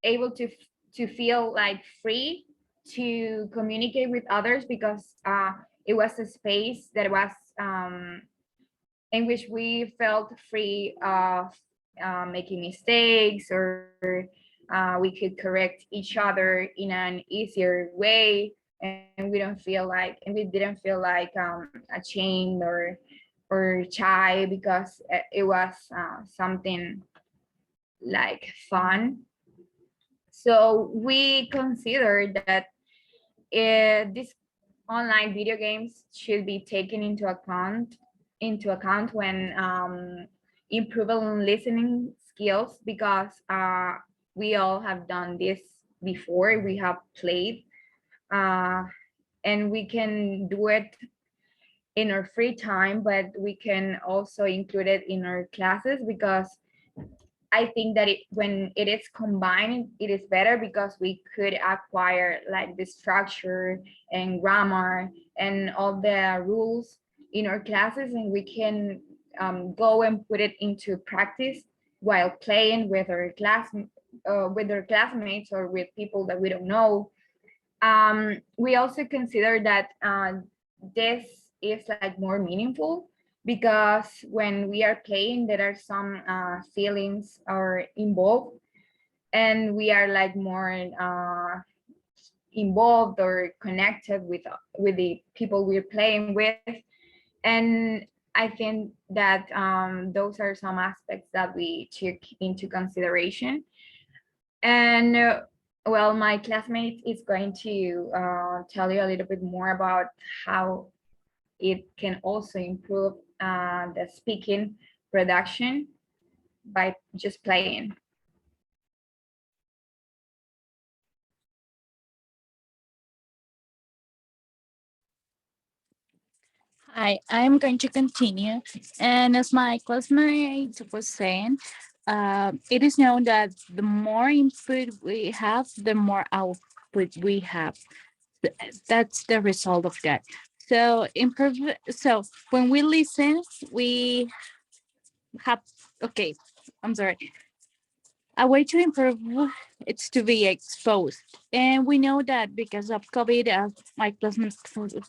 able to feel like free to communicate with others, because it was a space that was in which we felt free of making mistakes, or we could correct each other in an easier way, and we didn't feel like ashamed or shy, because it was something like fun. So we consider that these online video games should be taken into account when improving listening skills, because we all have done this before. We have played, and we can do it in our free time, but we can also include it in our classes, because I think that when it is combined, it is better, because we could acquire like the structure and grammar and all the rules in our classes, and we can go and put it into practice while playing with our classmates or with people that we don't know. We also consider that this is like more meaningful, because when we are playing, there are some feelings are involved, and we are like more involved or connected with the people we're playing with. And I think that those are some aspects that we took into consideration. And well, my classmate is going to tell you a little bit more about how it can also improve the speaking production by just playing. I'm going to continue. And as my classmate was saying, it is known that the more input we have, the more output we have. That's the result of that. So improve. So when we listen, we have, okay, I'm sorry. A way to improve it's to be exposed. And we know that because of COVID, as my classmates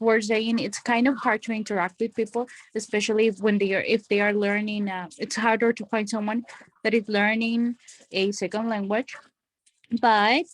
were saying, it's kind of hard to interact with people, especially when if they are learning. It's harder to find someone that is learning a second language. But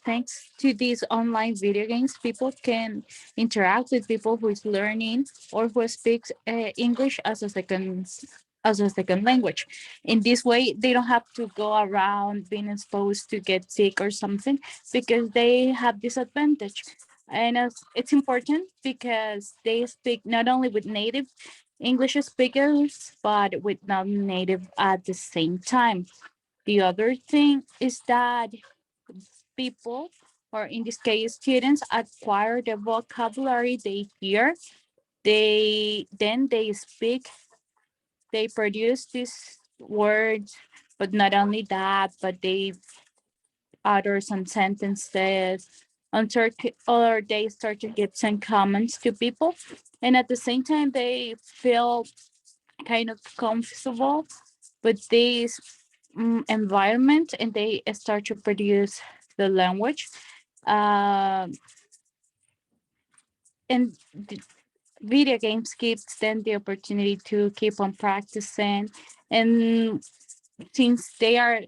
thanks to these online video games, people can interact with people who is learning or who speaks English as a second language. In this way, they don't have to go around being exposed to get sick or something, because they have this advantage. And it's important because they speak not only with native English speakers, but with non-native at the same time. The other thing is that people or in this case, students acquire the vocabulary they hear. They speak, they produce these words, but not only that, but they utter some sentences, or they start to give some comments to people. And at the same time, they feel kind of comfortable with this environment, and they start to produce the language. Um and the video games gives them the opportunity to keep on practicing. And since they are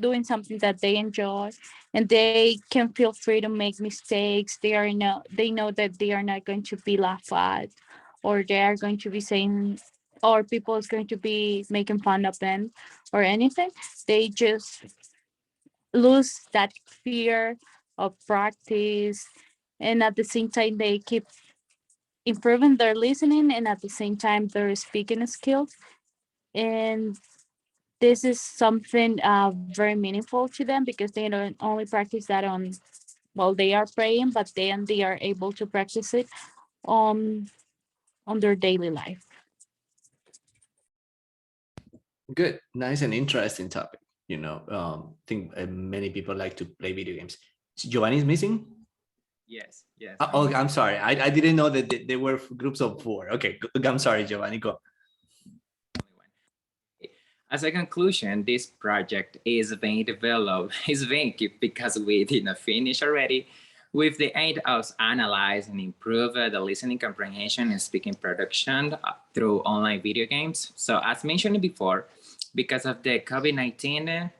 doing something that they enjoy, and they can feel free to make mistakes, they know that they are not going to be laughed at, or they are going to be saying, or people is going to be making fun of them or anything. They just lose that fear of practice, and at the same time they keep improving their listening, and at the same time their speaking skills. And this is something very meaningful to them, because they don't only practice that on while they are praying, but then they are able to practice it on their daily life. Good, nice and interesting topic. I think many people like to play video games. Giovanni is missing? Yes, yes. Oh, I'm sorry. I didn't know that there were groups of 4. Okay, I'm sorry, Giovanni, go. As a conclusion, this project is being developed, is being kept because we did not finish already, with the aim of analyze and improve the listening comprehension and speaking production through online video games. So as mentioned before, because of the COVID-19,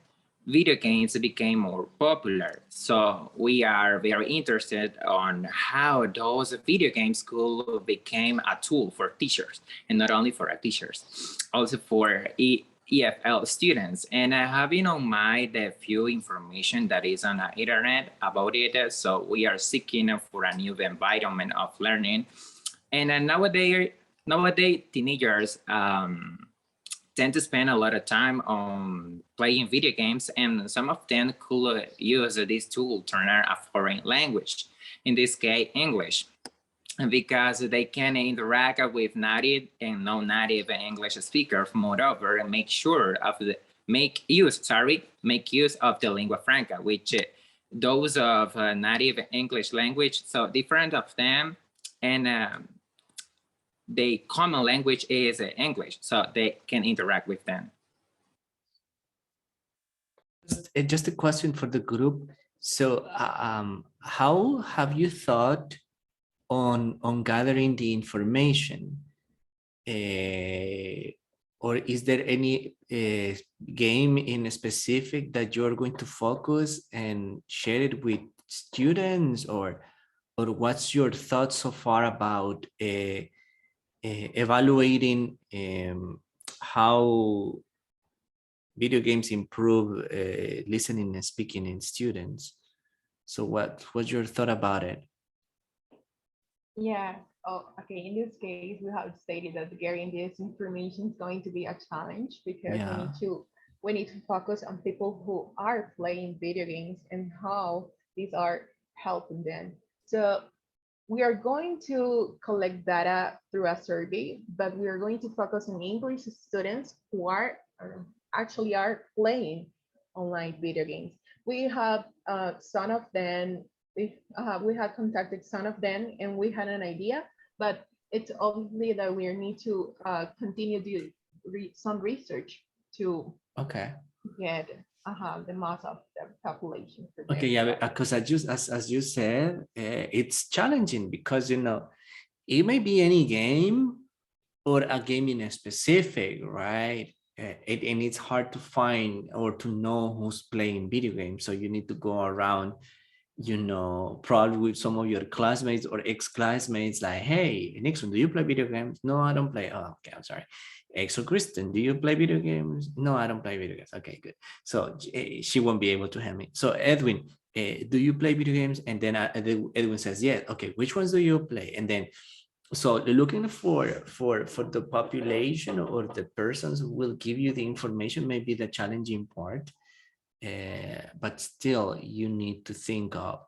video games became more popular. So we are very interested on how those video games could become a tool for teachers, and not only for teachers, also for EFL students. And having on mind the few information that is on the internet about it, so we are seeking for a new environment of learning. And nowadays teenagers tend to spend a lot of time on playing video games, and some of them could use this tool to learn a foreign language, in this case, English, because they can interact with native and non-native English speakers. Moreover, make use of the lingua franca, which those of native English language, so different of them, and the common language is English, so they can interact with them. Just a question for the group. So how have you thought on gathering the information? Or is there any game in specific that you're going to focus and share it with students, or what's your thoughts so far about evaluating how video games improve listening and speaking in students? So what's your thought about it? Yeah. Oh, okay. In this case, we have stated that getting this information is going to be a challenge, because Yeah. we need to focus on people who are playing video games and how these are helping them. So we are going to collect data through a survey, but we are going to focus on English students who are playing online video games. We have some of them. We have contacted some of them, and we had an idea, but it's obviously that we need to continue to some research to get the mass of the population. Okay, yeah, because as you said, it's challenging because it may be any game or a game in a specific, right? And it's hard to find or to know who's playing video games. So you need to go around, probably with some of your classmates or ex-classmates, like, hey, Nixon, do you play video games? No, I don't play. Oh, okay, I'm sorry. Ex or Kristen, do you play video games? No, I don't play video games. Okay, good. So she won't be able to help me. So Edwin, do you play video games? And then Edwin says, yeah. Okay, which ones do you play? And then, so looking for the population or the persons who will give you the information may be the challenging part. But still, you need to think of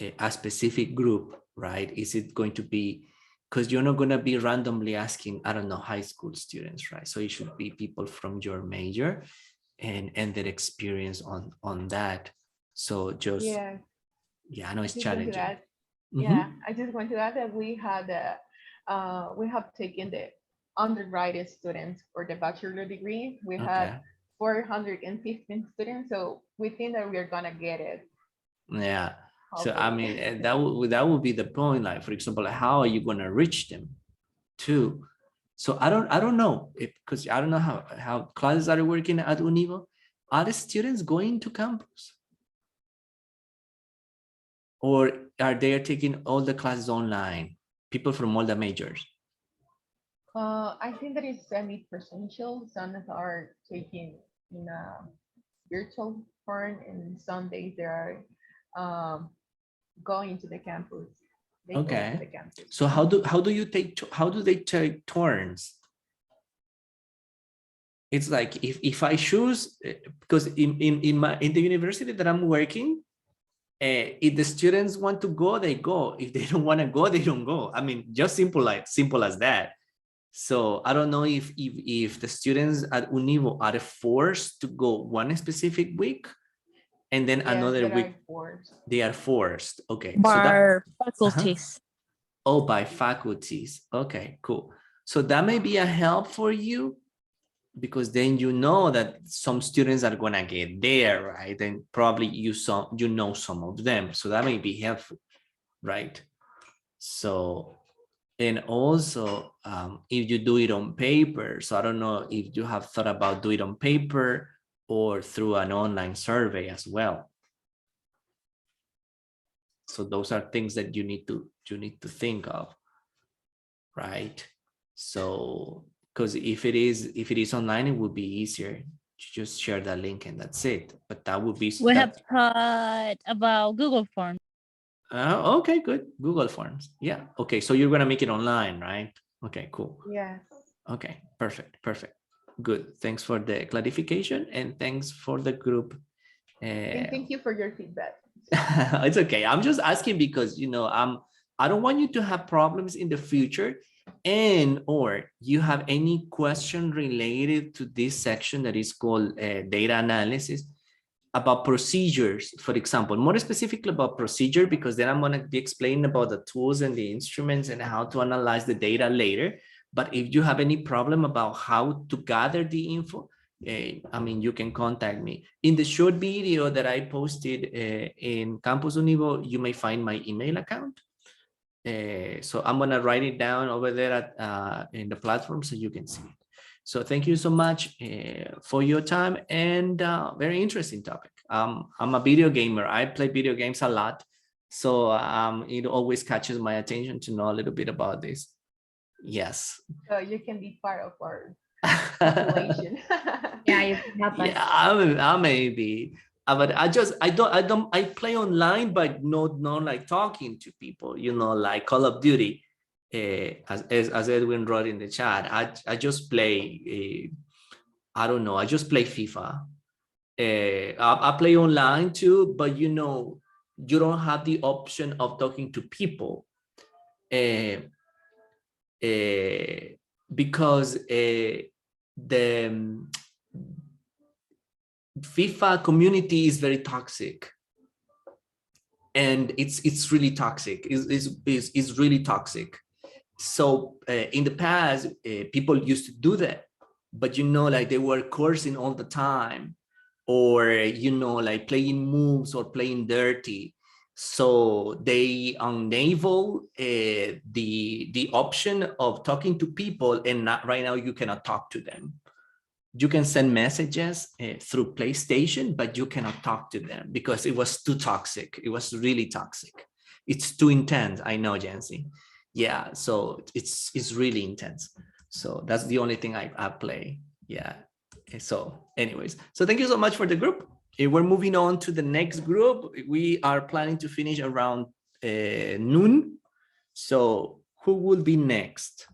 a specific group, right? Is it going to be, because you're not going to be randomly asking, I don't know, high school students, right? So it should be people from your major and their experience on that. So just, Yeah, yeah, I know I it's just want to challenging. add. Mhm. Yeah, I just want to add that we have taken the undergraduate students for the bachelor degree. We had Okay. 415 students, so we think that we are gonna get it, Yeah. So I hopefully. mean, that would be the point. Like, for example, like, how are you going to reach them too? So I don't know if, because I don't know how classes are working at Univo. Are the students going to campus, or are they taking all the classes online? People from all the majors. I think that it's semi-presential. Some are taking in a virtual form, and some days they are um, going to the campus. They go to Okay. the campus. So how do they take turns? It's like if I choose, because in the university that I'm working, if the students want to go, they go. If they don't want to go, they don't go. I mean, just simple as that. So I don't know if the students at Univo are forced to go one specific week, and then Yes, another they are week forced. they are forced. Okay, so that Bar faculties. oh, by faculties. Okay, cool. So that may be a help for you, because then you know that some students are gonna get there, right? And probably you know some of them, so that may be helpful, right? So, and also if you do it on paper, so I don't know if you have thought about doing it on paper or through an online survey as well. So those are things that you need to think of, right? So, because if it is online, it would be easier to just share that link and that's it. But that would be We have that. thought about Google Forms. Okay, good. Google Forms. Yeah. Okay. So you're gonna make it online, right? Okay, cool. Yes. Okay, perfect. Good. Thanks for the clarification and thanks for the group. And thank you for your feedback. It's okay. I'm just asking because I don't want you to have problems in the future, and or you have any question related to this section that is called data analysis about procedures, for example, more specifically about procedure, because then I'm going to be explaining about the tools and the instruments and how to analyze the data later. But if you have any problem about how to gather the info, I mean, you can contact me. In the short video that I posted in Campus Univo, you may find my email account. So I'm going to write it down over there in the platform so you can see it. So thank you so much for your time, and very interesting topic. I'm a video gamer. I play video games a lot. So it always catches my attention to know a little bit about this. Yes. So you can be part of our population. Yeah, you can help us. Yeah, I may be. But I play online, but not like talking to people, like Call of Duty. As Edwin wrote in the chat, I just play, I don't know, I just play FIFA. I play online too, but you don't have the option of talking to people. Because the FIFA community is very toxic, and it's really toxic. It's really toxic. So in the past, people used to do that, but like they were cursing all the time, or like playing moves or playing dirty. So they enable the option of talking to people, and not right now you cannot talk to them. You can send messages through PlayStation, but you cannot talk to them because it was too toxic. It was really toxic. It's too intense. I know, Jancy. Yeah, so it's really intense. So that's the only thing I play. Yeah. So anyways, so thank you so much for the group. We're moving on to the next group. We are planning to finish around noon. So who will be next?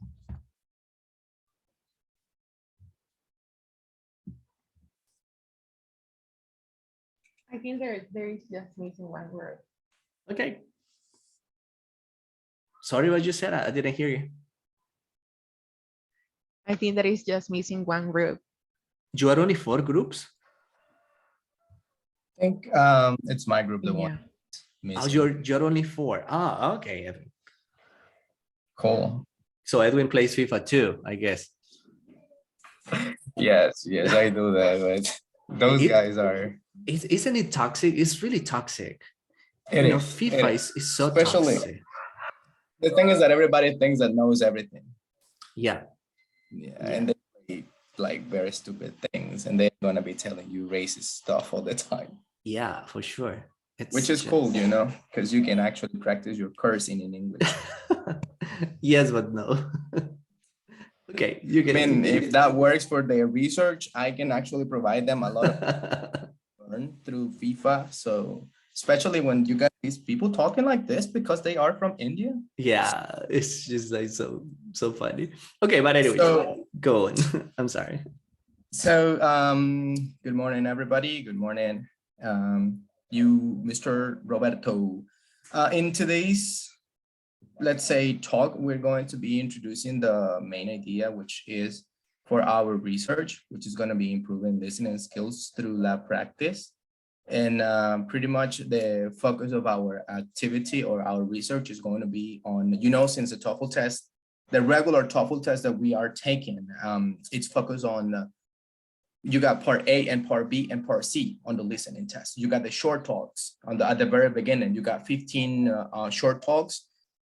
I think there is just missing one word. Okay, Sorry, what you said? I didn't hear you. I think that is just missing one group. You are only 4 groups? I think it's my group, the Yeah. one Oh, missing. you're only 4. Ah, okay, Edwin. Cool. So Edwin plays FIFA too, I guess. Yes, I do that, but those It- guys are. Isn't it toxic? It's really toxic. It You know, is, FIFA it is so Especially- toxic. The thing is that everybody thinks that knows everything. Yeah. Yeah, Yeah. and they play like very stupid things, and they're gonna be telling you racist stuff all the time, Yeah, for sure. It's which is just- cool, you know, because you can actually practice your cursing in English. Yes, but no. Okay, you I can. mean, if that works for their research, I can actually provide them a lot of learn through FIFA. So especially when you got these people talking like this because they are from India. Yeah, it's just like so funny. Okay, but anyway, So- go on. I'm sorry. So good morning, everybody. Good morning, you, Mr. Roberto. In today's, let's say, talk, we're going to be introducing the main idea, which is for our research, which is going to be improving listening skills through lab practice. And pretty much the focus of our activity or our research is going to be on, you know, since the TOEFL test, the regular TOEFL test that we are taking, it's focused on you got part A and part B and part C on the listening test. You got the short talks at the very beginning. You got 15 short talks,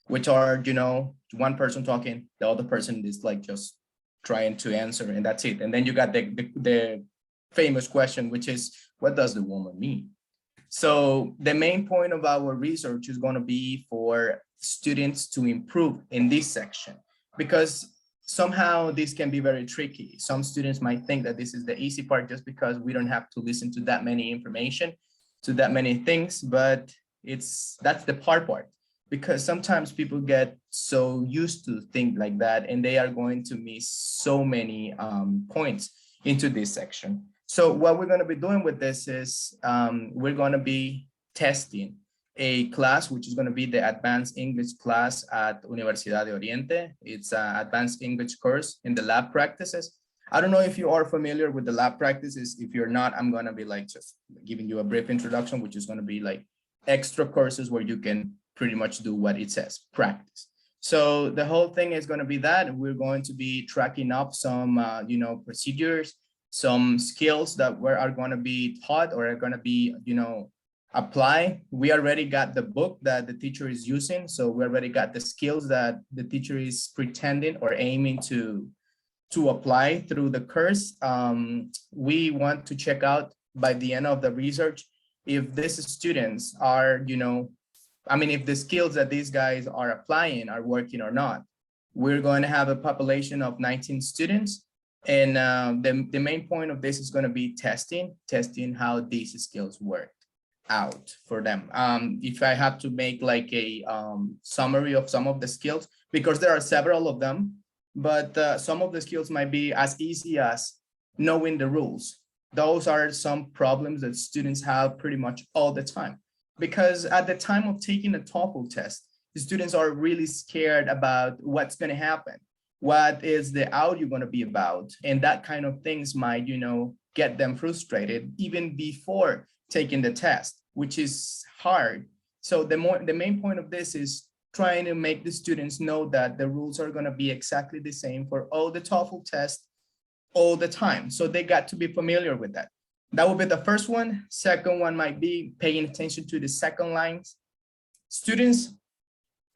which are, you know, one person talking, the other person is like just trying to answer, and that's it. And then you got the famous question, which is, what does the woman mean? So the main point of our research is going to be for students to improve in this section, because somehow this can be very tricky. Some students might think that this is the easy part just because we don't have to listen to that many information, to that many things, but that's the hard part, because sometimes people get so used to think like that and they are going to miss so many points into this section. So what we're going to be doing with this is we're going to be testing a class, which is going to be the advanced English class at Universidad de Oriente. It's an advanced English course in the lab practices. I don't know if you are familiar with the lab practices. If you're not, I'm going to be like just giving you a brief introduction, which is going to be like extra courses where you can pretty much do what it says, practice. So the whole thing is going to be that we're going to be tracking up some, you know, procedures, some skills that are going to be taught or are going to be, you know, apply. We already got the book that the teacher is using. So we already got the skills that the teacher is pretending or aiming to apply through the course. We want to check out by the end of the research if these students are, you know, I mean, if the skills that these guys are applying are working or not. We're going to have a population of 19 students. And the main point of this is going to be testing how these skills work out for them. If I have to make like a summary of some of the skills, because there are several of them, but some of the skills might be as easy as knowing the rules. Those are some problems that students have pretty much all the time, because at the time of taking a TOEFL test, the students are really scared about what's going to happen. What is the audio going to be about? And that kind of things might, you know, get them frustrated even before taking the test, which is hard. So the main point of this is trying to make the students know that the rules are going to be exactly the same for all the TOEFL tests all the time. So they got to be familiar with that. That would be the first one. Second one might be paying attention to the second lines. Students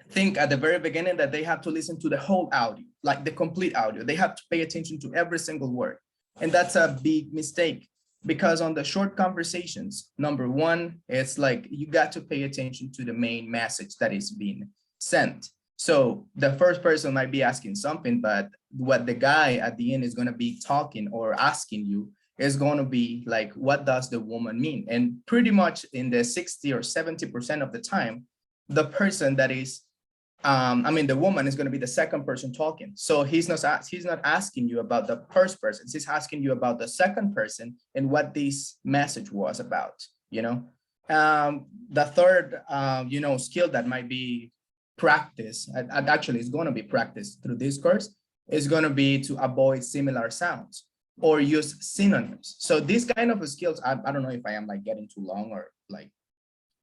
think at the very beginning that they have to listen to the whole audio, like the complete audio. They have to pay attention to every single word. And that's a big mistake, because on the short conversations, number one, it's like you got to pay attention to the main message that is being sent. So the first person might be asking something, but what the guy at the end is going to be talking or asking you is going to be like, what does the woman mean? And pretty much in the 60 or 70% of the time, the person that is, the woman is going to be the second person talking. So he's not asking you about the first person. He's asking you about the second person and what this message was about, you know. The third, skill that might be practice, and actually it's going to be practiced through this course, is going to be to avoid similar sounds or use synonyms. So these kind of skills, I don't know if I am like getting too long or like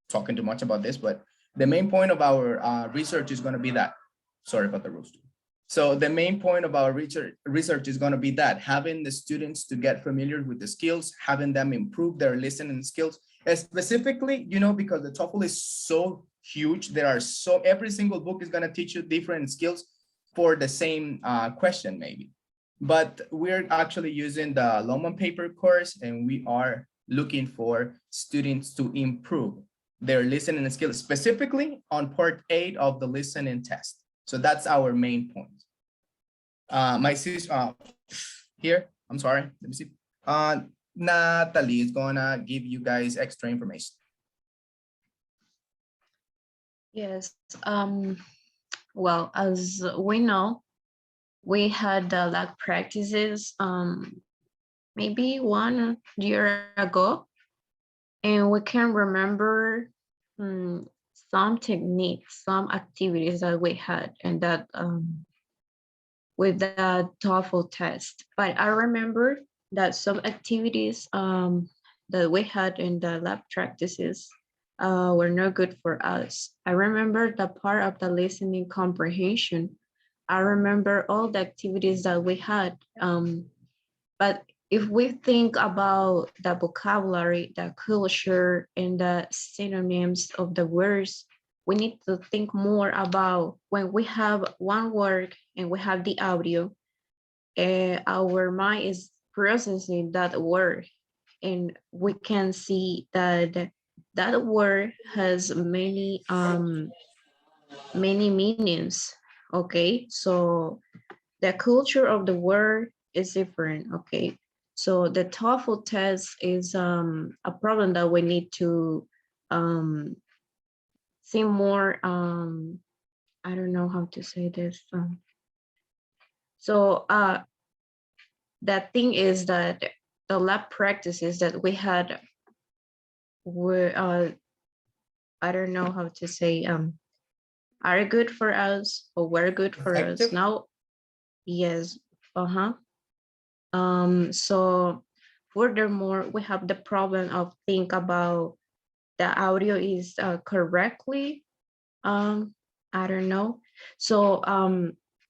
talking too much about this, but the main point of our research is going to be that. Sorry about the rooster. So the main point of our research is going to be that, having the students to get familiar with the skills, having them improve their listening skills, and specifically, you know, because the TOEFL is so huge, there are every single book is going to teach you different skills for the same question maybe. But we're actually using the Longman paper course, and we are looking for students to improve their listening skills, specifically on part 8 of the listening test. So that's our main point. My sister here, I'm sorry, let me see. Natalie is gonna give you guys extra information. Yes, well, as we know, we had the lab practices maybe 1 year ago, and we can remember some techniques, some activities that we had, and that with the TOEFL test. But I remember that some activities that we had in the lab practices were not good for us. I remember the part of the listening comprehension. I remember all the activities that we had. But if we think about the vocabulary, the culture, and the synonyms of the words, we need to think more about when we have one word and we have the audio, our mind is processing that word, and we can see that that word has many meanings. Okay, so the culture of the word is different. Okay, so the TOEFL test is a problem that we need to see more. I don't know how to say this. So the thing is that the lab practices that we had were I don't know how to say are good for us or were good for us. Effective? Now, yes, so furthermore, we have the problem of think about the audio is correctly. I don't know. So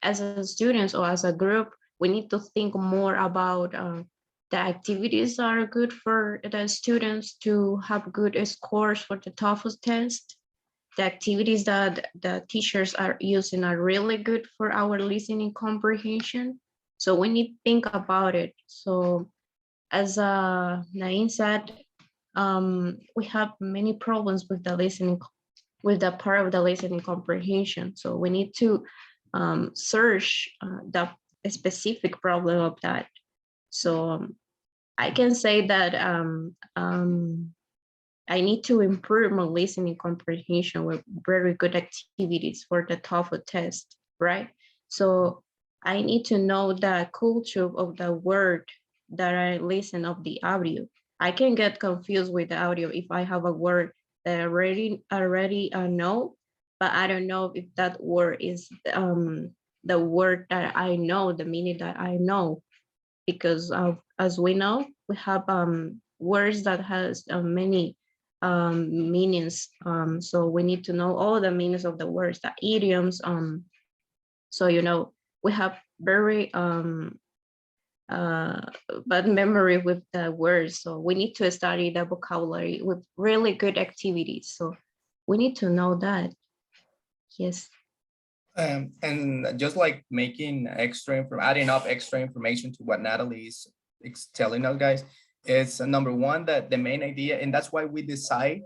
as a students or as a group, we need to think more about the activities that are good for the students to have good scores for the TOEFL test. The activities that the teachers are using are really good for our listening comprehension. So we need to think about it. So as Nain said, we have many problems with the listening, with the part of the listening comprehension. So we need to search the specific problem of that. So I can say that I need to improve my listening comprehension with very good activities for the TOEFL test, right? So I need to know the culture of the word that I listen of the audio. I can get confused with the audio if I have a word that I already know, but I don't know if that word is the word that I know, the meaning that I know, because as we know, we have words that has many meanings. So we need to know all the meanings of the words, the idioms. So you know, we have very bad memory with the words. So we need to study the vocabulary with really good activities. So we need to know that. Yes. And just like making adding up extra information to what Natalie is telling us, guys, it's number one, that the main idea, and that's why we decide.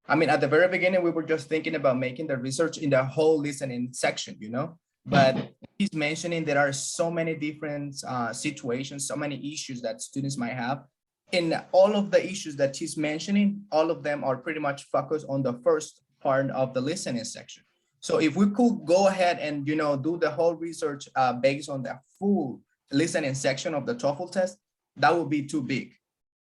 I mean, at the very beginning, we were just thinking about making the research in the whole listening section, you know, but he's mentioning there are so many different situations, so many issues that students might have. In all of the issues that he's mentioning, all of them are pretty much focused on the first part of the listening section. So if we could go ahead and, you know, do the whole research based on the full listening section of the TOEFL test, that would be too big,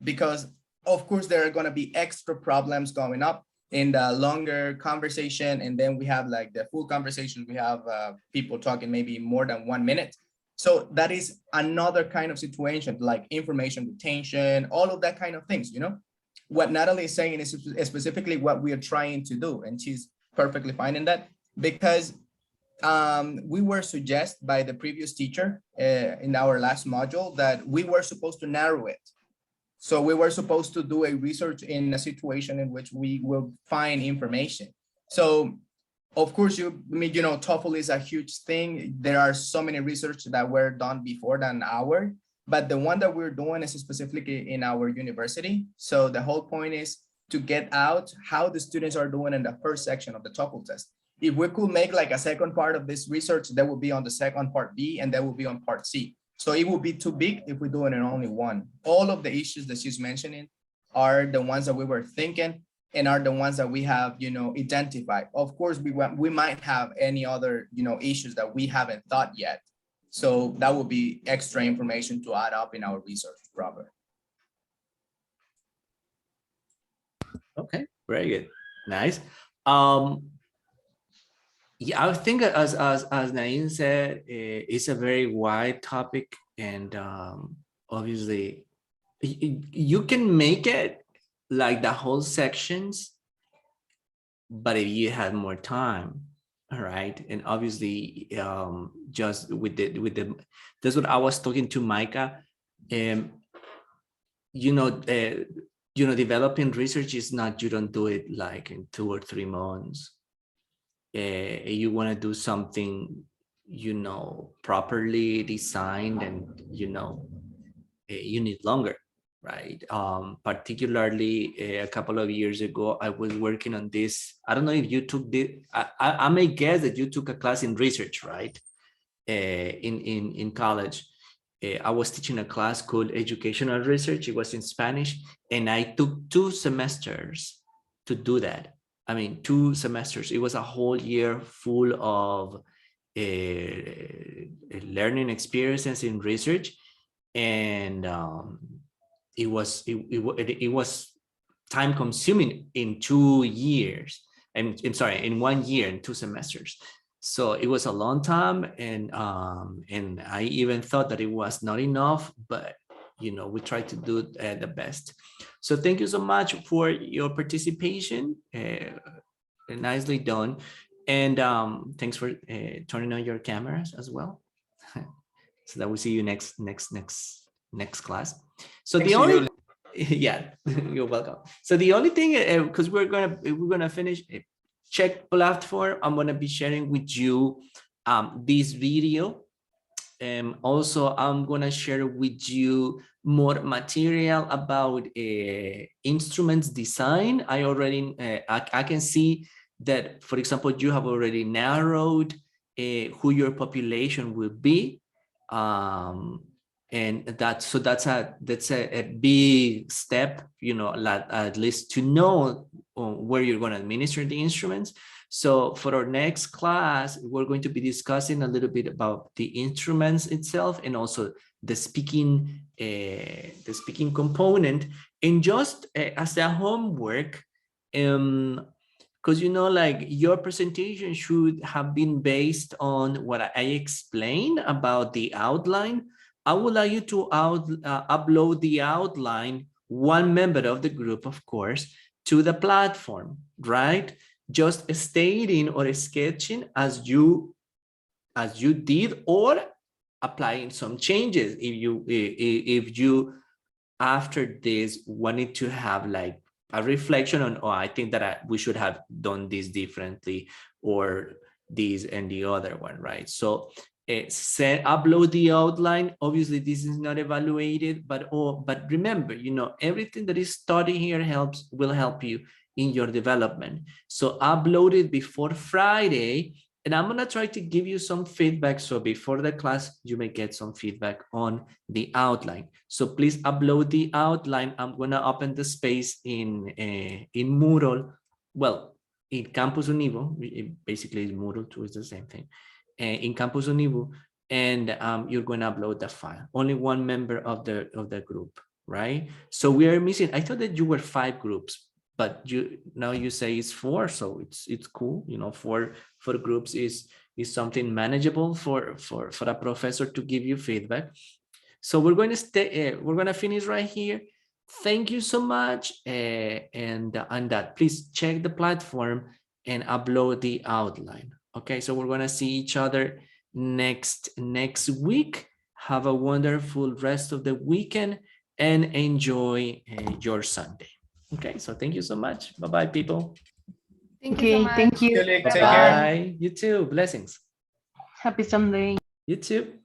because of course there are going to be extra problems going up. in the longer conversation, and then we have like the full conversation, we have people talking maybe more than 1 minute. So that is another kind of situation, like information retention, all of that kind of things, you know. What Natalie is saying is specifically what we are trying to do, and she's perfectly fine in that, because we were suggested by the previous teacher in our last module that we were supposed to narrow it. So we were supposed to do a research in a situation in which we will find information. So of course, you know, TOEFL is a huge thing. There are so many research that were done before than our, but the one that we're doing is specifically in our university. So the whole point is to get out how the students are doing in the first section of the TOEFL test. If we could make like a second part of this research, that would be on the second part B, and that will be on part C. So it would be too big if we do it in only one. All of the issues that she's mentioning are the ones that we were thinking and are the ones that we have, you know, identified. Of course, we might have any other, you know, issues that we haven't thought yet. So that would be extra information to add up in our research, Robert. Okay, very good, nice. Yeah, I think as Nain said, it's a very wide topic, and obviously you can make it like the whole sections, but if you had more time, all right, and obviously just with the that's what I was talking to Micah. You know, developing research is not, you don't do it like in 2 or 3 months. You want to do something, you know, properly designed, and you know, you need longer, right? Particularly a couple of years ago, I was working on this. I don't know if you took this. I may guess that you took a class in research, right? In college. I was teaching a class called Educational Research. It was in Spanish, and I took 2 semesters to do that. I mean, 2 semesters. It was a whole year full of learning experiences in research, and it was time consuming in 2 years. I'm sorry, in 1 year and 2 semesters. So it was a long time, and I even thought that it was not enough, but you know, we tried to do the best. So thank you so much for your participation. Nicely done. And thanks for turning on your cameras as well. So that we'll see you next class. So Thanks the only, you. yeah, you're welcome. So the only thing, because we're gonna finish, check platform. I'm gonna be sharing with you this video. Also, I'm gonna share with you more material about instruments design. I already, I can see that, for example, you have already narrowed who your population will be. And that's a big step, you know, at least to know where you're going to administer the instruments. So for our next class, we're going to be discussing a little bit about the instruments itself, and also the speaking component. And just as a homework, because you know, like, your presentation should have been based on what I explained about the outline. I would like you to upload the outline, one member of the group, of course, to the platform, right? Just stating or sketching as you did, or applying some changes if you after this wanted to have like a reflection on, oh, I think that we should have done this differently, or this and the other one, right? So upload the outline. Obviously this is not evaluated, but remember, you know, everything that is studied here will help you in your development. So upload it before Friday, and I'm gonna try to give you some feedback. So before the class, you may get some feedback on the outline. So please upload the outline. I'm gonna open the space in Moodle. Well, in Campus Univo, it basically is Moodle too, it's the same thing. In Campus Univo, and you're going to upload the file. Only one member of the group, right? So we are missing. I thought that you were 5 groups, but now you say it's 4, so it's cool. You know, 4 groups is something manageable for a professor to give you feedback. So we're going to finish right here. Thank you so much. And on that, please check the platform and upload the outline. Okay, so we're going to see each other next week. Have a wonderful rest of the weekend and enjoy your Sunday. Okay, so thank you so much. Bye-bye, people. Thank you so Okay, much. thank you. Take care. Bye. You too. Blessings. Happy Sunday. You too.